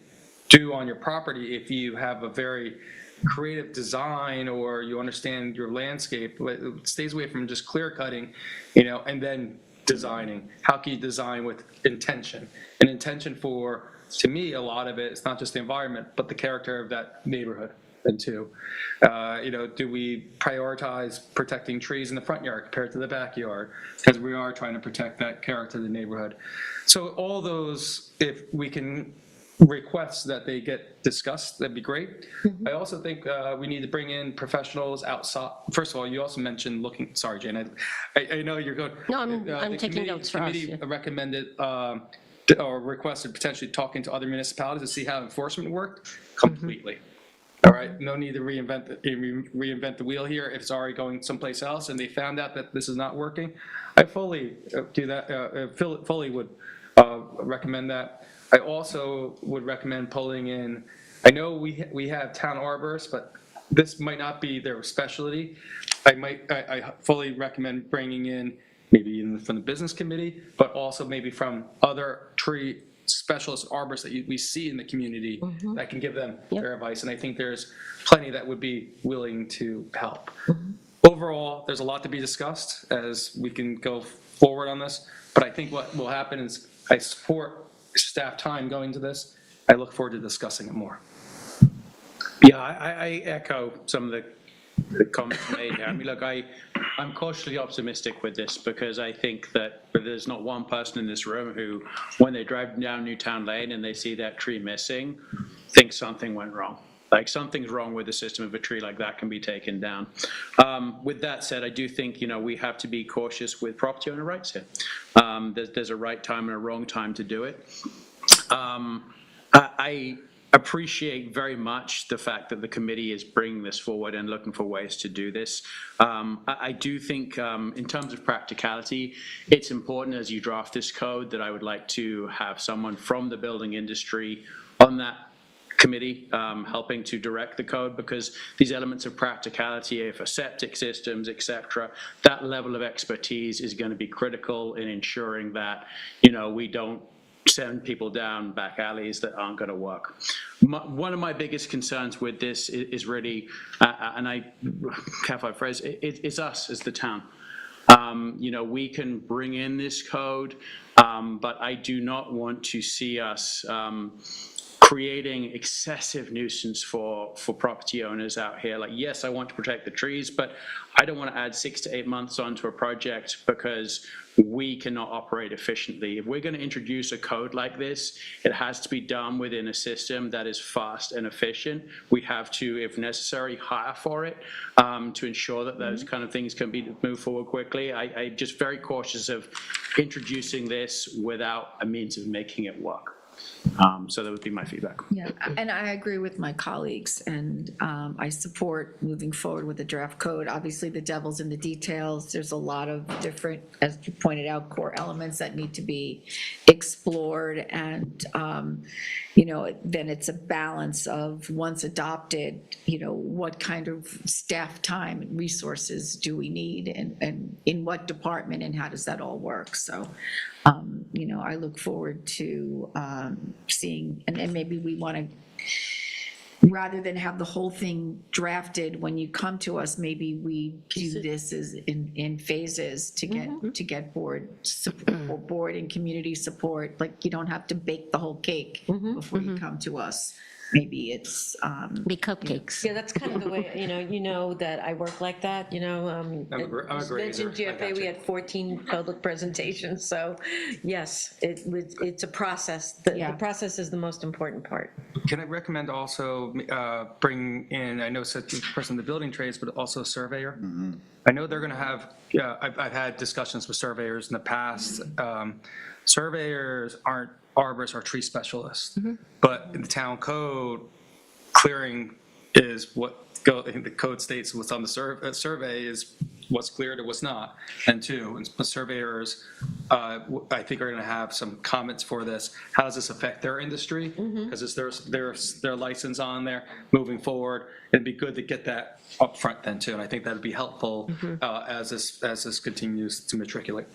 do on your property if you have a very creative design or you understand your landscape. It stays away from just clear cutting, and then designing. How can you design with intention? And intention for, to me, a lot of it, it's not just the environment, but the character of that neighborhood. And two, do we prioritize protecting trees in the front yard compared to the backyard? Because we are trying to protect that character of the neighborhood. So all those, if we can requests that they get discussed, that'd be great. I also think we need to bring in professionals outside. First of all, you also mentioned looking, sorry, Jane, I know you're going. No, I'm taking notes for us. The committee recommended or requested potentially talking to other municipalities to see how enforcement worked completely. All right, no need to reinvent the wheel here. If it's already going someplace else and they found out that this is not working, I fully do that, fully would recommend that. I also would recommend pulling in, I know we have town arborists, but this might not be their specialty. I fully recommend bringing in maybe even from the business committee, but also maybe from other tree specialist arborists that we see in the community that can give them their advice. And I think there's plenty that would be willing to help. Overall, there's a lot to be discussed as we can go forward on this, but I think what will happen is I support staff time going to this. I look forward to discussing it more. Yeah, I echo some of the comments made here. I mean, look, I'm cautiously optimistic with this because I think that there's not one person in this room who, when they drive down Newtown Lane and they see that tree missing, thinks something went wrong. Like something's wrong with the system if a tree like that can be taken down. With that said, I do think, we have to be cautious with property owner rights here. There's a right time and a wrong time to do it. I appreciate very much the fact that the committee is bringing this forward and looking for ways to do this. I do think in terms of practicality, it's important as you draft this code that I would like to have someone from the building industry on that committee helping to direct the code, because these elements of practicality for septic systems, et cetera, that level of expertise is going to be critical in ensuring that, we don't send people down back alleys that aren't going to work. One of my biggest concerns with this is really, and I careful I phrase, it's us as the town. We can bring in this code, but I do not want to see us creating excessive nuisance for property owners out here. Like, yes, I want to protect the trees, but I don't want to add 6 to 8 months onto a project because we cannot operate efficiently. If we're going to introduce a code like this, it has to be done within a system that is fast and efficient. We have to, if necessary, hire for it to ensure that those kind of things can be moved forward quickly. I'm just very cautious of introducing this without a means of making it work. So that would be my feedback. Yeah, and I agree with my colleagues, and I support moving forward with the draft code. Obviously, the devil's in the details. There's a lot of different, as you pointed out, core elements that need to be explored, and then it's a balance of, once adopted, what kind of staff time and resources do we need, and in what department, and how does that all work? So I look forward to seeing, and maybe we want to, rather than have the whole thing drafted when you come to us, maybe we do this as in phases to get board support, board and community support. Like, you don't have to bake the whole cake before you come to us. maybe it's, Be cupcakes. Yeah, that's kind of the way, you know that I work like that, I'm a Just grazer. mentioned I got GFA, we you. had 14 public presentations, so yes, it's a process. The process is the most important part. Can I recommend also bring in, I know such a person in the building trades, but also a surveyor? I know they're going to have, I've had discussions with surveyors in the past. Surveyors aren't arborists or tree specialists, but in the town code, clearing is what the code states what's on the survey is what's cleared and what's not. And two, surveyors, I think are going to have some comments for this. How does this affect their industry? Because it's their license on there moving forward. It'd be good to get that up front then too. And I think that'd be helpful as this continues to matriculate.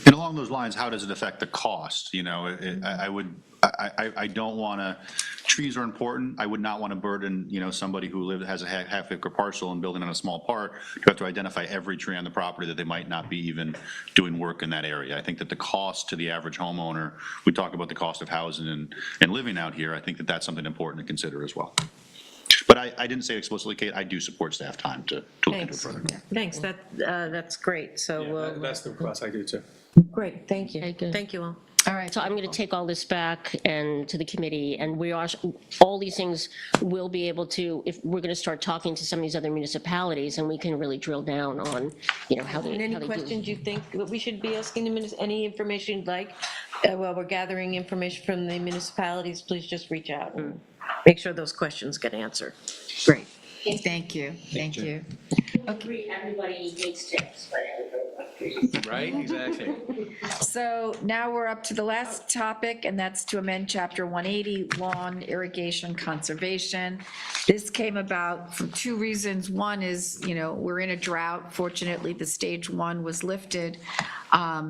And along those lines, how does it affect the cost? I don't want to, trees are important. I would not want to burden, somebody who has a half-acre parcel and building on a small part to have to identify every tree on the property that they might not be even doing work in that area. I think that the cost to the average homeowner, we talk about the cost of housing and living out here, I think that that's something important to consider as well. But I didn't say explicitly, Kate, I do support staff time to look into it further. Thanks, that's great, so That's the request I do too. great, thank you. Okay, good. Thank you all. all right. So I'm going to take all this back and to the committee, and all these things will be able to, if we're going to start talking to some of these other municipalities, and we can really drill down on, how they And any how they do. questions you think that we should be asking the any information you'd like, while we're gathering information from the municipalities, please just reach out and make sure those questions get answered. Great, thank you. Everybody hates tips, but Right, exactly. So now we're up to the last topic, and that's to amend Chapter 180, Lawn Irrigation Conservation. This came about for two reasons. One is, we're in a drought. Fortunately, the stage 1 was lifted.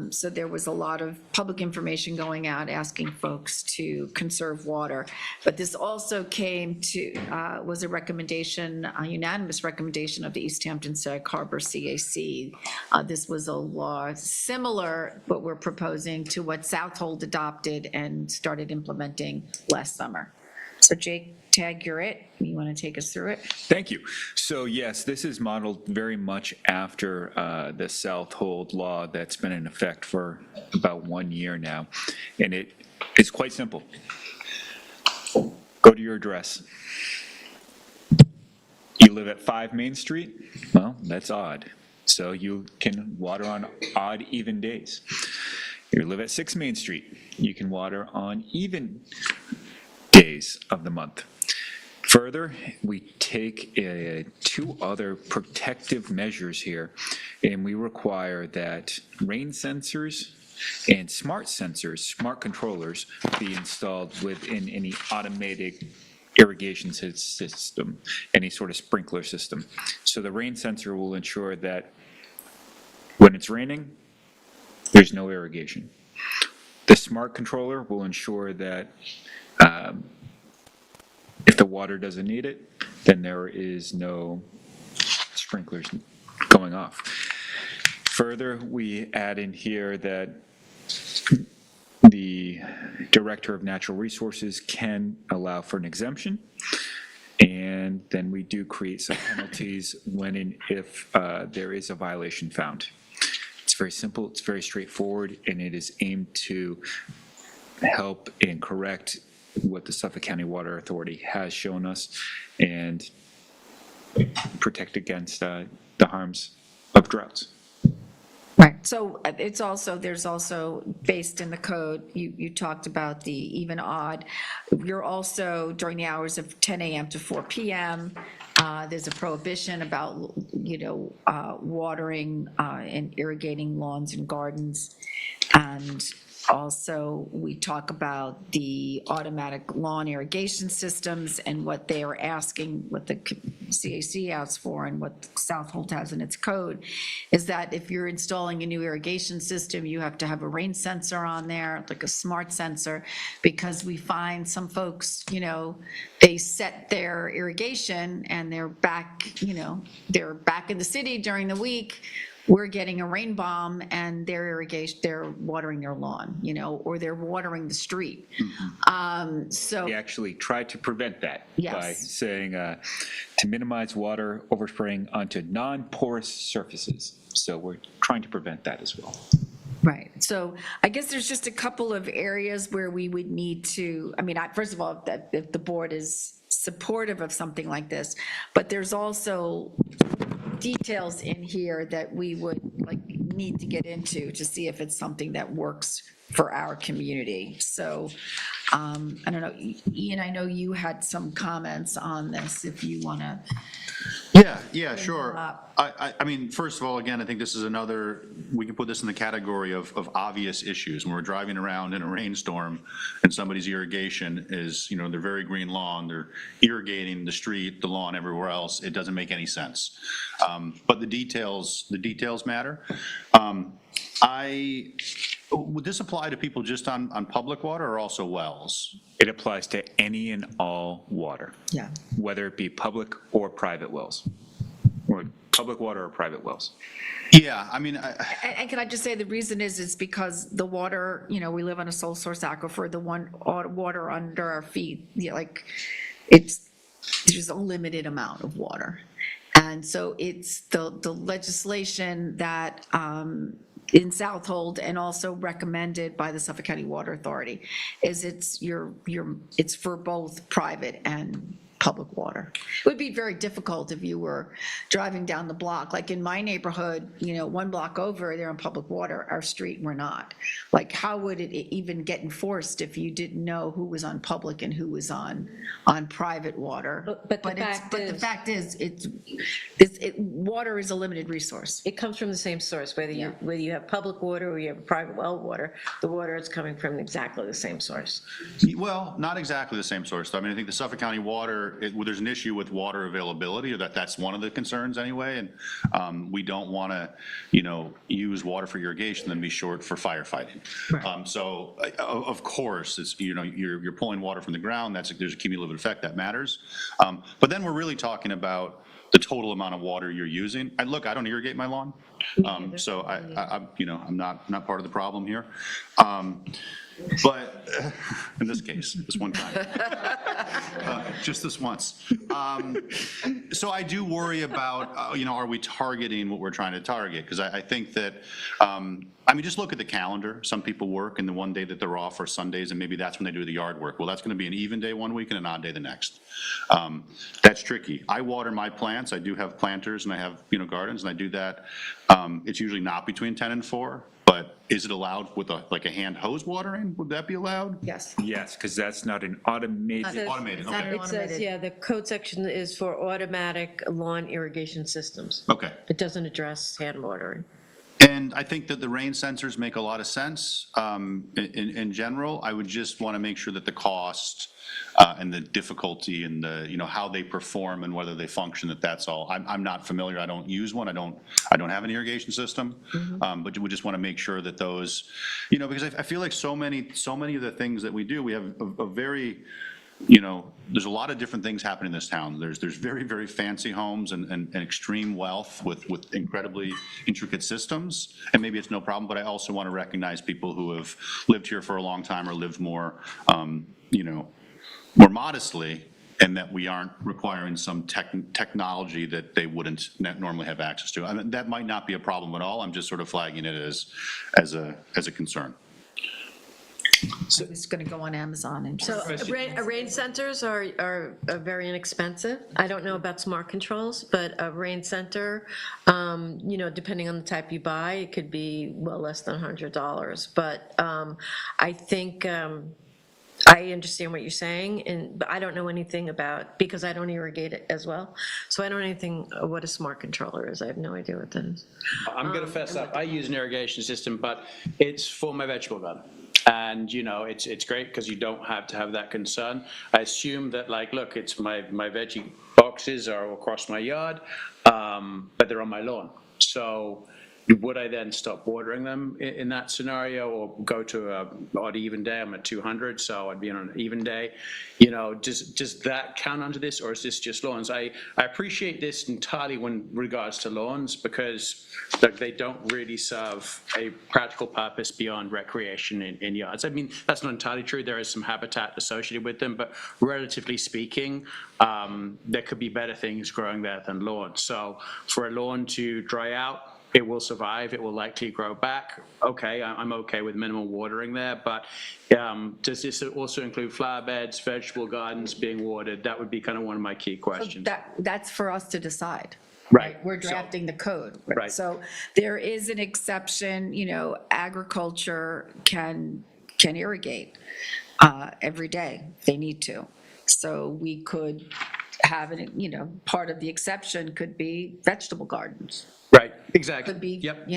So there was a lot of public information going out asking folks to conserve water. But this also was a recommendation, a unanimous recommendation of the East Hampton Sag Harbor CAC. This was a law similar, what we're proposing, to what Southold adopted and started implementing last summer. So Jake, Tag, you're it. You want to take us through it? Thank you. So yes, this is modeled very much after the Southold law that's been in effect for about 1 year now. And it is quite simple. Go to your address. You live at 5 Main Street? Well, that's odd. So you can water on odd, even days. You live at 6 Main Street. You can water on even days of the month. Further, we take 2 other protective measures here, and we require that rain sensors and smart controllers be installed within any automated irrigation system, any sort of sprinkler system. So the rain sensor will ensure that when it's raining, there's no irrigation. The smart controller will ensure that if the water doesn't need it, then there is no sprinklers going off. Further, we add in here that the Director of Natural Resources can allow for an exemption, and then we do create some penalties when and if there is a violation found. It's very simple, it's very straightforward, and it is aimed to help and correct what the Suffolk County Water Authority has shown us and protect against the harms of droughts. Right, so there's also, based in the code, you talked about the even odd. You're also, during the hours of 10 a.m. to 4 p.m., there's a prohibition about, watering and irrigating lawns and gardens. And also, we talk about the automatic lawn irrigation systems and what they are asking, what the CAC asks for and what Southold has in its code, is that if you're installing a new irrigation system, you have to have a rain sensor on there, like a smart sensor, because we find some folks, they set their irrigation and they're back, they're back in the city during the week, we're getting a rain bomb and they're watering their lawn, or they're watering the street. So We actually tried to prevent that Yes. by saying to minimize water overspraying onto non-porous surfaces. So we're trying to prevent that as well. Right. So I guess there's just a couple of areas where we would need to, first of all, if the board is supportive of something like this, but there's also details in here that we would need to get into to see if it's something that works for our community. So I don't know, Ian, I know you had some comments on this, if you want to. Yeah, sure. I mean, first of all, again, I think this is another, we can put this in the category of obvious issues. When we're driving around in a rainstorm and somebody's irrigation is, their very green lawn, they're irrigating the street, the lawn, everywhere else, it doesn't make any sense. But the details matter. Would this apply to people just on public water or also wells? It applies to any and all water. Yeah. Whether it be public or private wells, or public water or private wells. Yeah, I mean. And can I just say, the reason is because the water, we live on a sole source aquifer, the water under our feet, there's a limited amount of water. And so it's the legislation that in Southold and also recommended by the Suffolk County Water Authority is it's for both private and public water. It would be very difficult if you were driving down the block. Like in my neighborhood, one block over, they're on public water, our street, we're not. How would it even get enforced if you didn't know who was on public and who was on private water? But the fact is, water is a limited resource. It comes from the same source, whether you have public water or you have private well water, the water is coming from exactly the same source. Well, not exactly the same source. I mean, I think the Suffolk County Water, there's an issue with water availability, or that's one of the concerns anyway, and we don't want to, use water for irrigation and be short for firefighting. Right. So, of course, it's, you're pulling water from the ground. There's a cumulative effect that matters. But then we're really talking about the total amount of water you're using. I don't irrigate my lawn, so I'm not part of the problem here. But in this case, this one time, just this once. So I do worry about, are we targeting what we're trying to target? Because I think that, just look at the calendar. Some people work and the one day that they're off are Sundays, and maybe that's when they do the yard work. Well, that's going to be an even day one week and an odd day the next. That's tricky. I water my plants. I do have planters and I have, gardens, and I do that. It's usually not between 10 and 4. But is it allowed with a hand hose watering? Would that be allowed? Yes. Yes, because that's not an automated. Automated, okay. It says, the code section is for automatic lawn irrigation systems. Okay. It doesn't address hand watering. And I think that the rain sensors make a lot of sense in general. I would just want to make sure that the cost and the difficulty and the, how they perform and whether they function, that's all. I'm not familiar. I don't use one. I don't have an irrigation system. But we just want to make sure that those, because I feel like so many of the things that we do, we have a very, there's a lot of different things happening in this town. There's very, very fancy homes and extreme wealth with incredibly intricate systems, and maybe it's no problem, but I also want to recognize people who have lived here for a long time or lived more, more modestly, and that we aren't requiring some technology that they wouldn't normally have access to. I mean, that might not be a problem at all. I'm just sort of flagging it as a concern. So it's going to go on Amazon and. So rain sensors are very inexpensive. I don't know about smart controls, but a rain center, depending on the type you buy, it could be well less than $100. But I think I understand what you're saying, but I don't know anything about, because I don't irrigate it as well. So I don't know anything what a smart controller is. I have no idea what that is. I'm going to fess up. I use an irrigation system, but it's for my vegetable garden. And, it's great because you don't have to have that concern. I assume that, look, it's my veggie boxes are across my yard, but they're on my lawn. So would I then stop watering them in that scenario, or go to a odd even day? I'm at 200, so I'd be on an even day. Does that count under this, or is this just lawns? I appreciate this entirely when regards to lawns, because they don't really serve a practical purpose beyond recreation in yards. I mean, that's not entirely true. There is some habitat associated with them, but relatively speaking, there could be better things growing there than lawns. So for a lawn to dry out, it will survive, it will likely grow back. Okay, I'm okay with minimal watering there, but does this also include flower beds, vegetable gardens being watered? That would be kind of one of my key questions. That's for us to decide. Right. We're drafting the code. Right. So there is an exception, agriculture can irrigate every day if they need to. So we could have it, part of the exception could be vegetable gardens. Right, exactly. Could be, Yep.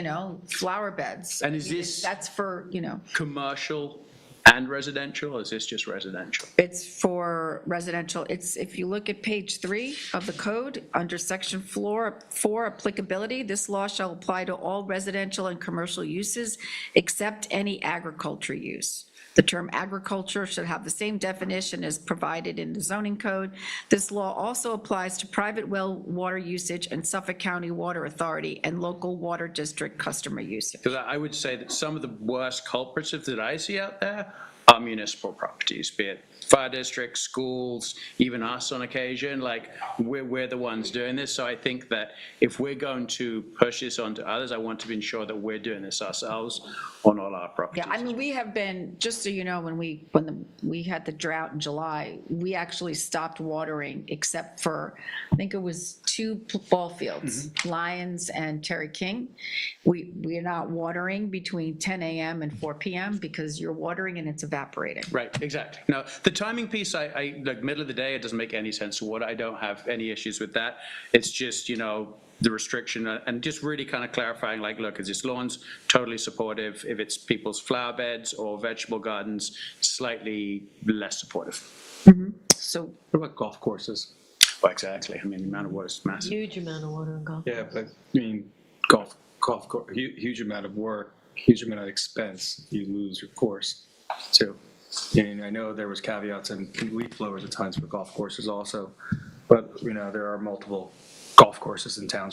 flower beds. And is this- That's for, Commercial and residential, or is this just residential? It's for residential. If you look at page 3 of the code, under section 4, applicability, this law shall apply to all residential and commercial uses except any agriculture use. The term agriculture should have the same definition as provided in the zoning code. This law also applies to private well water usage and Suffolk County Water Authority and local water district customer usage. Because I would say that some of the worst culprits that I see out there are municipal properties, be it fire districts, schools, even us on occasion. Like, we're the ones doing this. So I think that if we're going to push this onto others, I want to ensure that we're doing this ourselves on all our properties. Yeah, I mean, we have been, just so you know, when we had the drought in July, we actually stopped watering except for, I think it was 2 ball fields, Lions and Terry King. We're not watering between 10 a.m. and 4 p.m. because you're watering and it's evaporating. Right, exactly. Now, the timing piece, I like middle of the day, it doesn't make any sense to water. I don't have any issues with that. It's just, the restriction and just really kind of clarifying, like, look, is this lawns? Totally supportive. If it's people's flower beds or vegetable gardens, slightly less supportive. So What about golf courses? Well, exactly. I mean, the amount of water is massive. Huge amount of water in golf. Yeah, but I mean, golf course, huge amount of work, huge amount of expense. You lose your course too. And I know there was caveats and leaf blowers at times for golf courses also, but there are multiple golf courses in town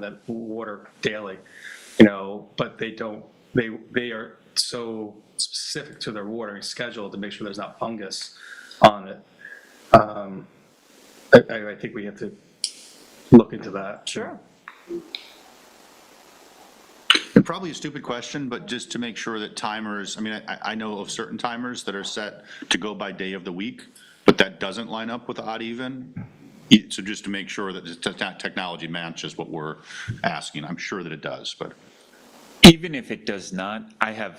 that water daily, but they are so specific to their watering schedule to make sure there's not fungus on it. I think we have to look into that. Sure. And probably a stupid question, but just to make sure that timers, I know of certain timers that are set to go by day of the week, but that doesn't line up with odd even. So just to make sure that the technology matches what we're asking. I'm sure that it does, but. Even if it does not, I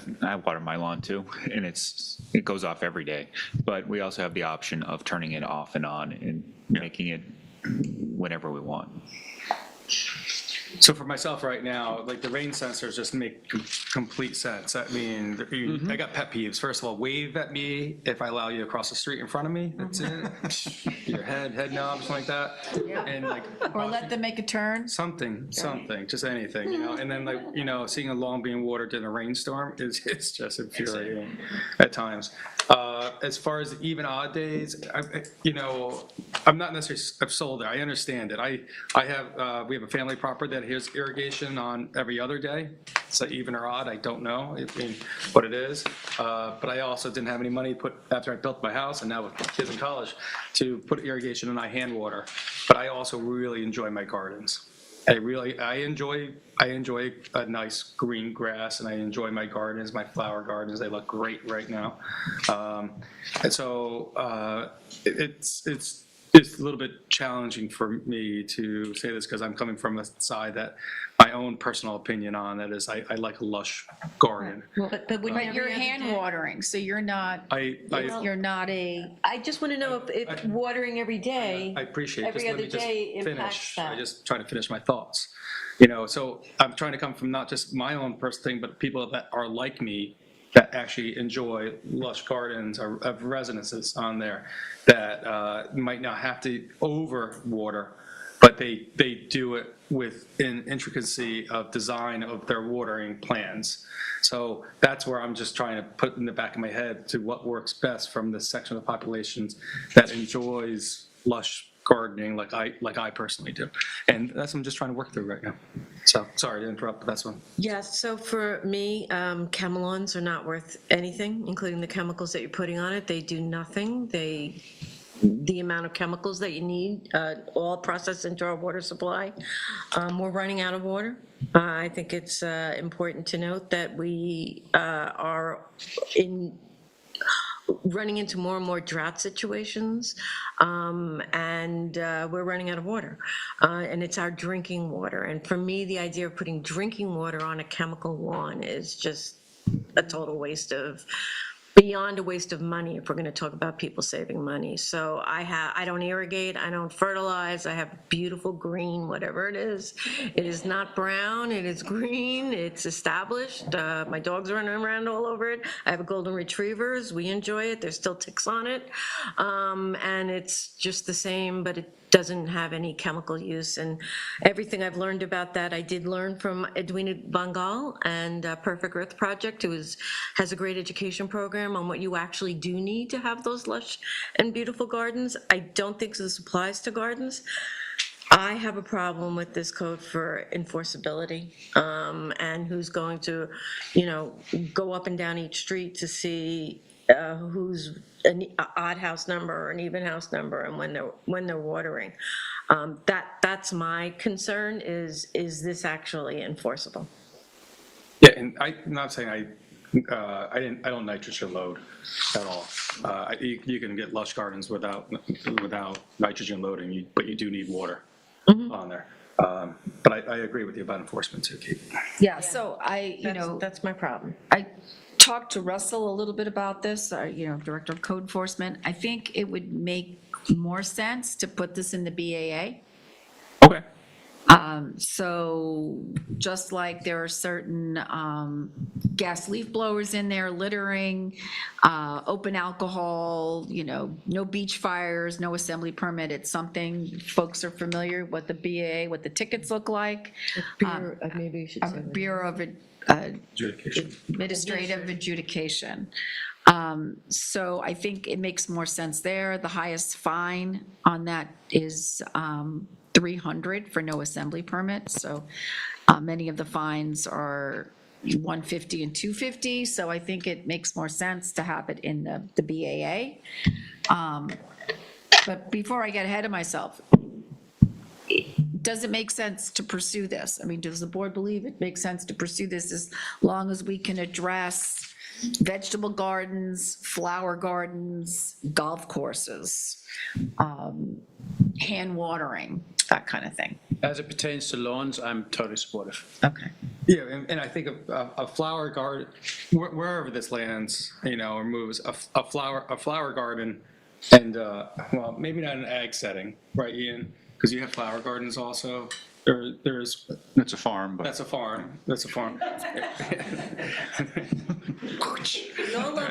water my lawn too, and it goes off every day. But we also have the option of turning it off and on and making it whenever we want. So for myself right now, like the rain sensors just make complete sense. I mean, I got pet peeves. First of all, wave at me if I allow you to cross the street in front of me. That's it. Your head knob, something like that. And Or let them make a turn. something, just anything, And then seeing a lawn being watered in a rainstorm it's just infuriating at times. As far as even odd days, I'm not necessarily, I've sold it. I understand it. We have a family property that has irrigation on every other day. So even or odd, I don't know what it is. But I also didn't have any money to put, after I built my house and now with kids in college, to put irrigation and I hand water. But I also really enjoy my gardens. I enjoy a nice green grass, and I enjoy my gardens, my flower gardens. They look great right now. And so it's a little bit challenging for me to say this because I'm coming from a side that my own personal opinion on that is I like a lush garden. But you're hand watering, so you're not, you're not a. I just want to know if watering every day, I appreciate it. every Just let other me just day impacts finish. that. I just try to finish my thoughts. So I'm trying to come from not just my own personal thing, but people that are like me that actually enjoy lush gardens or have residences on there that might not have to over water but they do it with an intricacy of design of their watering plans. So that's where I'm just trying to put in the back of my head to what works best from this section of the population that enjoys lush gardening like I personally do. And that's what I'm just trying to work through right now. So sorry to interrupt, but that's one. Yeah, so for me, chemalons are not worth anything, including the chemicals that you're putting on it. They do nothing. The amount of chemicals that you need, all processed into our water supply. We're running out of water. I think it's important to note that we are running into more and more drought situations, and we're running out of water. And it's our drinking water. And for me, the idea of putting drinking water on a chemical lawn is just a total waste of, beyond a waste of money if we're going to talk about people saving money. So I don't irrigate, I don't fertilize, I have beautiful green, whatever it is. It is not brown, it is green, it's established. My dogs are running around all over it. I have golden retrievers, we enjoy it, there's still ticks on it. And it's just the same, but it doesn't have any chemical use. And everything I've learned about that, I did learn from Edwina Bangal and Perfect Earth Project, who has a great education program on what you actually do need to have those lush and beautiful gardens. I don't think this applies to gardens. I have a problem with this code for enforceability, and who's going to, go up and down each street to see who's an odd house number or an even house number and when they're watering. That's my concern, is this actually enforceable? Yeah, and I'm not saying I don't nitrogen load at all. You can get lush gardens without nitrogen loading, but you do need water on there. But I agree with you about enforcement too, Kate. Yeah, so That's my problem. I talked to Russell a little bit about this, Director of Code Enforcement. I think it would make more sense to put this in the BAA. Okay. So just like there are certain gas leaf blowers in there, littering, open alcohol, no beach fires, no assembly permit, it's something folks are familiar what the BAA, what the tickets look like. Maybe you should say that. Bureau of Adjudication. Administrative Adjudication. So I think it makes more sense there. The highest fine on that is $300 for no assembly permit. So many of the fines are $150 and $250. So I think it makes more sense to have it in the BAA. But before I get ahead of myself, does it make sense to pursue this? I mean, does the board believe it makes sense to pursue this as long as we can address vegetable gardens, flower gardens, golf courses, hand watering, that kind of thing? As it pertains to lawns, I'm totally supportive. Okay. Yeah, and I think a flower garden, wherever this lands, or moves, a flower garden, and well, maybe not an ag setting, right, Ian? Because you have flower gardens also. There's. That's a farm, but. That's a farm. That's a farm.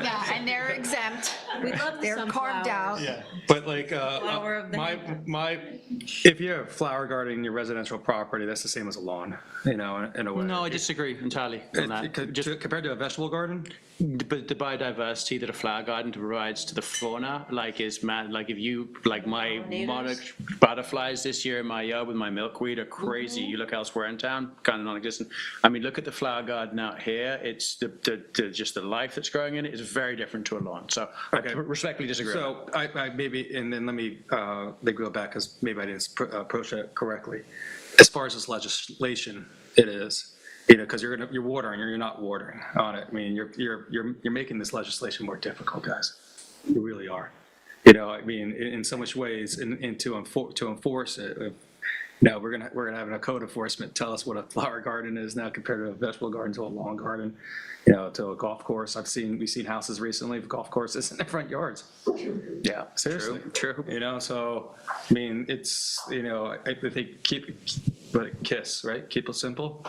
Yeah, and they're exempt. We love the They're carved out. Yeah, but like Flower of the if you have a flower garden in your residential property, that's the same as a lawn, in a way. No, I disagree entirely on that. Just Compared to a vegetable garden? But the biodiversity that a flower garden provides to the fauna, is mad. Like if you, my monarch butterflies this year in my yard with my milkweed are crazy. You look elsewhere in town, kind of non-existent. I mean, look at the flower garden out here. It's just the life that's growing in it is very different to a lawn. So Okay. I respectfully disagree. So I maybe, and then let me go back because maybe I didn't approach that correctly. As far as this legislation, it is. Because you're watering or you're not watering on it. I mean, you're making this legislation more difficult, guys. You really are. I mean, in so much ways, and to enforce it. We're gonna have a code enforcement tell us what a flower garden is now compared to a vegetable garden to a lawn garden, to a golf course. We've seen houses recently with golf courses in their front yards. Yeah, seriously. True. So I mean, it's I think KISS, right? Keep it simple.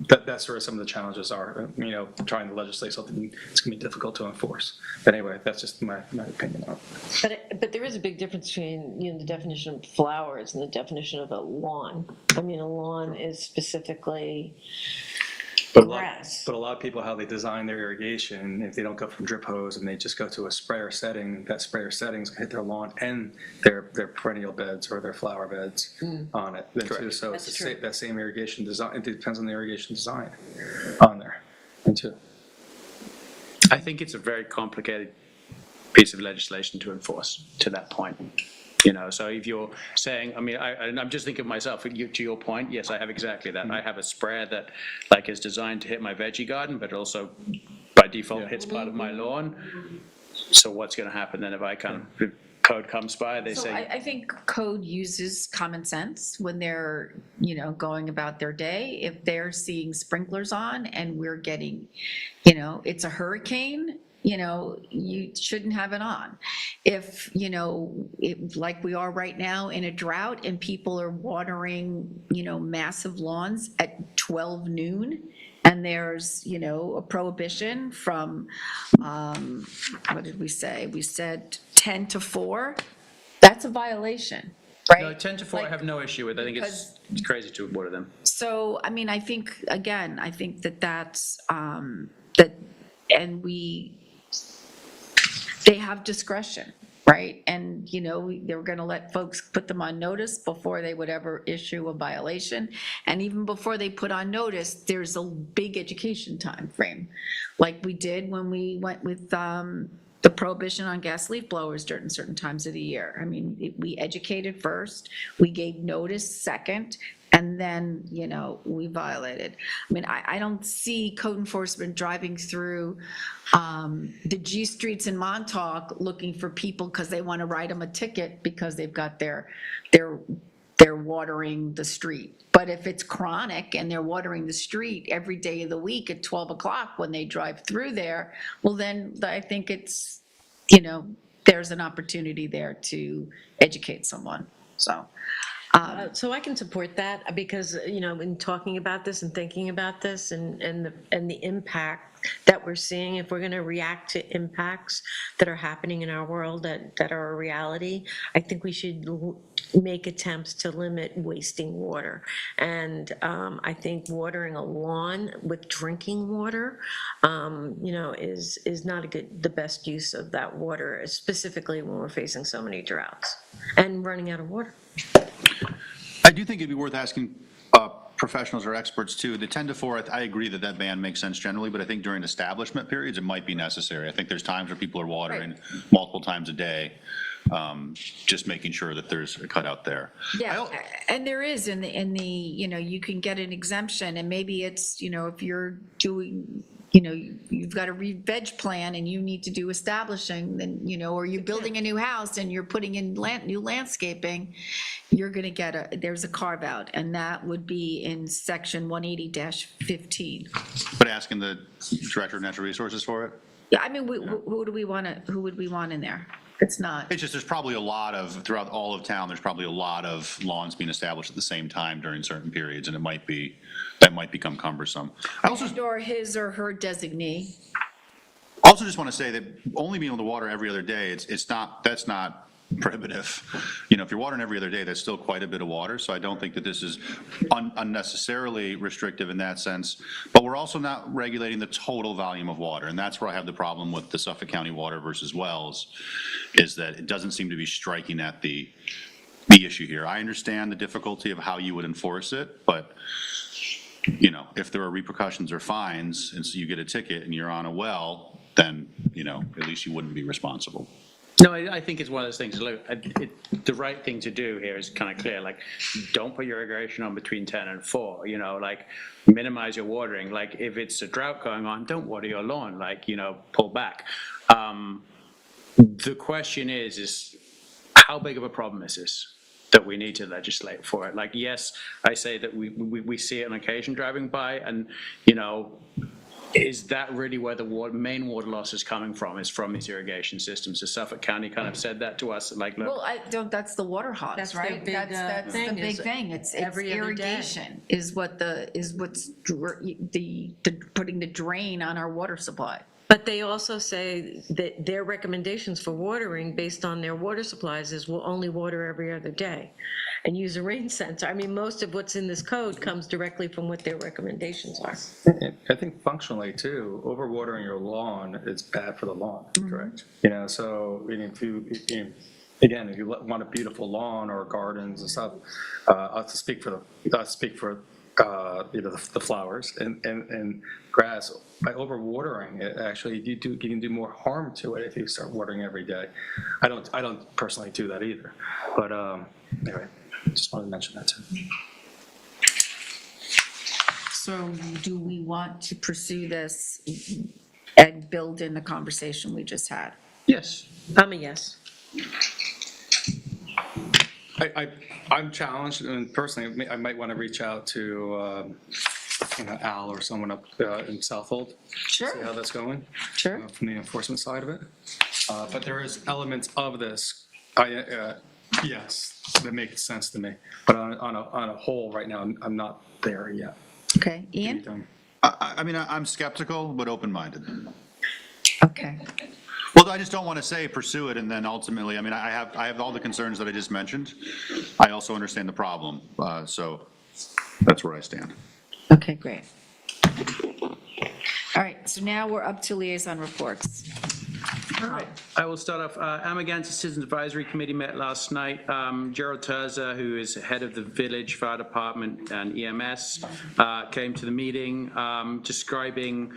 that's where some of the challenges are, trying to legislate something it's going to be difficult to enforce. But anyway, that's just my opinion on it. But there is a big difference between, the definition of flowers and the definition of a lawn. I mean, a lawn is specifically grass. But a lot of people, how they design their irrigation, if they don't go from drip hose and they just go to a sprayer setting, that sprayer setting's gonna hit their lawn and their perennial beds or their flower beds on it. Then too. So it's that same irrigation design, it depends on the irrigation design on there. And too. I think it's a very complicated piece of legislation to enforce to that point. So if you're saying, I'm just thinking of myself, to your point, yes, I have exactly that. I have a sprayer that is designed to hit my veggie garden, but also by default hits part of my lawn. So what's going to happen then if code comes by, they say. I think code uses common sense when they're, going about their day. If they're seeing sprinklers on and we're getting, it's a hurricane, you shouldn't have it on. If, like we are right now in a drought and people are watering, massive lawns at 12 noon, and there's, a prohibition from, what did we say? We said 10 to 4. That's a violation, right? No, 10 to 4 I have no issue with. I think it's crazy to water them. So, I think, again, that's, and they have discretion, right? And, they were going to let folks put them on notice before they would ever issue a violation. And even before they put on notice, there's a big education time frame, like we did when we went with the prohibition on gas leaf blowers during certain times of the year. We educated first, we gave notice second, and then, we violated. I don't see code enforcement driving through the G streets in Montauk looking for people because they want to write them a ticket because they've got they're watering the street. But if it's chronic and they're watering the street every day of the week at 12 o'clock when they drive through there, well, then I think it's, there's an opportunity there to educate someone, so. So I can support that because, in talking about this and thinking about this and the impact that we're seeing, if we're going to react to impacts that are happening in our world that are a reality, I think we should make attempts to limit wasting water. And I think watering a lawn with drinking water, is not the best use of that water, specifically when we're facing so many droughts and running out of water. I do think it'd be worth asking professionals or experts too. The 10 to 4, I agree that ban makes sense generally, but I think during establishment periods, it might be necessary. I think there's times where people are watering multiple times a day. Just making sure that there's a cutout there. Yeah, and there is in the, you can get an exemption, and maybe it's, if you're doing, you've got a veg plan and you need to do establishing, then, or you're building a new house and you're putting in new landscaping, you're going to get there's a carve out, and that would be in section 180-15. But asking the Director of Natural Resources for it? Yeah, who would we want in there? It's not. It's just, there's probably a lot of, throughout all of town, there's probably a lot of lawns being established at the same time during certain periods, and that might become cumbersome. Or his or her designee. I also just want to say that only being able to water every other day, that's not prohibitive. If you're watering every other day, that's still quite a bit of water, so I don't think that this is unnecessarily restrictive in that sense. But we're also not regulating the total volume of water, and that's where I have the problem with the Suffolk County water versus wells, is that it doesn't seem to be striking at the issue here. I understand the difficulty of how you would enforce it, but if there are repercussions or fines, and so you get a ticket and you're on a well, then, at least you wouldn't be responsible. No, I think it's one of those things. Look, the right thing to do here is kind of clear. Don't put your irrigation on between 10 and 4. Minimize your watering. If it's a drought going on, don't water your lawn. Pull back. The question is how big of a problem is this that we need to legislate for it? Yes, I say that we see it on occasion driving by, and is that really where the main water loss is coming from, is from these irrigation systems? So Suffolk County kind of said that to us, like, look. Well, I don't, that's the water hogs, That's their right? big, That's the thing big is thing. It's every other day. irrigation is what's the putting the drain on our water supply. But they also say that their recommendations for watering based on their water supplies is we'll only water every other day and use a rain sensor. I mean, most of what's in this code comes directly from what their recommendations are. I think functionally too, overwatering your lawn is bad for the lawn. Correct. So if you want a beautiful lawn or gardens and stuff, I'll speak for the flowers and grass. By overwatering it, actually, you can do more harm to it if you start watering every day. I don't personally do that either, but anyway, just wanted to mention that too. So do we want to pursue this and build in the conversation we just had? Yes. I'm a yes. I'm challenged, and personally, I might want to reach out to Al or someone up in Southold. Sure. See how that's going. Sure. From the enforcement side of it. But there is elements of this, yes, that make sense to me. But on a whole, right now, I'm not there yet. Okay, Ian? I mean, I'm skeptical, but open-minded. Okay. Well, I just don't want to say pursue it, and then ultimately, I mean, I have all the concerns that I just mentioned. I also understand the problem, so that's where I stand. Okay, great. All right, so now we're up to liaison reports. All right, I will start off. Amagansett Citizens Advisory Committee met last night. Gerald Terza, who is head of the Village Fire Department and EMS, came to the meeting describing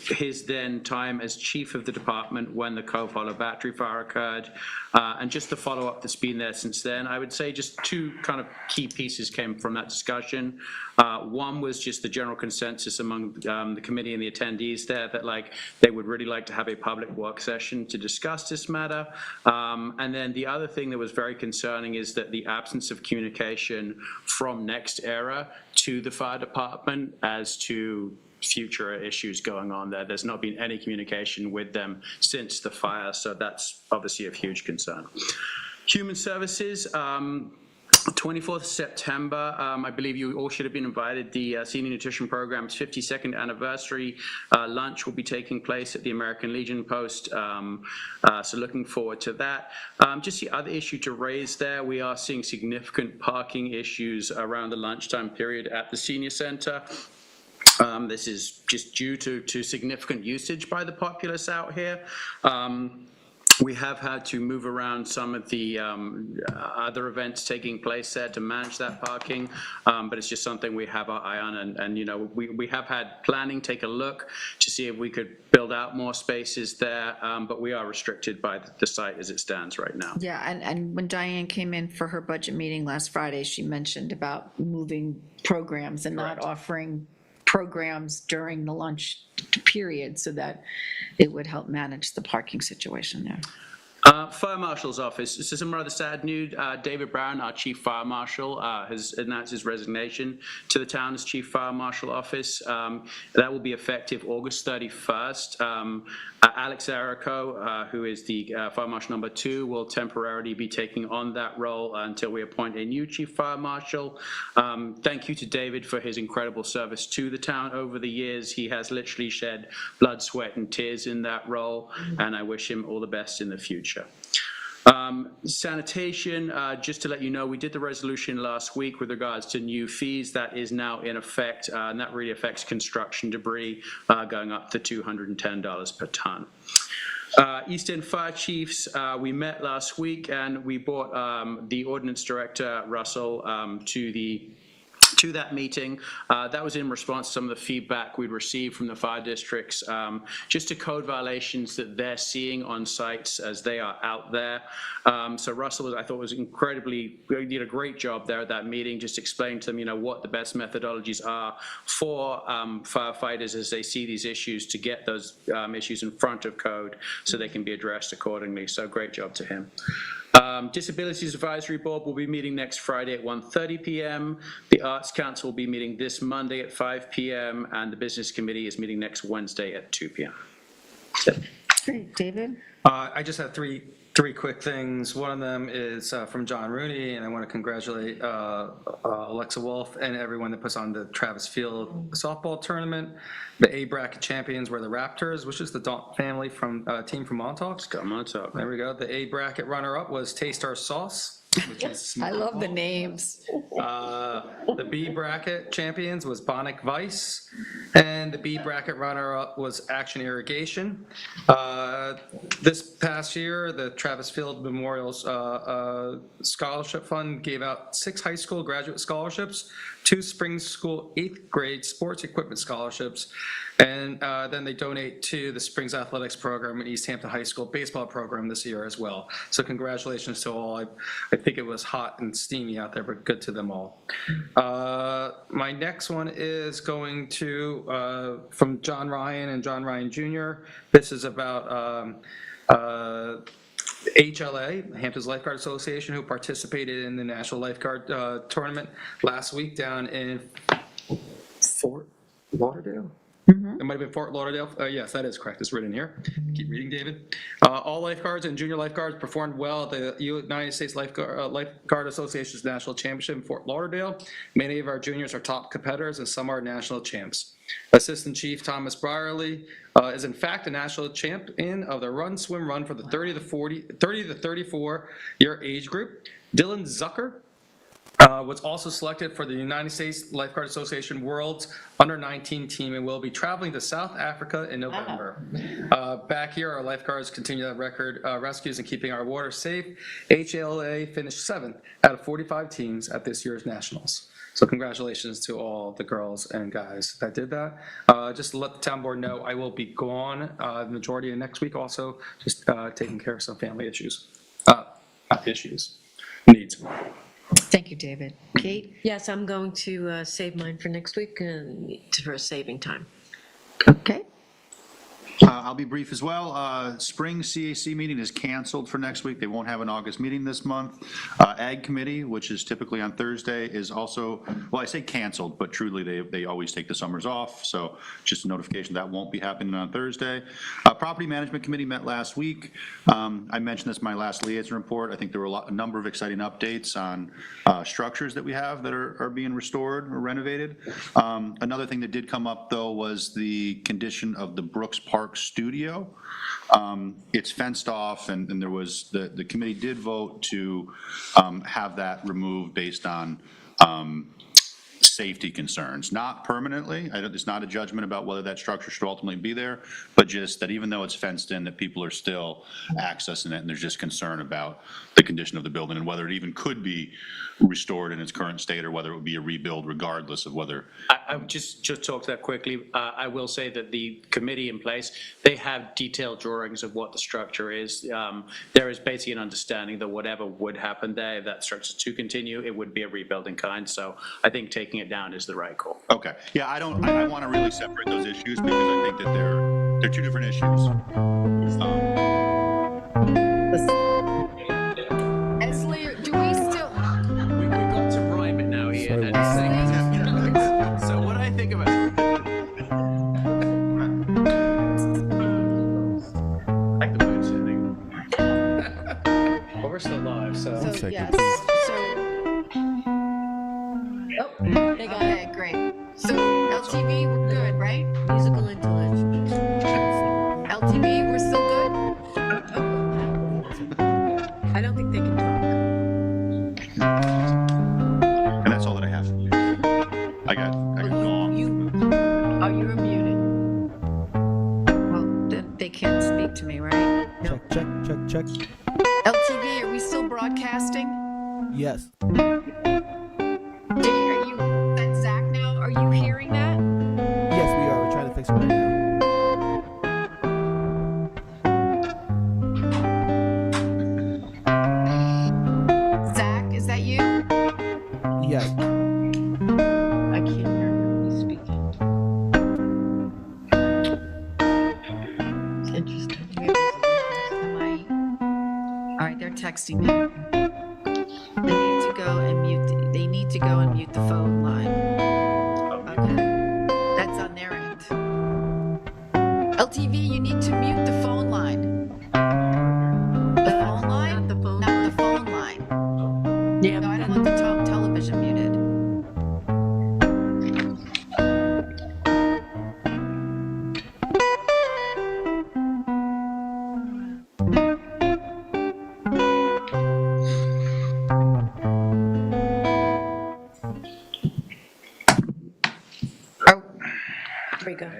his then time as chief of the department when the Cove Hollow battery fire occurred. And just the follow-up that's been there since then, I would say just two kind of key pieces came from that discussion. One was just the general consensus among the committee and the attendees there that they would really like to have a public work session to discuss this matter. And then the other thing that was very concerning is that the absence of communication from Next Era to the fire department as to future issues going on there. There's not been any communication with them since the fire, so that's obviously of huge concern. Human Services, 24th September, I believe you all should have been invited. The Senior Nutrition Program's 52nd anniversary lunch will be taking place at the American Legion Post, so looking forward to that. Just the other issue to raise there, we are seeing significant parking issues around the lunchtime period at the Senior Center. This is just due to significant usage by the populace out here. We have had to move around some of the other events taking place there to manage that parking, but it's just something we have our eye on, and we have had planning take a look to see if we could build out more spaces there, but we are restricted by the site as it stands right now. Yeah, and when Diane came in for her budget meeting last Friday, she mentioned about moving programs and not offering programs during the lunch period so that it would help manage the parking situation there. Fire Marshal's office. This is some rather sad news. David Brown, our Chief Fire Marshal, has announced his resignation to the town's Chief Fire Marshal office. That will be effective August 31st. Alex Errico, who is the Fire Marshal number 2, will temporarily be taking on that role until we appoint a new Chief Fire Marshal. Thank you to David for his incredible service to the town over the years. He has literally shed blood, sweat, and tears in that role, and I wish him all the best in the future. Sanitation, just to let you know, we did the resolution last week with regards to new fees. That is now in effect, and that really affects construction debris going up to $210 per ton. East End Fire Chiefs, we met last week and we brought the Ordnance Director, Russell, to that meeting. That was in response to some of the feedback we'd received from the fire districts, just to code violations that they're seeing on sites as they are out there. So Russell, I thought, did a great job there at that meeting, just explained to them, what the best methodologies are for firefighters as they see these issues to get those issues in front of code so they can be addressed accordingly. So great job to him. Disabilities Advisory Board will be meeting next Friday at 1:30 p.m. The Arts Council will be meeting this Monday at 5 p.m. And the Business Committee is meeting next Wednesday at 2 p.m. Great, David? I just have three quick things. One of them is from John Rooney, and I want to congratulate Alexa Wolf and everyone that puts on the Travis Field softball tournament. The A bracket champions were the Raptors, which is the Daunt family team from Montauk. Got Montauk. There we go. The A bracket runner-up was Taste Our Sauce, which is I love the names. the B bracket champions was Bonic Vice, and the B bracket runner-up was Action Irrigation. This past year, the Travis Field Memorials Scholarship Fund gave out 6 high school graduate scholarships, 2 spring school 8th grade sports equipment scholarships, and then they donate to the Springs Athletics Program and East Hampton High School baseball program this year as well. So congratulations to all. I think it was hot and steamy out there, but good to them all. My next one is going to, from John Ryan and John Ryan Jr. This is about HLA, Hampton's Lifeguard Association, who participated in the National Lifeguard Tournament last week down in Fort Lauderdale. It might have been Fort Lauderdale. Yes, that is correct. It's written here. Keep reading, David. All lifeguards and junior lifeguards performed well at the United States Lifeguard Association's National Championship in Fort Lauderdale. Many of our juniors are top competitors, and some are national champs. Assistant Chief Thomas Brierly is in fact a national champion of the run, swim, run for the 30 to 34 year age group. Dylan Zucker was also selected for the United States Lifeguard Association World's Under-19 team and will be traveling to South Africa in November. Back here, our lifeguards continue that record rescues and keeping our water safe. HLA finished 7th out of 45 teams at this year's Nationals. So congratulations to all the girls and guys that did that. Just to let the town board know, I will be gone the majority of next week also, just taking care of some family issues. Needs. Thank you, David. Kate? Yes, I'm going to save mine for next week for a saving time. Okay. I'll be brief as well. Spring CAC meeting is canceled for next week. They won't have an August meeting this month. Ag Committee, which is typically on Thursday, is also, well, I say canceled, but truly they always take the summers off. So just a notification that won't be happening on Thursday. Property Management Committee met last week. I mentioned this in my last liaison report. I think there were a number of exciting updates on structures that we have that are being restored or renovated. Another thing that did come up though was the condition of the Brooks Park studio. It's fenced off, and there was the committee did vote to have that removed based on safety concerns, not permanently. It's not a judgment about whether that structure should ultimately be there, but just that even though it's fenced in, that people are still accessing it, and there's just concern about the condition of the building and whether it even could be restored in its current state or whether it would be a rebuild regardless of whether. I would just talk to that quickly. I will say that the committee in place, they have detailed drawings of what the structure is. There is basically an understanding that whatever would happen there, if that structure to continue, it would be a rebuilding kind. So I think taking it down is the right call. Okay. Yeah, I want to really separate those issues because I think that they're two different issues. Esli, do we still? We got to rhyme it now here. So what I think about like the mood setting. Well, we're still live, so. Yes. Oh, they got it. Okay, great. So LTV, we're good, right? Musical intellect. LTV, we're still good? I don't think they can talk. And that's all that I have. I got gone. You're muted. Well, they can't speak to me, right? No. Check. LTV, are we still broadcasting? Yes. That's Zach now. Are you hearing that? Yes, we are. We're trying to fix it right now. Zach, is that you? Yes. I can't hear you speaking. It's interesting. All right, they're texting me. They need to go and mute the phone line. Okay. That's on their end. LTV, you need to mute the phone line. The phone line? Not the phone line. Yeah. No, I don't want the television muted.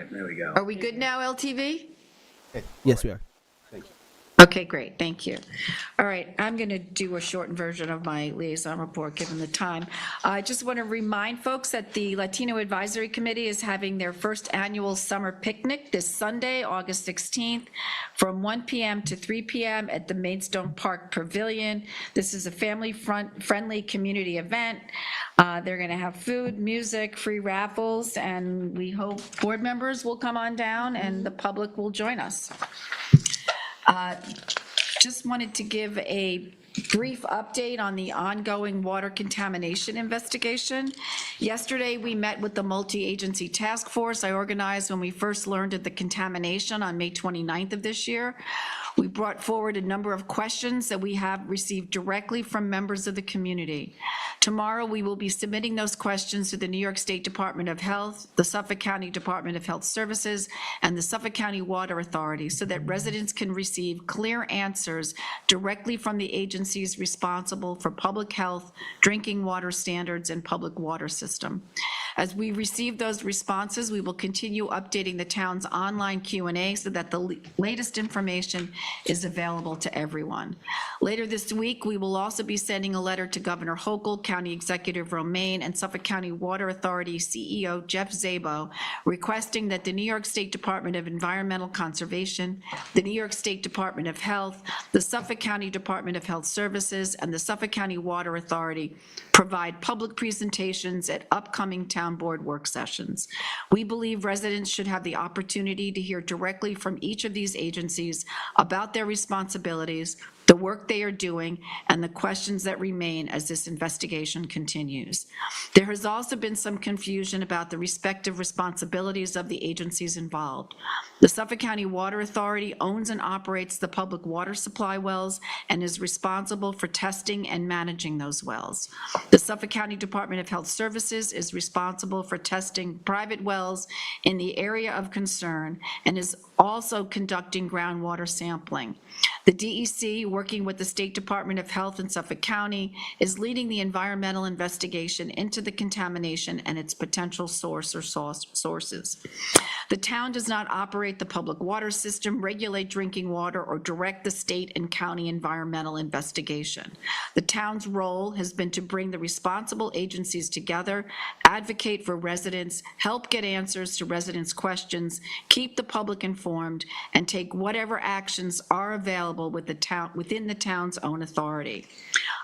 There we go. Are we good now, LTV? Yes, we are. Okay, great, thank you. All right, I'm going to do a shortened version of my liaison report, given the time. I just want to remind folks that the Latino Advisory Committee is having their first annual summer picnic this Sunday, August 16th, from 1 p.m. to 3 p.m. at the Maidstone Park Pavilion. This is a family-friendly community event. They're going to have food, music, free raffles, and we hope board members will come on down and the public will join us. Just wanted to give a brief update on the ongoing water contamination investigation. Yesterday, we met with the multi-agency task force I organized when we first learned of the contamination on May 29th of this year. We brought forward a number of questions that we have received directly from members of the community. Tomorrow, we will be submitting those questions to the New York State Department of Health, the Suffolk County Department of Health Services, and the Suffolk County Water Authority so that residents can receive clear answers directly from the agencies responsible for public health, drinking water standards, and public water system. As we receive those responses, we will continue updating the town's online Q&A so that the latest information is available to everyone. Later this week, we will also be sending a letter to Governor Hochul, County Executive Romaine, and Suffolk County Water Authority CEO Jeff Szabo, requesting that the New York State Department of Environmental Conservation, the New York State Department of Health, the Suffolk County Department of Health Services, and the Suffolk County Water Authority provide public presentations at upcoming town board work sessions. We believe residents should have the opportunity to hear directly from each of these agencies about their responsibilities, the work they are doing, and the questions that remain as this investigation continues. There has also been some confusion about the respective responsibilities of the agencies involved. The Suffolk County Water Authority owns and operates the public water supply wells and is responsible for testing and managing those wells. The Suffolk County Department of Health Services is responsible for testing private wells in the area of concern and is also conducting groundwater sampling. The DEC, working with the State Department of Health in Suffolk County, is leading the environmental investigation into the contamination and its potential source or sources. The town does not operate the public water system, regulate drinking water, or direct the state and county environmental investigation. The town's role has been to bring the responsible agencies together, advocate for residents, help get answers to residents' questions, keep the public informed, and take whatever actions are available within the town's own authority.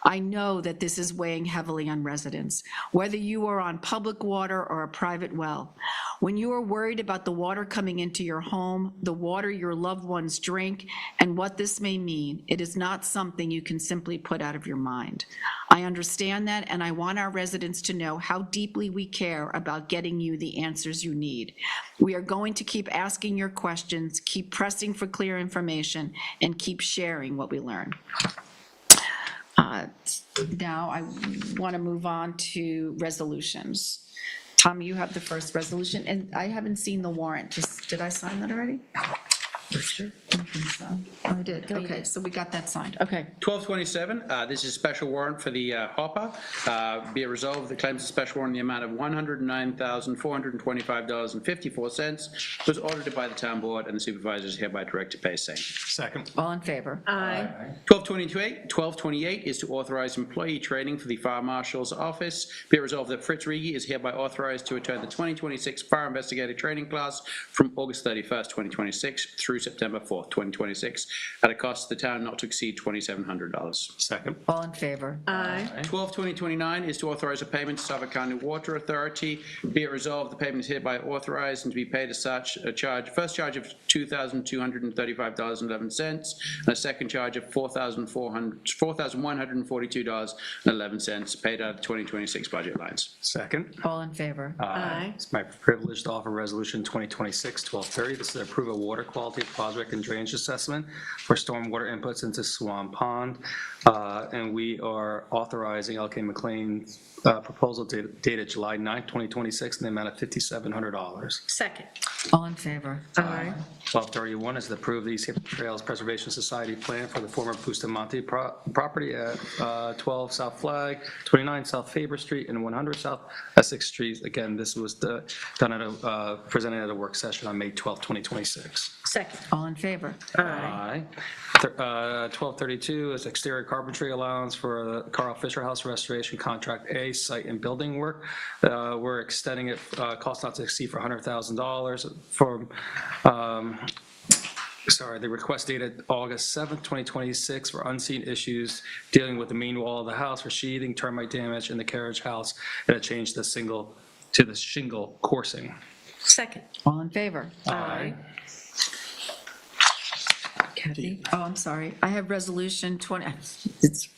I know that this is weighing heavily on residents, whether you are on public water or a private well. When you are worried about the water coming into your home, the water your loved ones drink, and what this may mean, it is not something you can simply put out of your mind. I understand that, and I want our residents to know how deeply we care about getting you the answers you need. We are going to keep asking your questions, keep pressing for clear information, and keep sharing what we learn. Now I want to move on to resolutions. Tom, you have the first resolution, and I haven't seen the warrant. Did I sign that already? Sure. I did. Okay, so we got that signed. Okay. 1227, this is a special warrant for the hopper. Be it resolved that claims a special warrant in the amount of $109,425.54 was audited by the town board, and the supervisor is hereby directed to pay same. Second. All in favor? Aye. 1228 is to authorize employee training for the fire marshal's office. Be it resolved that Fritz Riegi is hereby authorized to attend the 2026 fire investigator training class from August 31st, 2026 through September 4th, 2026, at a cost to the town not to exceed $2,700. Second. All in favor? Aye. 12/2029 is to authorize a payment to Suffolk County Water Authority. Be it resolved, the payment is hereby authorized and to be paid as such. A first charge of $2,235.11 and a second charge of $4,142.11 paid out of the 2026 budget lines. Second. All in favor? Aye. It's my privilege to offer Resolution 2026-1230. This is to approve a water quality deposit and drainage assessment for stormwater inputs into Swan Pond. And we are authorizing L.K. McLean's proposal dated July 9th, 2026, in the amount of $5,700. Second. All in favor? Aye. 1231 is to approve the East Hampton Trails Preservation Society plan for the former Bustamante property at 12 South Flag, 29 South Faber Street, and 100 South Essex Street. Again, this was presented at a work session on May 12, 2026. Second. All in favor? Aye. 1232 is exterior carpentry allowance for the Carl Fisher House Restoration Contract A, site and building work. We're extending it, cost not to exceed for $100,000 from, the request dated August 7th, 2026 for unseen issues dealing with the main wall of the house for sheathing, termite damage in the carriage house, and a change to the shingle coursing. Second. All in favor? Aye. Kathy? Oh, I'm sorry. I have resolution 20,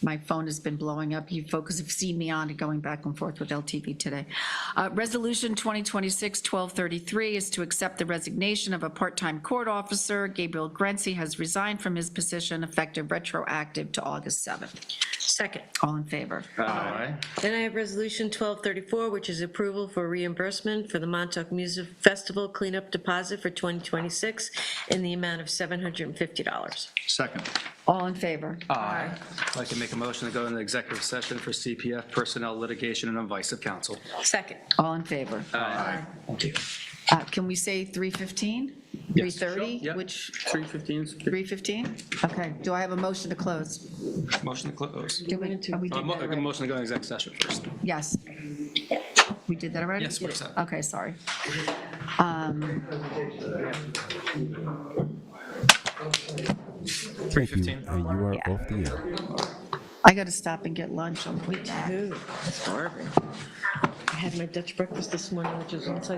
my phone has been blowing up. You folks have seen me on and going back and forth with LTV today. Resolution 2026-1233 is to accept the resignation of a part-time court officer. Gabriel Grenzi has resigned from his position effective retroactive to August 7th. Second. All in favor? Aye. Then I have Resolution 1234, which is approval for reimbursement for the Montauk Music Festival cleanup deposit for 2026 in the amount of $750. Second. All in favor? Aye. I'd like to make a motion to go into executive session for CPF, personnel litigation, and advice of counsel. Second. All in favor? Aye. Thank you. Can we say 3:15? Yes. 3:30? Yep. Which, 3:15. 3:15? Okay. Do I have a motion to close? Motion to close. Do we did that already? Motion to go into executive session first. Yes. We did that already? Yes, we're set. Okay, sorry. 3:15. And you are off the air. I got to stop and get lunch. I'm Ooh, starving. I had my Dutch breakfast this morning, which was one size